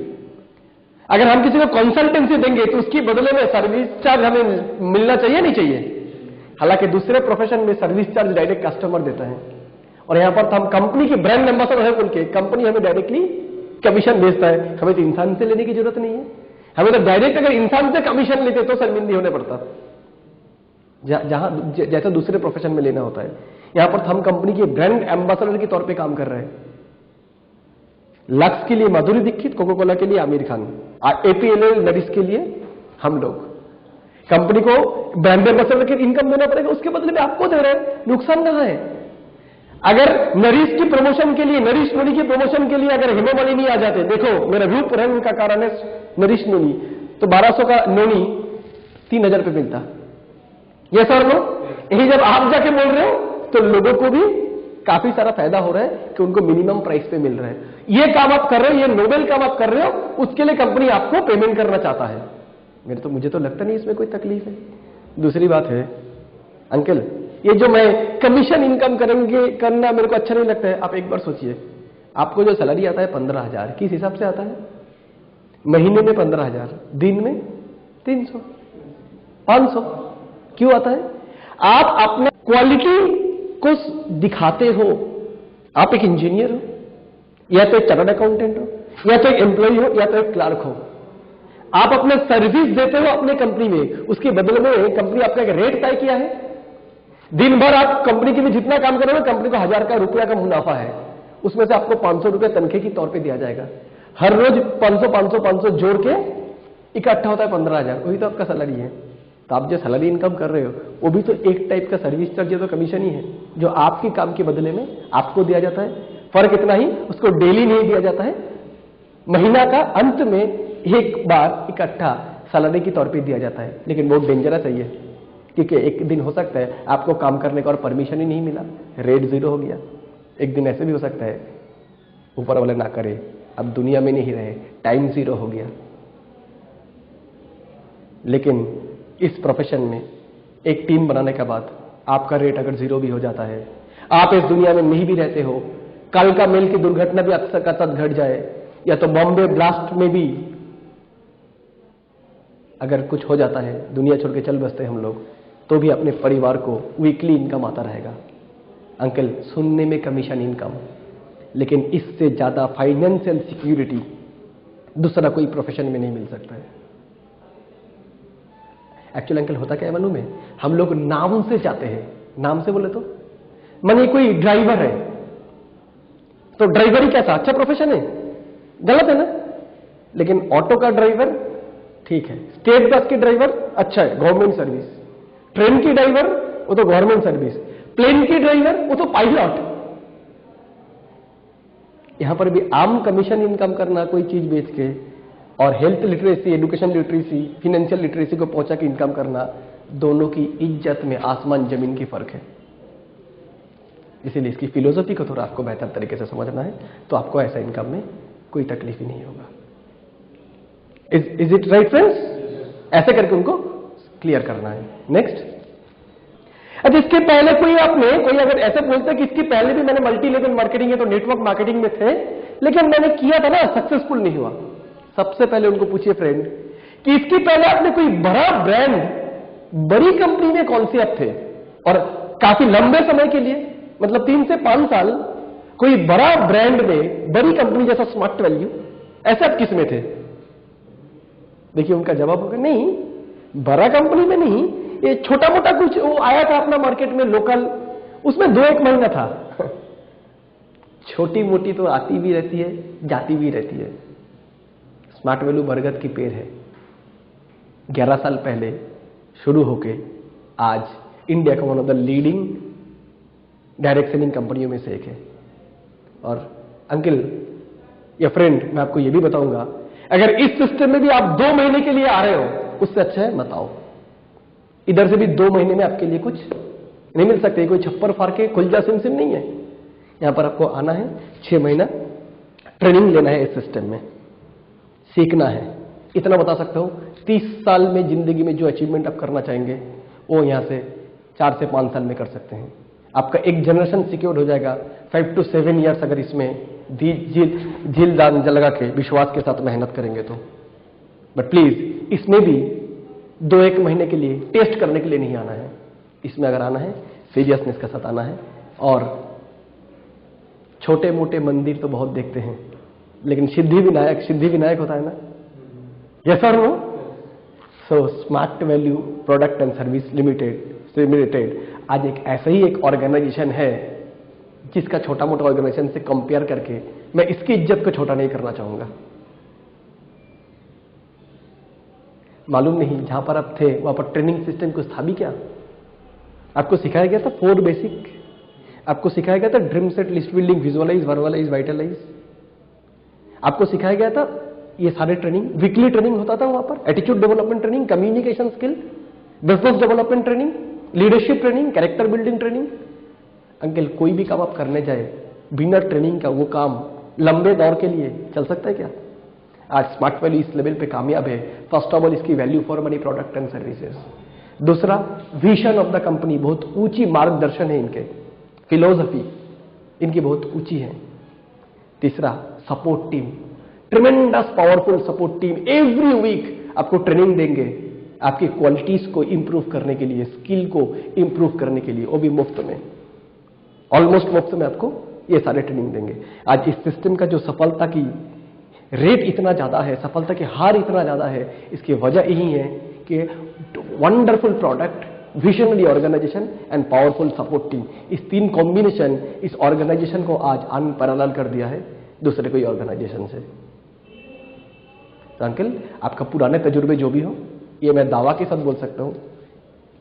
अगर हम किसी को कंसल्टेंसी देंगे तो उसकी बदले में सर्विस चार्ज हमें मिलना चाहिए नहीं चाहिए? हालांकि दूसरे प्रोफेशन में सर्विस चार्ज डायरेक्ट कस्टमर देता है, और यहां पर तो हम कंपनी की ब्रांड एम्बेसडर है बोल के कंपनी हमें डायरेक्टली कमीशन भेजता है। हमें तो इंसान से लेने की जरूरत नहीं है, हमें तो डायरेक्ट अगर इंसान से कमीशन लेते तो शर्मिंदी होने पड़ता, जहां जैसा दूसरे प्रोफेशन में लेना होता है। यहां पर हम कंपनी के ब्रांड एम्बेसडर के तौर पे काम कर रहे हैं। लक्स के लिए माधुरी दीक्षित, कोका कोला के लिए आमिर खान, APLL नरिश के लिए हम लोग कंपनी को 92% की इनकम देना पड़ेगा, उसके बदले में आपको दे रहे हैं, नुकसान कहां है? अगर नरिश की प्रमोशन के लिए, नरिश नोनी की प्रमोशन के लिए अगर हेमामालिनी आ जाते, देखो मेरा रूप रंग का कारण है नरिश नोनी, तो 1200 का नोनी 3000 पे मिलता। ये सर लो, यही जब आप जाके बोल रहे हो तो लोगों को भी काफी सारा फायदा हो रहा है कि उनको मिनिमम प्राइस पे मिल रहा है। ये काम आप कर रहे हो, ये नोबेल काम आप कर रहे हो, उसके लिए कंपनी आपको पेमेंट करना चाहता है। मुझे तो लगता नहीं इसमें कोई तकलीफ है। दूसरी बात है अंकल, ये जो मैं कमीशन इनकम करना मेरे को अच्छा नहीं लगता है। आप एक बार सोचिए, आपको जो सैलरी आता है 15,000, किस हिसाब से आता है? महीने में 15,000, दिन में 300, 500 क्यों आता है? आप अपना क्वालिटी को दिखाते हो। आप एक इंजीनियर हो, या तो एक चार्टर्ड अकाउंटेंट हो, या तो एक एम्प्लॉय हो, या तो एक क्लर्क हो। आप अपने सर्विस देते हो अपने कंपनी में, उसके बदले में कंपनी आपका एक रेट तय किया है। दिन भर आप कंपनी के लिए जितना काम करोगे, कंपनी को 1000 रुपया का मुनाफा है, उसमें से आपको 500 रुपया तनखे की तौर पे दिया जाएगा। हर रोज 500 जोड़ के इकट्ठा होता है 15,000, वही तो आपका सैलरी है। तो आप जो सैलरी इनकम कर रहे हो वो भी तो एक टाइप का सर्विस चार्ज, तो कमीशन ही है, जो आपके काम के बदले में आपको दिया जाता है। फर्क इतना ही, उसको डेली नहीं दिया जाता है, महीना का अंत में एक बार इकट्ठा सैलरी के तौर पे दिया जाता है। लेकिन बहुत डेंजरस है ये, क्योंकि एक दिन हो सकता है आपको काम करने का और परमिशन ही नहीं मिला, रेट 0 हो गया। एक दिन ऐसे भी हो सकता है ऊपर वाले ना करे, अब दुनिया में नहीं रहे, टाइम 0 हो गया। लेकिन इस प्रोफेशन में एक टीम बनाने के बाद आपका रेट अगर 0 भी हो जाता है, आप इस दुनिया में नहीं भी रहते हो, कल का मेल की दुर्घटना भी अक्सर का साथ घट जाए, या तो बॉम्बे ब्लास्ट में भी अगर कुछ हो जाता है, दुनिया छोड़ के चल बसते हम लोग, तो भी अपने परिवार को वीकली इनकम आता रहेगा। अंकल, सुनने में कमीशन इनकम, लेकिन इससे ज्यादा फाइनेंशियल सिक्योरिटी दूसरा कोई प्रोफेशन में नहीं मिल सकता है। एक्चुअली अंकल होता क्या है मालूम है? हम लोग नाम से जाते हैं। नाम से बोले तो मानिए कोई ड्राइवर है, तो ड्राइवर ही कैसा अच्छा प्रोफेशन है? गलत है ना? लेकिन ऑटो का ड्राइवर ठीक है, स्टेट बस की ड्राइवर अच्छा है, गवर्नमेंट सर्विस। ट्रेन की ड्राइवर वो तो गवर्नमेंट सर्विस, प्लेन की ड्राइवर वो तो पायलट। यहां पर भी आम कमीशन इनकम करना कोई चीज बेच के, और health literacy, education literacy, financial literacy को पहुंचा के इनकम करना, दोनों की इज्जत में आसमान जमीन की फर्क है। इसीलिए इसकी फिलोसफी को थोड़ा आपको बेहतर तरीके से समझना है, तो आपको ऐसा इनकम में कोई तकलीफ ही नहीं होगा। Is it right friends? ऐसे करके उनको क्लियर करना है। नेक्स्ट, अच्छा इसके पहले कोई अगर ऐसे बोलते कि इसके पहले भी मैंने मल्टी लेवल मार्केटिंग है तो नेटवर्क मार्केटिंग में थे, लेकिन मैंने किया था ना, सक्सेसफुल नहीं हुआ। सबसे पहले उनको पूछिए फ्रेंड कि इसके पहले आपने कोई बड़ा ब्रांड, बड़ी कंपनी में कौन से आप थे, और काफी लंबे समय के लिए, मतलब 3 से 5 साल कोई बड़ा ब्रांड में, बड़ी कंपनी जैसा स्मार्ट वैल्यू, ऐसा आप किस में थे? देखिए उनका जवाब होगा नहीं, बड़ा कंपनी में नहीं, ये छोटा मोटा कुछ वो आया था अपना मार्केट में लोकल, उसमें 2-1 महीना था। छोटी मोटी तो आती भी रहती है, जाती भी रहती है। स्मार्ट वैल्यू बरगद की पेड़ है, 11 साल पहले शुरू होके आज इंडिया का one of the leading direct selling कंपनियों में से एक है। और अंकल या फ्रेंड, मैं आपको ये भी बताऊंगा, अगर इस सिस्टम में भी आप 2 महीने के लिए आ रहे हो, उससे अच्छा है मत आओ। इधर से भी 2 महीने में आपके लिए कुछ नहीं मिल सकते, कोई छप्पर फाड़ के खुल जा सिम नहीं है। यहां पर आपको आना है, 6 महीना ट्रेनिंग लेना है, इस सिस्टम में सीखना है। इतना बता सकता हूं, 30 साल में जिंदगी में जो अचीवमेंट आप करना चाहेंगे वो यहां से 4 से 5 साल में कर सकते हैं। आपका एक जनरेशन सिक्योर हो जाएगा। 5 to 7 ईयर्स अगर इसमें झील दान लगा के विश्वास के साथ मेहनत करेंगे तो। बट प्लीज इसमें भी 2-1 महीने के लिए टेस्ट करने के लिए नहीं आना है। इसमें अगर आना है, सीरियसनेस के साथ आना है। और छोटे मोटे मंदिर तो बहुत देखते हैं, लेकिन सिद्धि विनायक होता है ना, यस और no? So smart value product and service limited आज एक ऐसा ही एक ऑर्गेनाइजेशन है जिसका छोटा मोटा ऑर्गेनाइजेशन से कंपेयर करके मैं इसकी इज्जत को छोटा नहीं करना चाहूंगा। मालूम नहीं, जहां पर आप थे वहां पर ट्रेनिंग सिस्टम कुछ था भी क्या? आपको सिखाया गया था 4 बेसिक, आपको सिखाया गया था dream set, list building, visualize, verbalize, vitalize, आपको सिखाया गया था ये सारे ट्रेनिंग। वीकली ट्रेनिंग होता था वहां पर, attitude development training, communication skill, business development training, leadership training, character building training. Uncle कोई भी काम आप करने जाए बिना ट्रेनिंग का वो काम लंबे दौर के लिए चल सकता है क्या? आज स्मार्ट वैल्यू इस लेवल पे कामयाब है। फर्स्ट ऑफ ऑल इसकी value for money product and services. दूसरा, विजन ऑफ द कंपनी, बहुत ऊंची मार्गदर्शन है इनके, फिलोसफी इनकी बहुत ऊंची है। तीसरा, support team, tremendous powerful support team, every week आपको ट्रेनिंग देंगे आपकी क्वालिटीज को इंप्रूव करने के लिए, स्किल को इंप्रूव करने के लिए, वो भी मुफ्त में, ऑलमोस्ट मुफ्त में आपको ये सारे ट्रेनिंग देंगे। आज इस सिस्टम का जो सफलता की रेट इतना ज्यादा है, सफलता की हार इतना ज्यादा है, इसकी वजह यही है कि wonderful product, visionary organisation and powerful support team, इस 3 कॉम्बिनेशन इस ऑर्गेनाइजेशन को आज अनपैरेलल कर दिया है दूसरे कोई ऑर्गेनाइजेशन से। तो अंकल आपका पुराने तजुर्बे जो भी हो, ये मैं दावा के साथ बोल सकता हूं,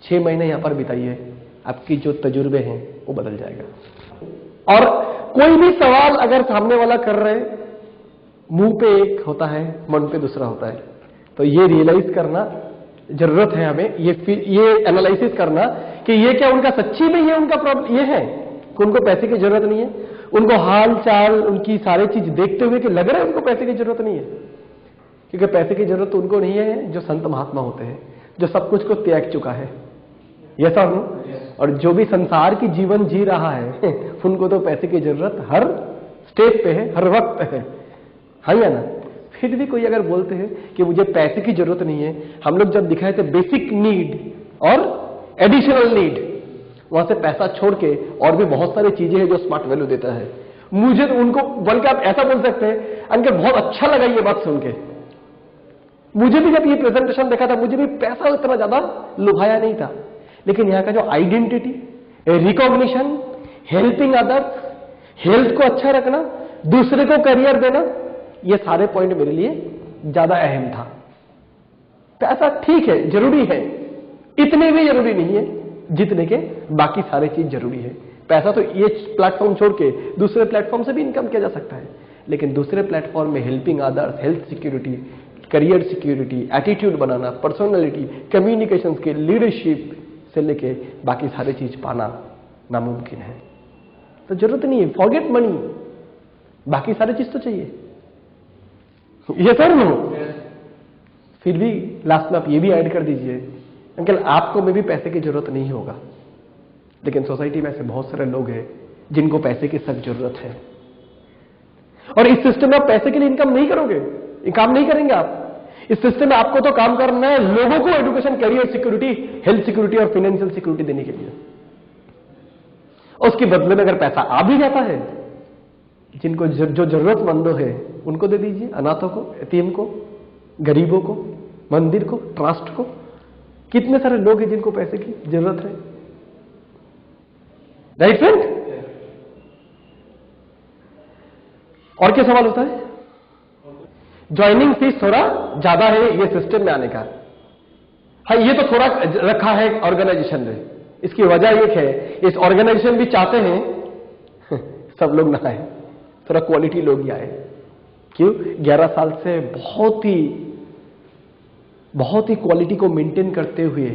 6 महीने यहां पर बिताइए, आपकी जो तजुर्बे हैं वो बदल जाएगा। और कोई भी सवाल अगर सामने वाला कर रहे, मुंह पे एक होता है, मन पे दूसरा होता है, तो ये रियलाइज करना जरूरत है हमें, ये एनालिसिस करना कि ये क्या उनका सच्ची में ये उनका प्रॉब्लम ये है कि उनको पैसे की जरूरत नहीं है, उनको हाल चाल उनकी सारी चीज देखते हुए कि लग रहा है उनको पैसे की जरूरत नहीं है, क्योंकि पैसे की जरूरत उनको नहीं है जो संत महात्मा होते हैं, जो सब कुछ को त्याग चुका है, ये सब। और जो भी संसार की जीवन जी रहा है उनको तो पैसे की जरूरत हर स्टेज पे है, हर वक्त है, हाँ या ना? फिर भी कोई अगर बोलते हैं कि मुझे पैसे की जरूरत नहीं है, हम लोग जब दिखाए थे बेसिक नीड और एडिशनल नीड, वहां से पैसा छोड़ के और भी बहुत सारी चीजें हैं जो स्मार्ट वैल्यू देता है। मुझे तो उनको बल्कि आप ऐसा बोल सकते हैं, अंकल बहुत अच्छा लगा ये बात सुन के, मुझे भी जब ये प्रेजेंटेशन देखा था मुझे भी पैसा इतना ज्यादा लुभाया नहीं था, लेकिन यहाँ का जो identity, recognition, helping others, health को अच्छा रखना, दूसरे को करियर देना, ये सारे पॉइंट मेरे लिए ज्यादा अहम था। पैसा ठीक है, जरूरी है, इतने भी जरूरी नहीं है जितने के बाकी सारे चीज जरूरी है। पैसा तो ये प्लेटफॉर्म छोड़ के दूसरे प्लेटफॉर्म से भी इनकम किया जा सकता है, लेकिन दूसरे प्लेटफॉर्म में helping others, health security, career security, attitude बनाना, पर्सनालिटी, कम्युनिकेशन स्किल, लीडरशिप से लेके बाकी सारी चीज पाना नामुमकिन है। तो जरूरत नहीं है, फॉरगेट मनी, बाकी सारी चीज तो चाहिए, ये सर नो। फिर भी लास्ट में आप ये भी ऐड कर दीजिए, अंकल आपको में भी पैसे की जरूरत नहीं होगा, लेकिन सोसाइटी में ऐसे बहुत सारे लोग हैं जिनको पैसे की सख्त जरूरत है, और इस सिस्टम में आप पैसे के लिए इनकम नहीं करोगे, काम नहीं करेंगे आप। इस सिस्टम में आपको तो काम करना है लोगों को education, career security, health security और फाइनेंशियल सिक्योरिटी देने के लिए। उसके बदले में अगर पैसा आ भी जाता है, जिनको जो जरूरतमंदों है उनको दे दीजिए, अनाथों को, यतीम को, गरीबों को, मंदिर को, ट्रस्ट को। कितने सारे लोग हैं जिनको पैसे की जरूरत है, राइट फ्रेंड? और क्या सवाल होता है? ज्वाइनिंग फीस थोड़ा ज्यादा है ये सिस्टम में आने का। हाँ, ये तो थोड़ा रखा है ऑर्गेनाइजेशन ने, इसकी वजह एक है, इस ऑर्गेनाइजेशन भी चाहते हैं सब लोग ना आए, थोड़ा क्वालिटी लोग ही आए। क्यों? 11 साल से बहुत ही क्वालिटी को मेंटेन करते हुए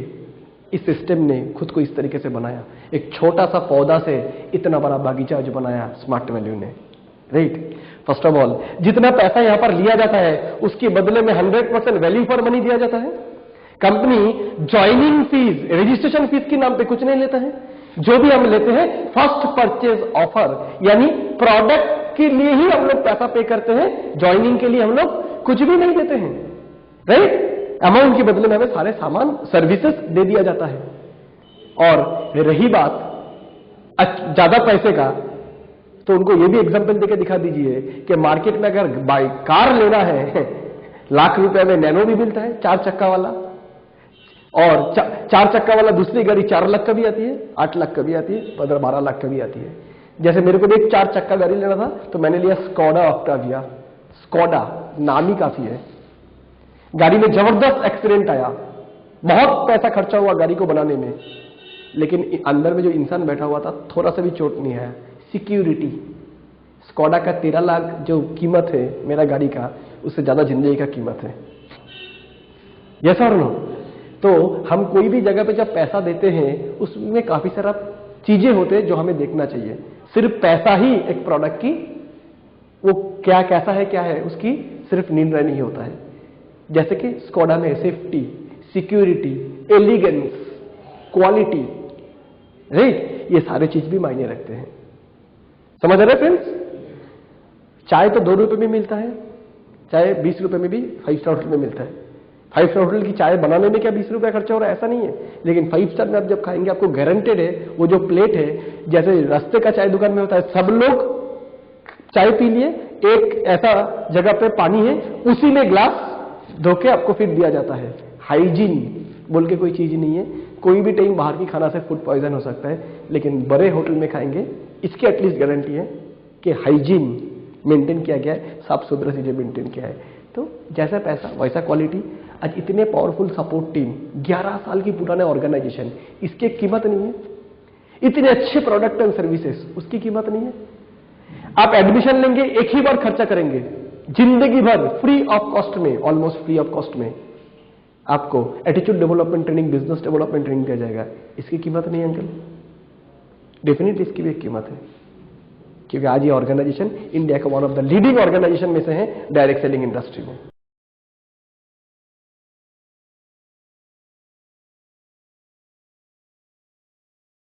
इस सिस्टम ने खुद को इस तरीके से बनाया। एक छोटा सा पौधा से इतना बड़ा बागीचा जो बनाया स्मार्ट वैल्यू ने, राइट? फर्स्ट ऑफ ऑल, जितना पैसा यहां पर लिया जाता है उसके बदले में 100% वैल्यू फॉर मनी दिया जाता है। Company joining fees, registration fees के नाम पे कुछ नहीं लेता है। जो भी हम लेते हैं फर्स्ट परचेज ऑफर, यानी प्रोडक्ट के लिए ही हम लोग पैसा पे करते हैं, ज्वाइनिंग के लिए हम लोग कुछ भी नहीं देते हैं, राइट? अमाउंट के बदले में हमें सारे सामान, सर्विसेज दे दिया जाता है। और रही बात ज्यादा पैसे का, तो उनको ये भी एग्जांपल देके दिखा दीजिए कि मार्केट में अगर बाई कार लेना है लाख रुपए में नैनो भी मिलता है 4 चक्का वाला, और 4 चक्का वाला दूसरी गाड़ी 4 लाख का भी आती है, 8 लाख का भी आती है, 15-12 लाख का भी आती है। जैसे मेरे को भी एक 4 चक्का गाड़ी लेना था तो मैंने लिया स्कोडा ऑक्टाविया। स्कोडा नाम ही काफी है। गाड़ी में जबरदस्त एक्सीडेंट आया, बहुत पैसा खर्चा हुआ गाड़ी को बनाने में, लेकिन अंदर में जो इंसान बैठा हुआ था थोड़ा सा भी चोट नहीं आया। सिक्योरिटी। स्कोडा का 13 लाख जो कीमत है मेरा गाड़ी का, उससे ज्यादा जिंदगी का कीमत है। यस और नो? तो हम कोई भी जगह पे जब पैसा देते हैं उसमें काफी सारा चीजें होते हैं जो हमें देखना चाहिए। सिर्फ पैसा ही एक प्रोडक्ट की वो क्या कैसा है क्या है उसकी सिर्फ निर्णय नहीं होता है। जैसे कि स्कोडा में safety, security, elegance, quality, right, ये सारे चीज भी मायने रखते हैं। समझ रहे फ्रेंड्स? चाय तो 2 रुपए में मिलता है, चाय 20 रुपए में भी 5 स्टार होटल में मिलता है। 5 स्टार होटल की चाय बनाने में क्या 20 रुपए खर्चा हो रहा है? ऐसा नहीं है, लेकिन 5 स्टार में आप जब खाएंगे आपको गारंटेड है वो जो प्लेट है, जैसे रास्ते का चाय दुकान में होता है, सब लोग चाय पी लिए, एक ऐसा जगह पे पानी है, उसी में ग्लास धो के आपको फिर दिया जाता है। हाइजीन बोल के कोई चीज नहीं है। कोई भी टाइम बाहर की खाना से फूड पॉइजन हो सकता है, लेकिन बड़े होटल में खाएंगे इसकी एटलीस्ट गारंटी है कि हाइजीन मेंटेन किया गया है, साफ सुथरा चीजें मेंटेन किया है। तो जैसा पैसा वैसा क्वालिटी। आज इतने पावरफुल सपोर्ट टीम, 11 साल की पुराने ऑर्गेनाइजेशन, इसकी कीमत नहीं है। इतने अच्छे प्रोडक्ट एंड सर्विसेज, उसकी कीमत नहीं है। आप एडमिशन लेंगे, एक ही बार खर्चा करेंगे, जिंदगी भर फ्री ऑफ कॉस्ट में, ऑलमोस्ट फ्री ऑफ कॉस्ट में आपको attitude development training, business development training दिया जाएगा। इसकी कीमत नहीं अंकल? डेफिनेटली इसकी भी एक कीमत है, क्योंकि आज ये ऑर्गेनाइजेशन इंडिया का one of the leading organisation में से है डायरेक्ट सेलिंग इंडस्ट्री में।